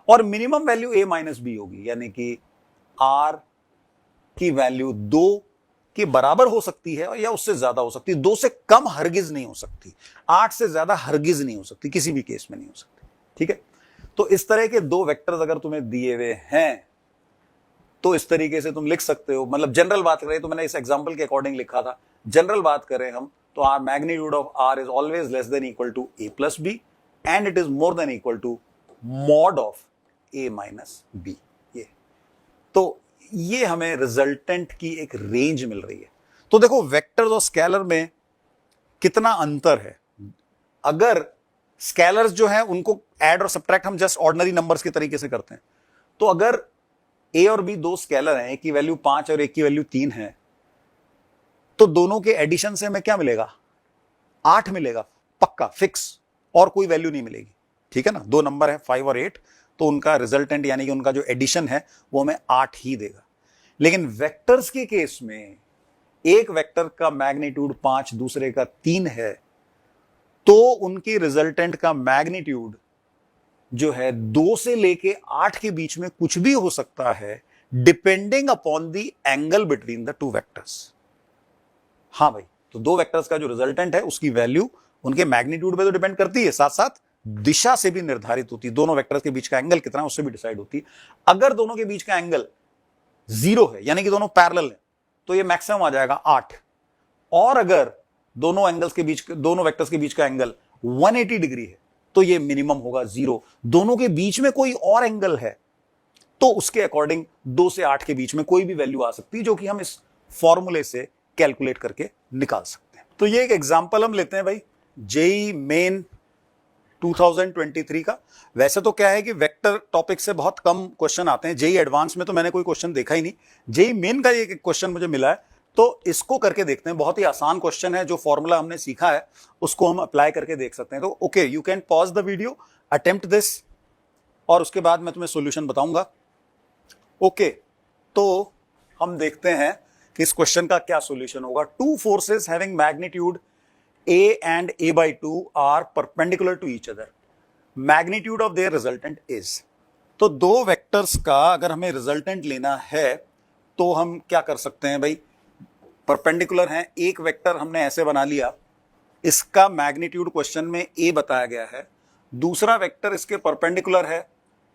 और minimum value a minus B होगी, यानी कि r की वैल्यू 2 के बराबर हो सकती है या उससे ज्यादा हो सकती है, 2 से कम हरगिज नहीं हो सकती, 8 से ज्यादा हरगिज नहीं हो सकती, किसी भी केस में नहीं हो सकती, ठीक है। तो इस तरह के दो वेक्टर्स अगर तुम्हें दिए हुए हैं तो इस तरीके से तुम लिख सकते हो। मतलब जनरल बात करें तो मैंने इस एग्जांपल के अकॉर्डिंग लिखा था, जनरल बात करें हम तो R magnitude of r is always less than equal to a plus B and it is more than equal to mod of a minus B. ये तो ये हमें रिजल्टेंट की एक रेंज मिल रही है। तो देखो वेक्टर्स और स्केलर में कितना अंतर है। अगर स्केलर्स जो है उनको ऐड और सब्ट्रैक्ट हम जस्ट ऑर्डिनरी नंबर्स के तरीके से करते हैं, तो अगर a और b दो स्केलर हैं, एक की वैल्यू 5 और एक की वैल्यू 3 है, तो दोनों के एडिशन से हमें क्या मिलेगा, 8 मिलेगा, पक्का फिक्स, और कोई वैल्यू नहीं मिलेगी, ठीक है ना। दो नंबर है 5 और 8, तो उनका रिजल्टेंट यानी कि उनका जो एडिशन है वो हमें 8 ही देगा। लेकिन वेक्टर्स के केस में एक वेक्टर का मैग्नीट्यूड 5, दूसरे का 3 है, तो उनकी रिजल्टेंट का मैग्नीट्यूड जो है 2 से लेके 8 के बीच में कुछ भी हो सकता है, depending upon the angle between the two vectors. हाँ भाई, तो दो वेक्टर्स का जो रिजल्टेंट है उसकी वैल्यू उनके मैग्नीट्यूड पे तो डिपेंड करती है, साथ साथ दिशा से भी निर्धारित होती है। दोनों वेक्टर्स के बीच का एंगल कितना है उससे भी डिसाइड होती है। अगर दोनों के बीच का एंगल 0 है, यानी कि दोनों पैरेलल है, तो ये मैक्सिमम आ जाएगा 8। और अगर दोनों वेक्टर्स के बीच का एंगल 180 डिग्री है, तो ये मिनिमम होगा 0। दोनों के बीच में कोई और एंगल है तो उसके अकॉर्डिंग 2 से 8 के बीच में कोई भी वैल्यू आ सकती है, जो कि हम इस फॉर्मूले से कैलकुलेट करके निकाल सकते हैं। तो ये एक एग्जांपल हम लेते हैं भाई, जेई मेन 2023 का। वैसे तो क्या है कि वेक्टर टॉपिक से बहुत कम क्वेश्चन आते हैं, जेई एडवांस में तो मैंने कोई क्वेश्चन देखा ही नहीं। जेई मेन का एक क्वेश्चन मुझे मिला है, तो इसको करके देखते हैं। बहुत ही आसान क्वेश्चन है, जो फॉर्मूला हमने सीखा है उसको हम अप्लाई करके देख सकते हैं। तो okay, you can pause the video, attempt this, और उसके बाद मैं तुम्हें सॉल्यूशन बताऊंगा। ओके, तो हम देखते हैं कि इस क्वेश्चन का क्या सॉल्यूशन होगा। Two forces having magnitude A and A/2 are perpendicular to each other. Magnitude of their resultant is. तो दो वेक्टर्स का अगर हमें रिजल्टेंट लेना है तो हम क्या कर सकते हैं भाई, परपेंडिकुलर हैं। एक वेक्टर हमने ऐसे बना लिया, इसका मैग्नीट्यूड क्वेश्चन में A बताया गया है, दूसरा वेक्टर इसके परपेंडिकुलर है,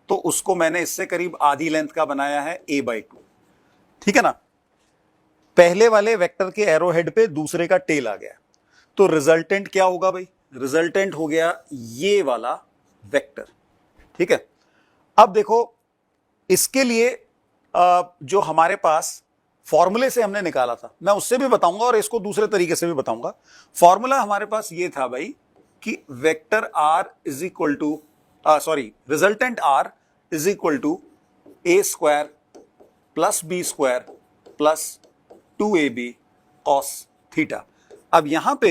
तो उसको मैंने इससे करीब आधी लेंथ का बनाया है A/2। ठीक है ना। पहले वाले वेक्टर के एरो हेड पे दूसरे का टेल आ गया, तो रिजल्टेंट क्या होगा भाई, रिजल्टेंट हो गया ये वाला वेक्टर। ठीक है। अब देखो, इसके लिए जो हमारे पास फॉर्मूले से हमने निकाला था, मैं उससे भी बताऊंगा और इसको दूसरे तरीके से भी बताऊंगा। फॉर्मूला हमारे पास ये था भाई कि vector R is equal to resultant R is equal to A square plus B square plus 2ab cos theta. अब यहां पे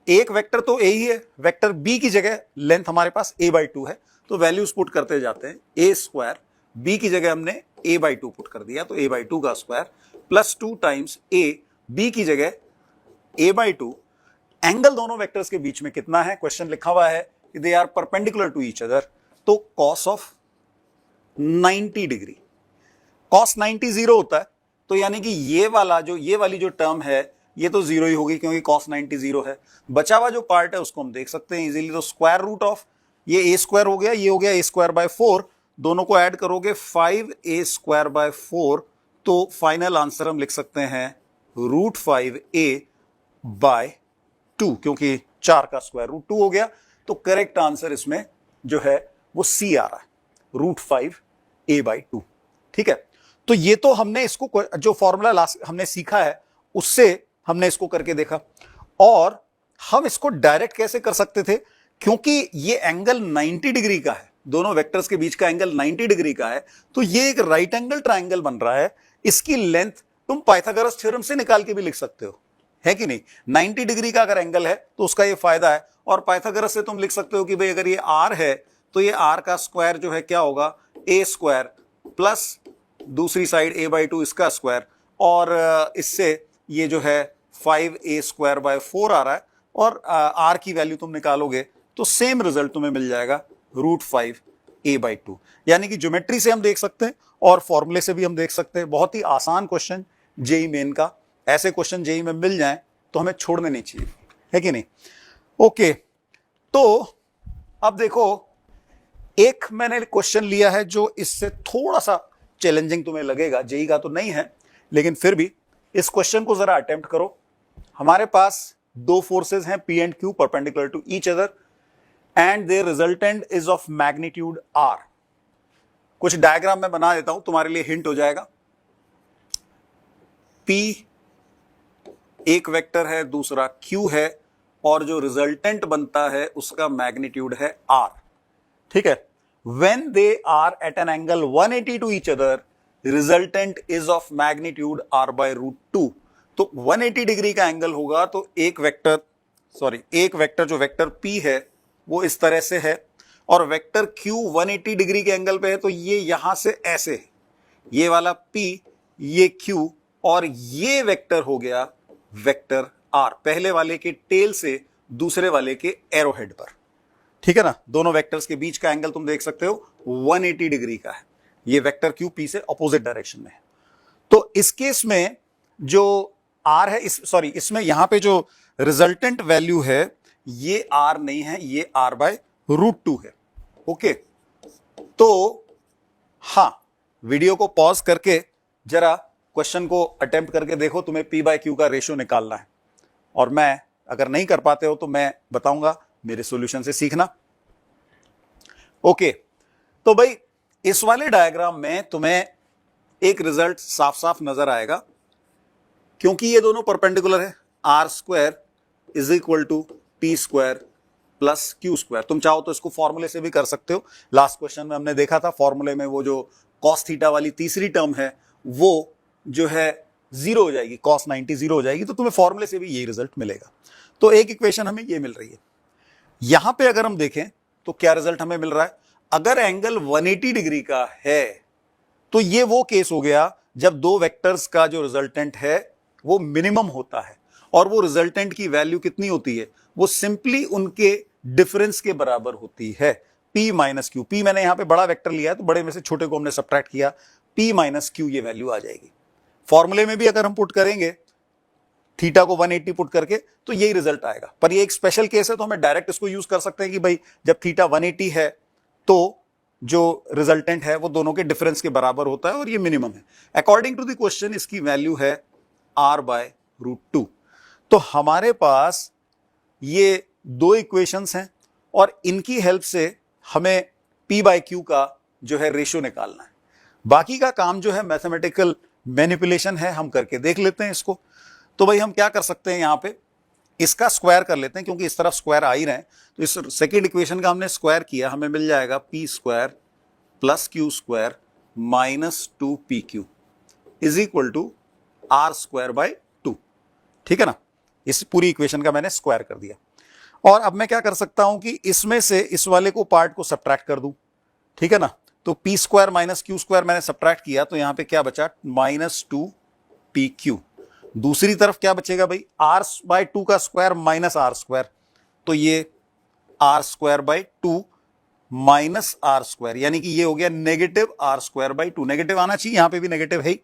एक वेक्टर तो ए ही है, वेक्टर बी की जगह लेंथ हमारे पास A/2 है, तो वैल्यूज पुट करते जाते हैं। ए स्क्वायर, बी की जगह हमने A/2 पुट कर दिया, तो A/2 का स्क्वायर प्लस 2 टाइम्स ए, बी की जगह A/2। एंगल दोनों वेक्टर्स के बीच में कितना है, क्वेश्चन लिखा हुआ है कि they are perpendicular to each other, तो कॉस ऑफ 90 डिग्री। कॉस 90 0 होता है, तो यानी कि ये वाली जो टर्म है ये तो 0 ही होगी, क्योंकि cos 90 0 है। बचा हुआ जो पार्ट है उसको हम देख सकते हैं इजीली। तो स्क्वायर रूट ऑफ ये a स्क्वायर हो गया, ये हो गया a²/4, दोनों को ऐड करोगे 5a²/4, तो फाइनल आंसर हम लिख सकते हैं √5a/2, क्योंकि 4 का स्क्वायर रूट 2 हो गया। तो करेक्ट आंसर इसमें जो है वो C आ रहा है, √5a/2। ठीक है। तो ये तो हमने इसको जो फॉर्मूला हमने सीखा है उससे हमने इसको करके देखा। और हम इसको डायरेक्ट कैसे कर सकते थे, क्योंकि ये एंगल 90 डिग्री का है, दोनों वेक्टर्स के बीच का एंगल 90 डिग्री का है, तो ये एक राइट एंगल ट्राइंगल बन रहा है। इसकी लेंथ तुम पाइथागोरस थ्योरम से निकाल के भी लिख सकते हो, है कि नहीं। 90 डिग्री का अगर एंगल है तो उसका ये फायदा है। और पाइथागोरस से तुम लिख सकते हो कि भाई अगर ये r है तो ये r का स्क्वायर जो है क्या होगा, a² प्लस दूसरी साइड A/2 इसका स्क्वायर, और इससे ये जो है 5a²/4 आ रहा है, और r की वैल्यू तुम निकालोगे तो सेम रिजल्ट तुम्हें मिल जाएगा √5a/2। यानी कि ज्योमेट्री से हम देख सकते हैं और फॉर्मूले से भी हम देख सकते हैं। बहुत ही आसान क्वेश्चन जेई मेन का। ऐसे क्वेश्चन जेई में मिल जाएं तो हमें छोड़ने नहीं चाहिए, है कि नहीं। ओके, तो अब देखो, एक मैंने क्वेश्चन लिया है जो इससे थोड़ा सा चैलेंजिंग तुम्हें लगेगा, जेई का तो नहीं है, लेकिन फिर भी इस क्वेश्चन को जरा अटेम्प्ट करो। हमारे पास दो फोर्सेस हैं P and Q perpendicular to each other and their resultant is of magnitude R। कुछ डायग्राम मैं बना देता हूं, तुम्हारे लिए हिंट हो जाएगा। P एक वेक्टर है, दूसरा Q है, और जो रिजल्टेंट बनता है उसका मैग्नीट्यूड है R। ठीक है। When they are at an angle 180 to each other, resultant is of magnitude R/√2। तो 180 डिग्री का एंगल होगा, तो एक वेक्टर जो वेक्टर P है वो इस तरह से है, और वेक्टर Q 180 डिग्री के एंगल पे है, तो ये यहां से ऐसे है, ये वाला P, ये Q, और ये वेक्टर हो गया वेक्टर R, पहले वाले के टेल से दूसरे वाले के एरोहेड पर। ठीक है ना। दोनों वेक्टर्स के बीच का एंगल तुम देख सकते हो 180 डिग्री का है। ये वेक्टर Q P से ऑपोजिट डायरेक्शन में है। तो इस केस में जो R है, इसमें यहां पे जो रिजल्टेंट वैल्यू है ये R नहीं है, ये R/√2 √2 है। ओके, तो हाँ, वीडियो को पॉज करके जरा क्वेश्चन को अटेम्प्ट करके देखो, तुम्हें P बाय Q का रेशियो निकालना है, और मैं अगर नहीं कर पाते हो तो मैं बताऊंगा, मेरे सॉल्यूशन से सीखना। ओके, तो भाई इस वाले डायग्राम में तुम्हें एक रिजल्ट साफ साफ नजर आएगा, क्योंकि ये दोनों परपेंडिकुलर है। r² is equal to P² plus Q²। तुम चाहो तो इसको फॉर्मूले से भी कर सकते हो। लास्ट क्वेश्चन में हमने देखा था, फॉर्मूले में वो जो cos थीटा वाली तीसरी टर्म है वो जो है 0 हो जाएगी, cos 90 0 हो जाएगी, तो तुम्हें फॉर्मूले से भी यही रिजल्ट मिलेगा। तो एक इक्वेशन हमें ये मिल रही है। यहां पे अगर हम देखें तो क्या रिजल्ट हमें मिल रहा है, अगर एंगल 180 डिग्री का है तो ये वो केस हो गया जब दो वेक्टर्स का जो रिजल्टेंट है वो मिनिमम होता है, और वो रिजल्टेंट की वैल्यू कितनी होती है, वो सिंपली उनके डिफरेंस के बराबर होती है, P माइनस क्यू। P मैंने यहां पे बड़ा वेक्टर लिया है तो बड़े में से छोटे को हमने सब्ट्रैक्ट किया, P माइनस क्यू ये वैल्यू आ जाएगी। फॉर्मूले में भी अगर हम पुट करेंगे थीटा को 180 पुट करके तो यही रिजल्ट आएगा, पर ये एक स्पेशल केस है तो हमें डायरेक्ट इसको यूज कर सकते हैं कि भाई जब थीटा 180 है तो जो रिजल्टेंट है वो दोनों के डिफरेंस के बराबर होता है और ये मिनिमम है। अकॉर्डिंग टू द क्वेश्चन इसकी वैल्यू है r/√2। तो हमारे पास ये दो इक्वेशंस हैं और इनकी हेल्प से हमें P/Q का जो है रेशियो निकालना है। बाकी का काम जो है मैथमेटिकल मैनिपुलेशन है, हम करके देख लेते हैं इसको। तो भाई हम क्या कर सकते हैं, यहां पे इसका स्क्वायर कर लेते हैं, क्योंकि इस तरफ स्क्वायर आ ही रहे हैं। तो इस सेकेंड इक्वेशन का हमने स्क्वायर किया, हमें मिल जाएगा P² plus Q² minus 2PQ is equal to r²/2। ठीक है ना, इस पूरी इक्वेशन का मैंने स्क्वायर कर दिया। और अब मैं क्या कर सकता हूं कि इसमें से इस वाले को पार्ट को सब्ट्रैक्ट कर दूं। ठीक है ना, तो P² माइनस Q² मैंने सब्ट्रैक्ट किया, तो यहां पे क्या बचा, माइनस 2PQ। दूसरी तरफ क्या बचेगा भाई, r/2 का स्क्वायर माइनस r², तो ये r²/2 माइनस r², यानी कि ये हो गया नेगेटिव r²/2। नेगेटिव आना चाहिए, यहां पे भी नेगेटिव है ही।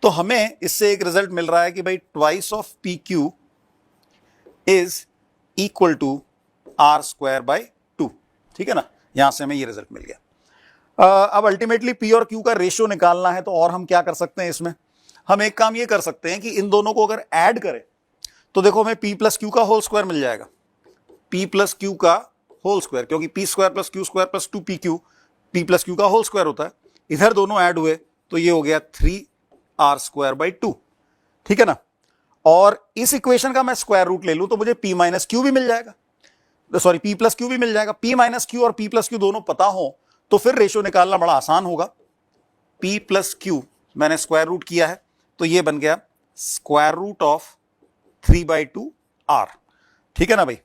तो हमें इससे एक रिजल्ट मिल रहा है कि भाई twice of PQ is equal to r²/2। ठीक है ना, यहां से हमें ये रिजल्ट मिल गया। अब अल्टीमेटली P और Q का रेशियो निकालना है, तो और हम क्या कर सकते हैं इसमें, हम एक काम ये कर सकते हैं कि इन दोनों को अगर ऐड करें तो देखो हमें P प्लस Q का होल स्क्वायर मिल जाएगा, P प्लस Q का होल स्क्वायर, क्योंकि P² plus Q² plus 2PQ P plus Q का होल स्क्वायर होता है। इधर दोनों ऐड हुए तो ये हो गया 3r²/2। ठीक है ना, और इस इक्वेशन का मैं स्क्वायर रूट ले लूं तो मुझे P माइनस Q भी मिल जाएगा, सॉरी P प्लस Q भी मिल जाएगा। P माइनस Q और P प्लस Q दोनों पता हो तो फिर रेशियो निकालना बड़ा आसान होगा। P प्लस Q मैंने स्क्वायर रूट किया है, तो ये बन गया स्क्वायर रूट ऑफ 3/2r। ठीक है ना भाई,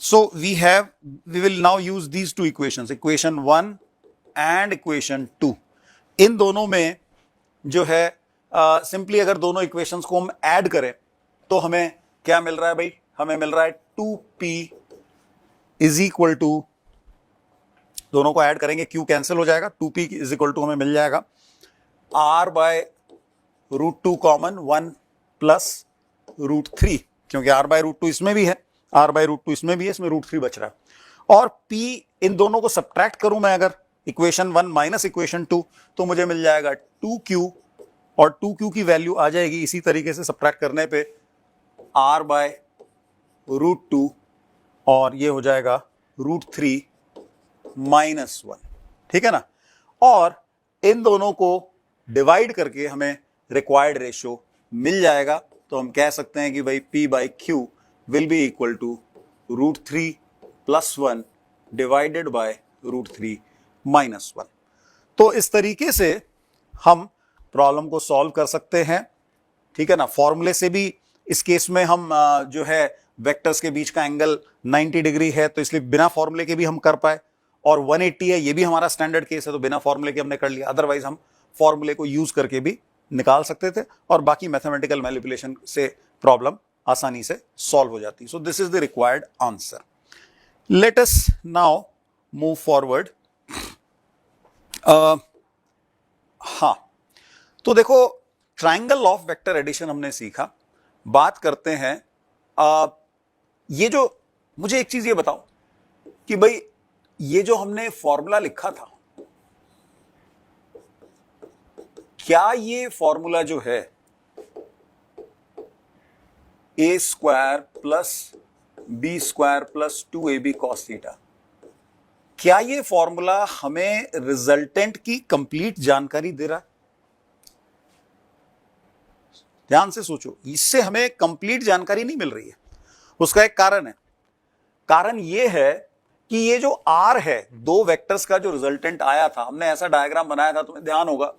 so we will now use these two equations, equation 1 and equation 2। इन दोनों में जो है सिंपली अगर दोनों इक्वेशंस को हम ऐड करें तो हमें क्या मिल रहा है भाई, हमें मिल रहा है 2P इज इक्वल टू, दोनों को ऐड करेंगे Q कैंसिल हो जाएगा, 2P इज इक्वल टू हमें मिल जाएगा r/√2 कॉमन 1 प्लस √3, क्योंकि r/√2 इसमें भी है, r/√2 इसमें भी है, इसमें √3 बच रहा है। और P इन दोनों को सब्ट्रैक्ट करूं मैं अगर, इक्वेशन 1 माइनस इक्वेशन 2, तो मुझे मिल जाएगा 2Q, और 2Q की वैल्यू आ जाएगी इसी तरीके से सब्ट्रैक्ट करने पे r/√2, और ये हो जाएगा √3 माइनस 1। ठीक है ना, और इन दोनों को डिवाइड करके हमें रिक्वायर्ड रेशियो मिल जाएगा। तो हम कह सकते हैं कि भाई P/Q will be equal to √3 plus 1 divided by √3 minus 1। तो इस तरीके से हम प्रॉब्लम को सॉल्व कर सकते हैं। ठीक है ना, फॉर्मूले से भी इस केस में हम जो है वेक्टर्स के बीच का एंगल 90 डिग्री है, तो इसलिए बिना फॉर्मूले के भी हम कर पाए, और 180 है, ये भी हमारा स्टैंडर्ड केस है, तो बिना फॉर्मूले के हमने कर लिया। अदरवाइज हम फॉर्मूले को यूज करके भी निकाल सकते थे, और बाकी मैथमेटिकल मैनिपुलेशन से प्रॉब्लम आसानी से सॉल्व हो जाती। So this is the required answer. Let us now move forward. हाँ, तो देखो ट्राइंगल ऑफ वेक्टर एडिशन हमने सीखा। बात करते हैं ये जो, मुझे एक चीज ये बताओ कि भाई ये जो हमने फॉर्मूला लिखा था, क्या ये फॉर्मूला जो है a square plus B square plus 2ab cos theta, क्या ये फॉर्मूला हमें रिजल्टेंट की कंप्लीट जानकारी दे रहा है? ध्यान से सोचो, इससे हमें कंप्लीट जानकारी नहीं मिल रही है। उसका एक कारण है। कारण ये है कि ये जो आर है, दो वेक्टर्स का जो रिजल्टेंट आया था, हमने ऐसा डायग्राम बनाया था, तुम्हें ध्यान होगा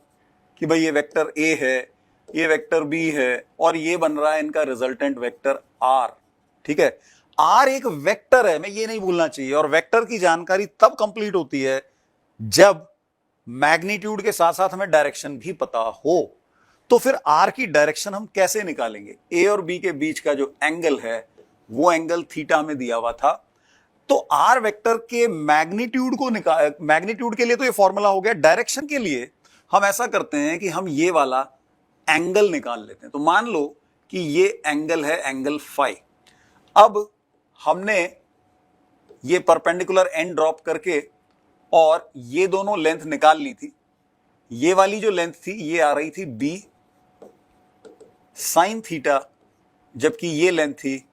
कि भाई ये वेक्टर ए है, ये वेक्टर बी है, और ये बन रहा है इनका रिजल्टेंट वेक्टर आर। ठीक है, आर एक वेक्टर है, मैं ये नहीं भूलना चाहिए। और वेक्टर की जानकारी तब कंप्लीट होती है जब मैग्नीट्यूड के साथ साथ हमें डायरेक्शन भी पता हो। तो फिर आर की डायरेक्शन हम कैसे निकालेंगे? ए और बी के बीच का जो एंगल है वो एंगल थीटा में दिया हुआ था। तो आर वेक्टर के मैग्नीट्यूड को मैग्नीट्यूड के लिए तो ये फॉर्मूला हो गया। डायरेक्शन के लिए हम ऐसा करते हैं कि हम ये वाला एंगल निकाल लेते हैं। तो मान लो कि ये एंगल है एंगल फाई। अब हमने ये परपेंडिकुलर एंड ड्रॉप करके और ये दोनों लेंथ निकाल ली थी। ये वाली जो लेंथ थी ये आ रही थी बी साइन थीटा, जबकि ये लेंथ थी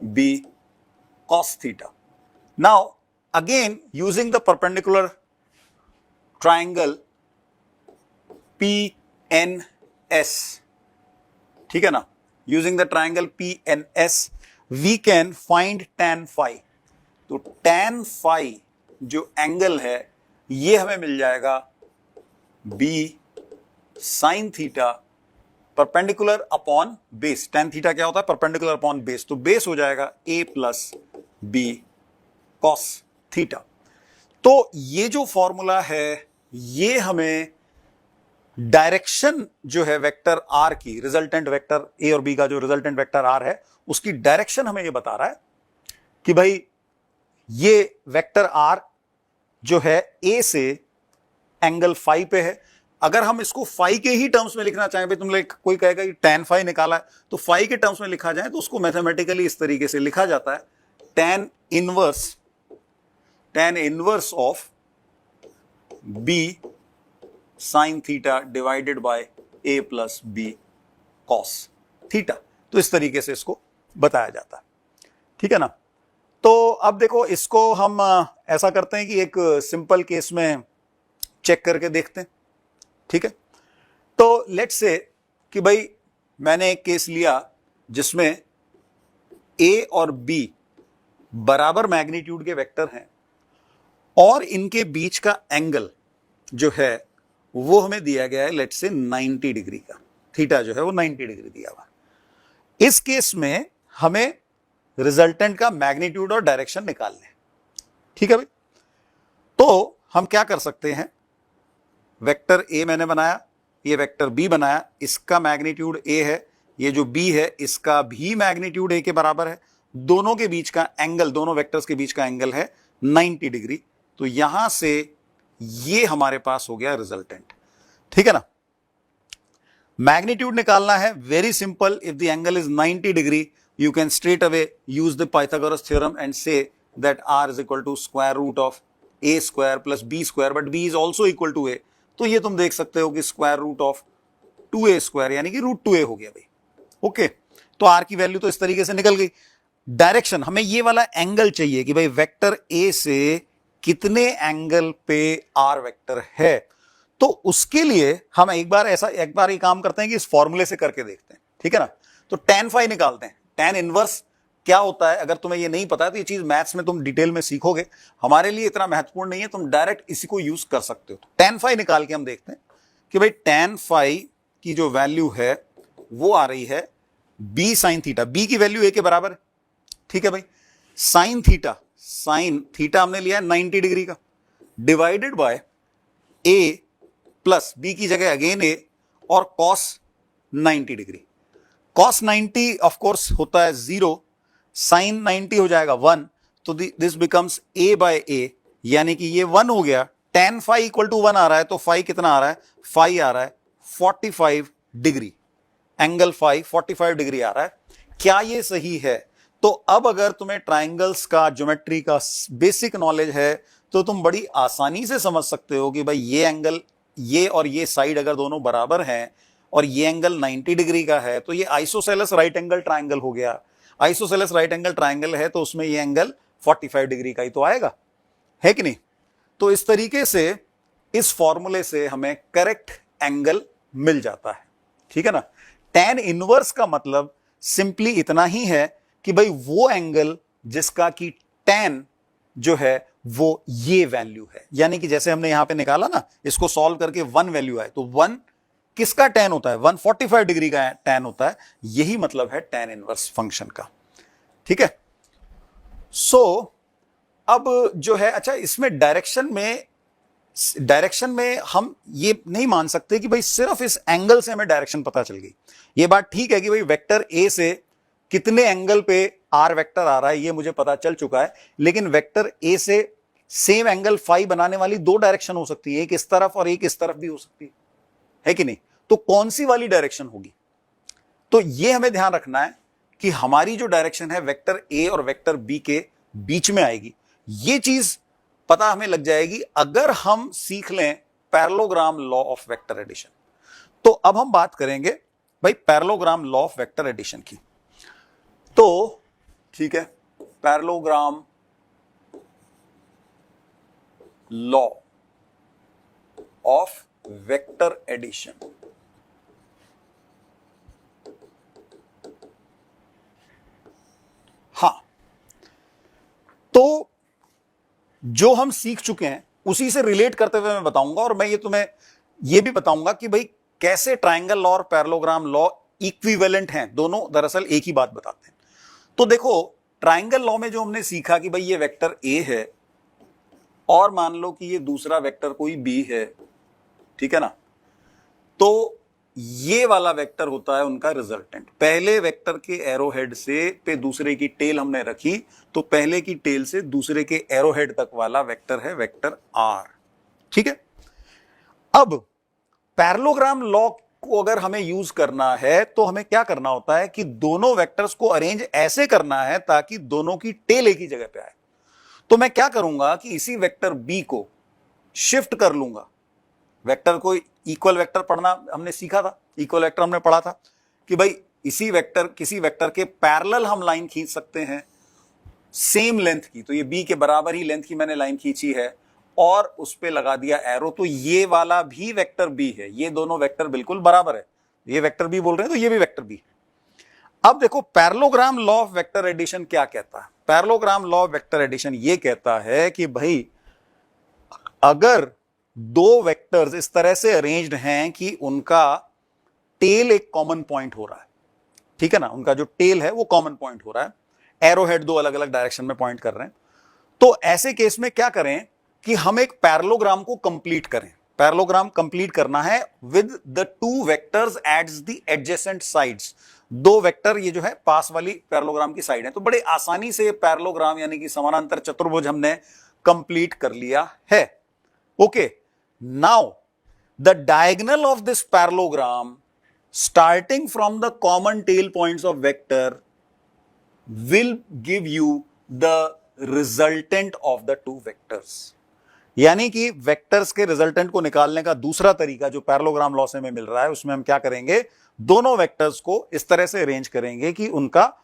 b cos theta. Now again using the perpendicular triangle PNS, ठीक है ना, using the triangle PNS we can find tan phi। तो tan phi जो एंगल है ये हमें मिल जाएगा b sin theta perpendicular upon base. tan theta क्या होता है? Perpendicular upon base. तो बेस हो जाएगा a plus b cos theta. तो ये जो फॉर्मूला है ये हमें डायरेक्शन जो है वेक्टर आर की, रिजल्टेंट वेक्टर ए और बी का जो रिजल्टेंट वेक्टर आर है उसकी डायरेक्शन हमें ये बता रहा है कि भाई ये वेक्टर आर जो है ए से एंगल फाई पे है। अगर हम इसको फाई के ही टर्म्स में लिखना चाहें, भाई तुम लोग कोई कहेगा कि tan फाई निकाला है, तो फाई के टर्म्स में लिखा जाए तो उसको मैथमेटिकली इस तरीके से लिखा जाता है tan inverse of b sine theta divided by a plus b cos theta. तो इस तरीके से इसको बताया जाता है। ठीक है ना। तो अब देखो, इसको हम ऐसा करते हैं कि एक सिंपल केस में चेक करके देखते हैं। ठीक है, तो लेट्स से कि भाई मैंने एक केस लिया जिसमें a और b बराबर मैग्नीट्यूड के वेक्टर हैं और इनके बीच का एंगल जो है वो हमें दिया गया है लेट्स से 90 डिग्री का। थीटा जो है वो 90 डिग्री दिया हुआ। इस केस में हमें रिजल्टेंट का मैग्नीट्यूड और डायरेक्शन निकालने। ठीक है भाई, तो हम क्या कर सकते हैं, वेक्टर ए मैंने बनाया, ये वेक्टर बी बनाया, इसका मैग्नीट्यूड ए है, ये जो बी है इसका भी मैग्नीट्यूड ए के बराबर है। दोनों के बीच का एंगल, दोनों वेक्टर्स के बीच का एंगल है 90 डिग्री। तो यहां से ये हमारे पास हो गया रिजल्टेंट। ठीक है ना। मैग्नीट्यूड निकालना है, very simple. If the angle is 90 degree you can straight away use the Pythagoras theorem and say that r is equal to square root of a square plus b square, but b is also equal to a। तो ये तुम देख सकते हो कि square root of 2a square यानी कि रूट 2a हो गया भाई। ओके, तो r की वैल्यू तो इस तरीके से निकल गई। डायरेक्शन, हमें ये वाला एंगल चाहिए कि भाई वेक्टर a से कितने एंगल पे r वेक्टर है। तो उसके लिए हम एक बार ये काम करते हैं कि इस फॉर्मूले से करके देखते हैं। ठीक है ना। तो tan phi निकालते हैं। tan इनवर्स क्या होता है, अगर तुम्हें ये नहीं पता है तो ये चीज मैथ्स में तुम डिटेल में सीखोगे, हमारे लिए इतना महत्वपूर्ण नहीं है, तुम डायरेक्ट इसी को यूज कर सकते हो। तो tan phi निकाल के हम देखते हैं कि भाई tan phi की जो वैल्यू है वो आ रही है b साइन थीटा। b की वैल्यू a के बराबर है। ठीक है भाई, साइन थीटा हमने लिया है 90 डिग्री का, divided by a plus b की जगह अगेन a और cos 90 degree. cos 90 of course होता है 0, sin 90 हो जाएगा 1, तो this becomes a by a, यानी कि ये 1 हो गया। tan phi इक्वल टू 1 आ रहा है, तो phi कितना आ रहा है, phi आ रहा है 45 डिग्री, एंगल phi 45 डिग्री आ रहा है। क्या ये सही है? तो अब अगर तुम्हें ट्राइंगल्स का ज्योमेट्री का बेसिक नॉलेज है तो तुम बड़ी आसानी से समझ सकते हो कि भाई ये एंगल, ये और ये साइड अगर दोनों बराबर हैं और ये एंगल 90 डिग्री का है तो ये आइसोसेलेस राइट एंगल ट्राइंगल हो गया। आइसोसेलेस राइट एंगल ट्राइंगल है तो उसमें ये एंगल 45 डिग्री का ही तो आएगा, है कि नहीं। तो इस तरीके से इस फॉर्मूले से हमें करेक्ट एंगल मिल जाता है, ठीक है ना। tan इनवर्स का मतलब सिंपली इतना ही है कि भाई वो एंगल जिसका कि tan जो है वो ये वैल्यू है, यानी कि जैसे हमने यहां पे निकाला ना, इसको सॉल्व करके 1 वैल्यू आए तो 1 किसका tan होता है, 145 डिग्री का tan होता है। यही मतलब है tan इनवर्स फंक्शन का, ठीक है। सो अब जो है, अच्छा इसमें डायरेक्शन में हम ये नहीं मान सकते कि भाई सिर्फ इस एंगल से हमें डायरेक्शन पता चल गई। ये बात ठीक है कि भाई वेक्टर ए से कितने एंगल पे आर वेक्टर आ रहा है ये मुझे पता चल चुका है, लेकिन वेक्टर ए से सेम एंगल फाई बनाने वाली दो डायरेक्शन हो सकती है, एक इस तरफ और एक इस तरफ भी हो सकती है कि नहीं। तो कौन सी वाली डायरेक्शन होगी, तो ये हमें ध्यान रखना है कि हमारी जो डायरेक्शन है वेक्टर ए और वेक्टर बी के बीच में आएगी। ये चीज पता हमें लग जाएगी अगर हम सीख लें parallelogram law of vector addition. तो अब हम बात करेंगे भाई parallelogram law of vector addition की। तो ठीक है, parallelogram law of vector addition. हां, तो जो हम सीख चुके हैं उसी से रिलेट करते हुए मैं बताऊंगा, और मैं ये तुम्हें ये भी बताऊंगा कि भाई कैसे ट्राइंगल लॉ और पैरेललोग्राम लॉ इक्विवेलेंट हैं, दोनों दरअसल एक ही बात बताते हैं। तो देखो, ट्राइंगल लॉ में जो हमने सीखा कि भाई ये वेक्टर ए है और मान लो कि ये दूसरा वेक्टर कोई बी है, ठीक है ना, तो ये वाला वेक्टर होता है उनका रिजल्टेंट। पहले वेक्टर के एरोहेड से पे दूसरे की टेल हमने रखी, तो पहले की टेल से दूसरे के एरोहेड तक वाला वेक्टर है वेक्टर आर, ठीक है। अब पैरेललोग्राम लॉ को अगर हमें यूज करना है तो हमें क्या करना होता है कि दोनों वेक्टर्स को अरेंज ऐसे करना है ताकि दोनों की टेल एक ही जगह पे आए। तो मैं क्या करूंगा कि इसी वेक्टर बी को शिफ्ट कर लूंगा। वेक्टर को इक्वल वेक्टर पढ़ना हमने सीखा था, इक्वल वेक्टर हमने पढ़ा था कि भाई इसी वेक्टर किसी वेक्टर के पैरेलल हम लाइन खींच सकते हैं सेम लेंथ की। तो ये बी के बराबर ही लेंथ की मैंने लाइन खींची है और उस पे लगा दिया एरो, तो ये वाला भी वेक्टर बी है। ये दोनों वेक्टर बिल्कुल बराबर है, ये वेक्टर बी बोल रहे हैं तो ये भी वेक्टर बी। अब देखो parallelogram law of vector addition क्या कहता है। Parallelogram law of vector addition ये कहता है कि भाई अगर दो वेक्टर्स इस तरह से अरेंज्ड हैं कि उनका टेल एक कॉमन पॉइंट हो रहा है, ठीक है ना, उनका जो टेल है वो कॉमन पॉइंट हो रहा है, एरोहेड दो अलग अलग डायरेक्शन में पॉइंट कर रहे हैं, तो ऐसे केस में क्या करें कि हम एक पैरेललोग्राम को कंप्लीट करें। पैरेललोग्राम कंप्लीट करना है with the two vectors at the adjacent sides. दो वेक्टर ये जो है पास वाली पैरेललोग्राम की साइड है। तो बड़े आसानी से पैरेललोग्राम यानी कि समानांतर चतुर्भुज हमने कंप्लीट कर लिया है। Okay, now the diagonal of this parallelogram starting from the common tail points of vector will give you the resultant of the two vectors। यानी कि वेक्टर्स के रिजल्टेंट को निकालने का दूसरा तरीका जो पैरेललोग्राम लॉ से हमें मिल रहा है, उसमें हम क्या करेंगे, दोनों वेक्टर्स को इस तरह से अरेंज करेंगे कि उनका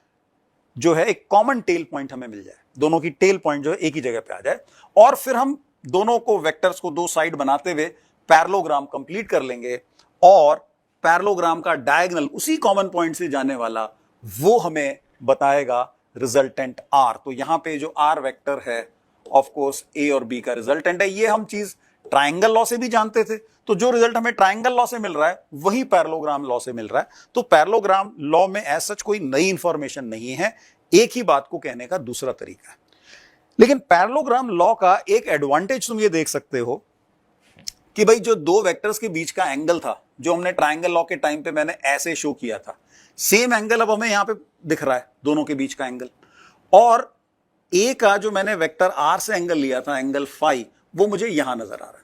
जो है एक कॉमन टेल पॉइंट हमें मिल जाए, दोनों की टेल पॉइंट जो है एक ही जगह पे आ जाए, और फिर हम दोनों को वेक्टर्स को दो साइड बनाते हुए पैरेललोग्राम कंप्लीट कर लेंगे, और पैरेललोग्राम का डायगोनल उसी कॉमन पॉइंट से जाने वाला वो हमें बताएगा रिजल्टेंट आर। तो यहां पे जो आर वेक्टर है ऑफ कोर्स ए और बी का रिजल्टेंट है। ये हम चीज ट्राइंगल लॉ से भी जानते थे, तो जो रिजल्ट हमें ट्राइंगल लॉ से मिल रहा है वही पैरेललोग्राम लॉ से मिल रहा है। तो पैरेललोग्राम लॉ में एज सच कोई नई इंफॉर्मेशन नहीं है, एक ही बात को कहने का दूसरा तरीका है। लेकिन पैरेललोग्राम लॉ का एक एडवांटेज तुम ये देख सकते हो कि भाई जो दो वेक्टर्स के बीच का एंगल था, जो हमने ट्राइंगल लॉ के टाइम पे मैंने ऐसे शो किया था, सेम एंगल अब हमें यहां पे दिख रहा है, दोनों के बीच का एंगल। और ए का जो मैंने वेक्टर आर से एंगल लिया था, एंगल फाई, वो मुझे यहां नजर आ रहा है।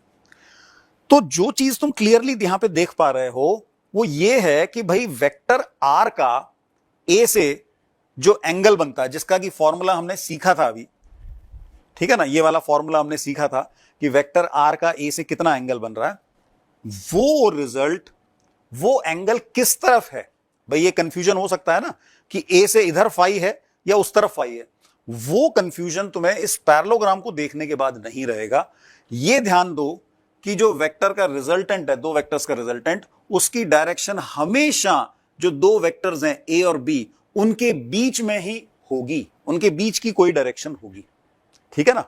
तो जो चीज तुम क्लियरली यहां पे देख पा रहे हो वो ये है कि भाई वेक्टर आर का ए से जो एंगल बनता है, जिसका कि फॉर्मूला हमने सीखा था अभी, ठीक है ना, ये वाला फॉर्मूला हमने सीखा था कि वेक्टर आर का ए से कितना एंगल बन रहा है, वो रिजल्ट, वो एंगल किस तरफ है। भाई ये कंफ्यूजन हो सकता है ना कि ए से इधर फाई है या उस तरफ फाई है, वो कंफ्यूजन तुम्हें इस पैरेललोग्राम को देखने के बाद नहीं रहेगा। ये ध्यान दो कि जो वेक्टर का रिजल्टेंट है, दो वेक्टर्स का रिजल्टेंट, उसकी डायरेक्शन हमेशा जो दो वेक्टर्स हैं ए और बी, उनके बीच में ही होगी, उनके बीच की कोई डायरेक्शन होगी, ठीक है ना।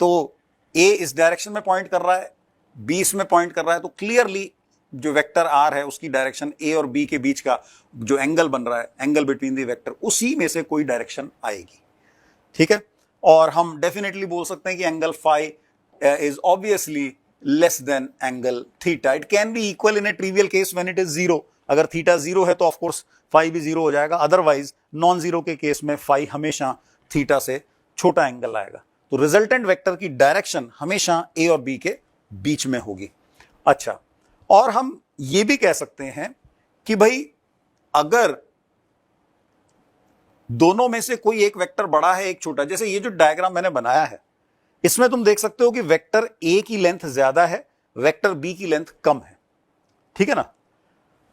तो ए इस डायरेक्शन में पॉइंट कर रहा है, बी इसमें पॉइंट कर रहा है, तो क्लियरली जो वेक्टर आर है उसकी डायरेक्शन ए और बी के बीच का जो एंगल बन रहा है, एंगल बिटवीन द वेक्टर, उसी में से कोई डायरेक्शन आएगी, ठीक है। और हम डेफिनेटली बोल सकते हैं कि angle phi is obviously less than angle theta. It can be equal in a trivial case when it is zero. अगर थीटा जीरो है तो ऑफ कोर्स फाई भी जीरो हो जाएगा, अदरवाइज नॉन जीरो के केस में फाई हमेशा थीटा से छोटा एंगल आएगा। तो रिजल्टेंट वेक्टर की डायरेक्शन हमेशा ए और बी के बीच में होगी। अच्छा, और हम ये भी कह सकते हैं कि भाई अगर दोनों में से कोई एक वेक्टर बड़ा है एक छोटा, जैसे ये जो डायग्राम मैंने बनाया है, इसमें तुम देख सकते हो कि वेक्टर ए की लेंथ ज्यादा है, वेक्टर बी की लेंथ कम है, ठीक है ना।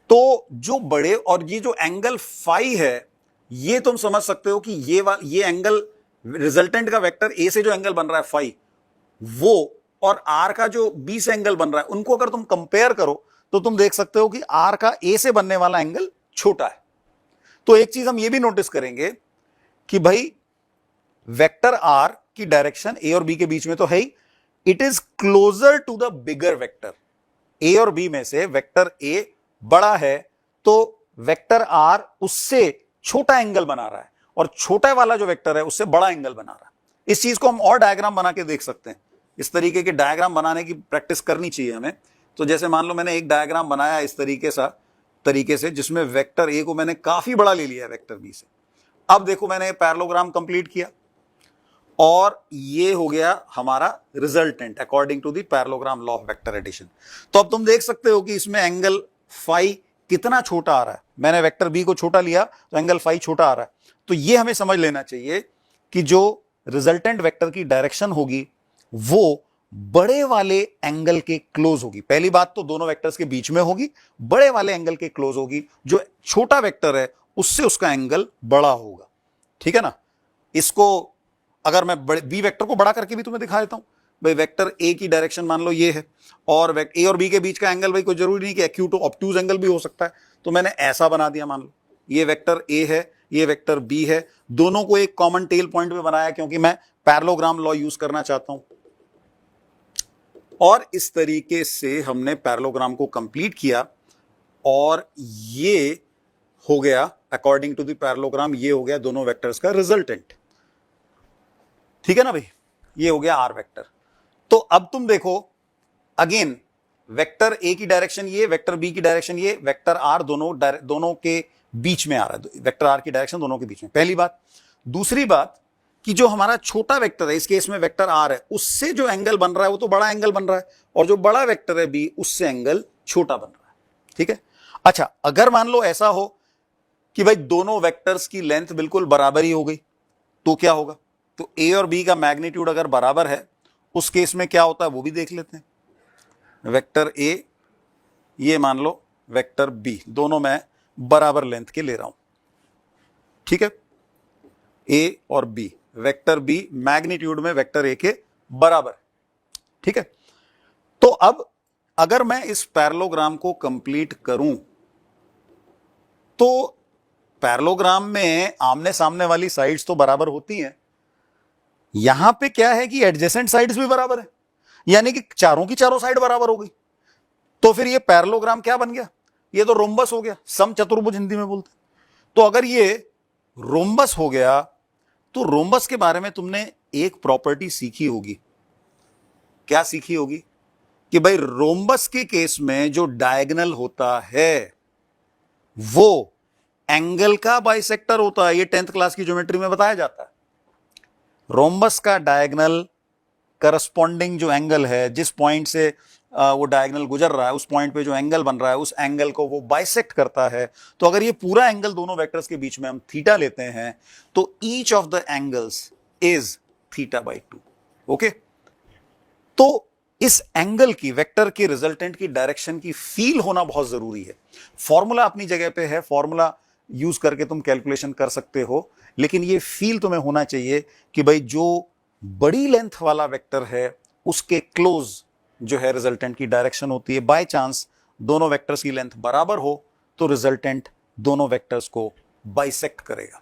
तो जो बड़े, और ये जो एंगल फाई है, ये तुम समझ सकते हो कि ये एंगल, रिजल्टेंट का वेक्टर ए से जो एंगल बन रहा है फाई, वो और आर का जो बी से एंगल बन रहा है, उनको अगर तुम कंपेयर करो तो तुम देख सकते हो कि आर का ए से बनने वाला एंगल छोटा है। तो एक चीज हम ये भी नोटिस करेंगे कि भाई वेक्टर आर की डायरेक्शन ए और बी के बीच में तो है ही, it is closer to the bigger vector. A और बी में से वेक्टर ए बड़ा है तो वेक्टर आर उससे छोटा एंगल बना रहा है, और छोटा वाला जो वेक्टर है उससे बड़ा एंगल बना रहा है। इस चीज को हम और डायग्राम बना के देख सकते हैं। इस तरीके के डायग्राम बनाने की प्रैक्टिस करनी चाहिए हमें। तो जैसे मान लो मैंने एक डायग्राम बनाया इस तरीके से जिसमें वेक्टर ए को मैंने काफी बड़ा ले लिया वेक्टर बी से। अब देखो मैंने पैरेललोग्राम कंप्लीट किया और ये हो गया हमारा resultant according to the parallelogram law of vector addition. तो अब तुम देख सकते हो कि इसमें एंगल फाई कितना छोटा आ रहा है। मैंने वेक्टर बी को छोटा लिया तो एंगल फाई छोटा आ रहा है। तो ये हमें समझ लेना चाहिए कि जो रिजल्टेंट वेक्टर की डायरेक्शन होगी वो बड़े वाले एंगल के क्लोज होगी। पहली बात तो दोनों वेक्टर्स के बीच में होगी, बड़े वाले एंगल के क्लोज होगी। जो छोटा वेक्टर है उससे उसका एंगल बड़ा होगा, ठीक है ना। इसको अगर मैं बी वेक्टर को बड़ा करके भी तुम्हें दिखा देता हूं, भाई वेक्टर ए की डायरेक्शन मान लो ये है, और ए और बी के बीच का एंगल भाई कोई जरूरी नहीं कि एक्यूट ऑब्ट्यूज एंगल भी हो सकता है। तो मैंने ऐसा बना दिया, मान लो ये वेक्टर ए है, ये वेक्टर बी है, दोनों को एक कॉमन टेल पॉइंट पे बनाया क्योंकि मैं पैरेललोग्राम लॉ यूज करना चाहता हूं। और इस तरीके से हमने पैरेललोग्राम को कंप्लीट किया और ये हो गया अकॉर्डिंग टू द पैरेललोग्राम, ये हो गया दोनों वेक्टर्स का रिजल्टेंट, ठीक है ना भाई। ये हो गया आर वेक्टर। तो अब तुम देखो अगेन, वेक्टर ए की डायरेक्शन ये, वेक्टर बी की डायरेक्शन ये, वेक्टर आर दोनों के बीच में आ रहा है, वेक्टर आर की डायरेक्शन दोनों के बीच में, पहली बात। दूसरी बात कि जो हमारा छोटा वेक्टर है, इस केस में वेक्टर आर है, उससे जो एंगल बन रहा है वो तो बड़ा एंगल बन रहा है, और जो बड़ा वेक्टर है बी, उससे एंगल छोटा बन रहा है, ठीक है। अच्छा, अगर मान लो ऐसा हो कि भाई दोनों वेक्टर्स की लेंथ बिल्कुल बराबर ही हो गई, तो क्या होगा। तो ए और बी का मैग्नीट्यूड अगर बराबर है, उस केस में क्या होता है वो भी देख लेते हैं। वेक्टर ए, ये मान लो वेक्टर बी, दोनों मैं बराबर लेंथ के ले रहा हूं, ठीक है। ए और बी, वेक्टर बी मैग्नीट्यूड में वेक्टर ए के बराबर, ठीक है। तो अब अगर मैं इस पैरेललोग्राम को कंप्लीट करूं तो पैरेललोग्राम में आमने सामने वाली साइड्स तो बराबर होती हैं। यहां पे क्या है कि एडजेसेंट साइड्स भी बराबर है, यानी कि चारों की चारों साइड बराबर हो गई। तो फिर ये पैरेललोग्राम क्या बन गया, ये तो रोम्बस हो गया, समचतुर्भुज हिंदी में बोलते हैं। तो अगर ये रोम्बस हो गया तो रोम्बस के बारे में तुमने एक प्रॉपर्टी सीखी होगी। क्या सीखी होगी कि भाई रोम्बस के केस में जो डायगोनल होता है वो एंगल का बाइसेक्टर होता है। ये 10th क्लास की ज्योमेट्री में बताया जाता है। रोम्बस का डायगोनल करस्पॉन्डिंग जो एंगल है, जिस पॉइंट से वो डायगोनल गुजर रहा है, उस पॉइंट पे जो एंगल बन रहा है उस एंगल को वो बाइसेक्ट करता है। तो अगर ये पूरा एंगल दोनों वेक्टर्स के बीच में हम थीटा लेते हैं तो each of the angles is θ/2। Okay, तो इस एंगल की, वेक्टर के रिजल्टेंट की डायरेक्शन की फील होना बहुत जरूरी है। फॉर्मूला अपनी जगह पे है, फॉर्मूला यूज करके तुम कैलकुलेशन कर सकते हो, लेकिन ये फील तुम्हें होना चाहिए कि भाई जो बड़ी लेंथ वाला वेक्टर है उसके क्लोज जो है रिजल्टेंट की डायरेक्शन होती है। बाय चांस दोनों वेक्टर्स की लेंथ बराबर हो तो रिजल्टेंट दोनों वेक्टर्स को बाइसेक्ट करेगा।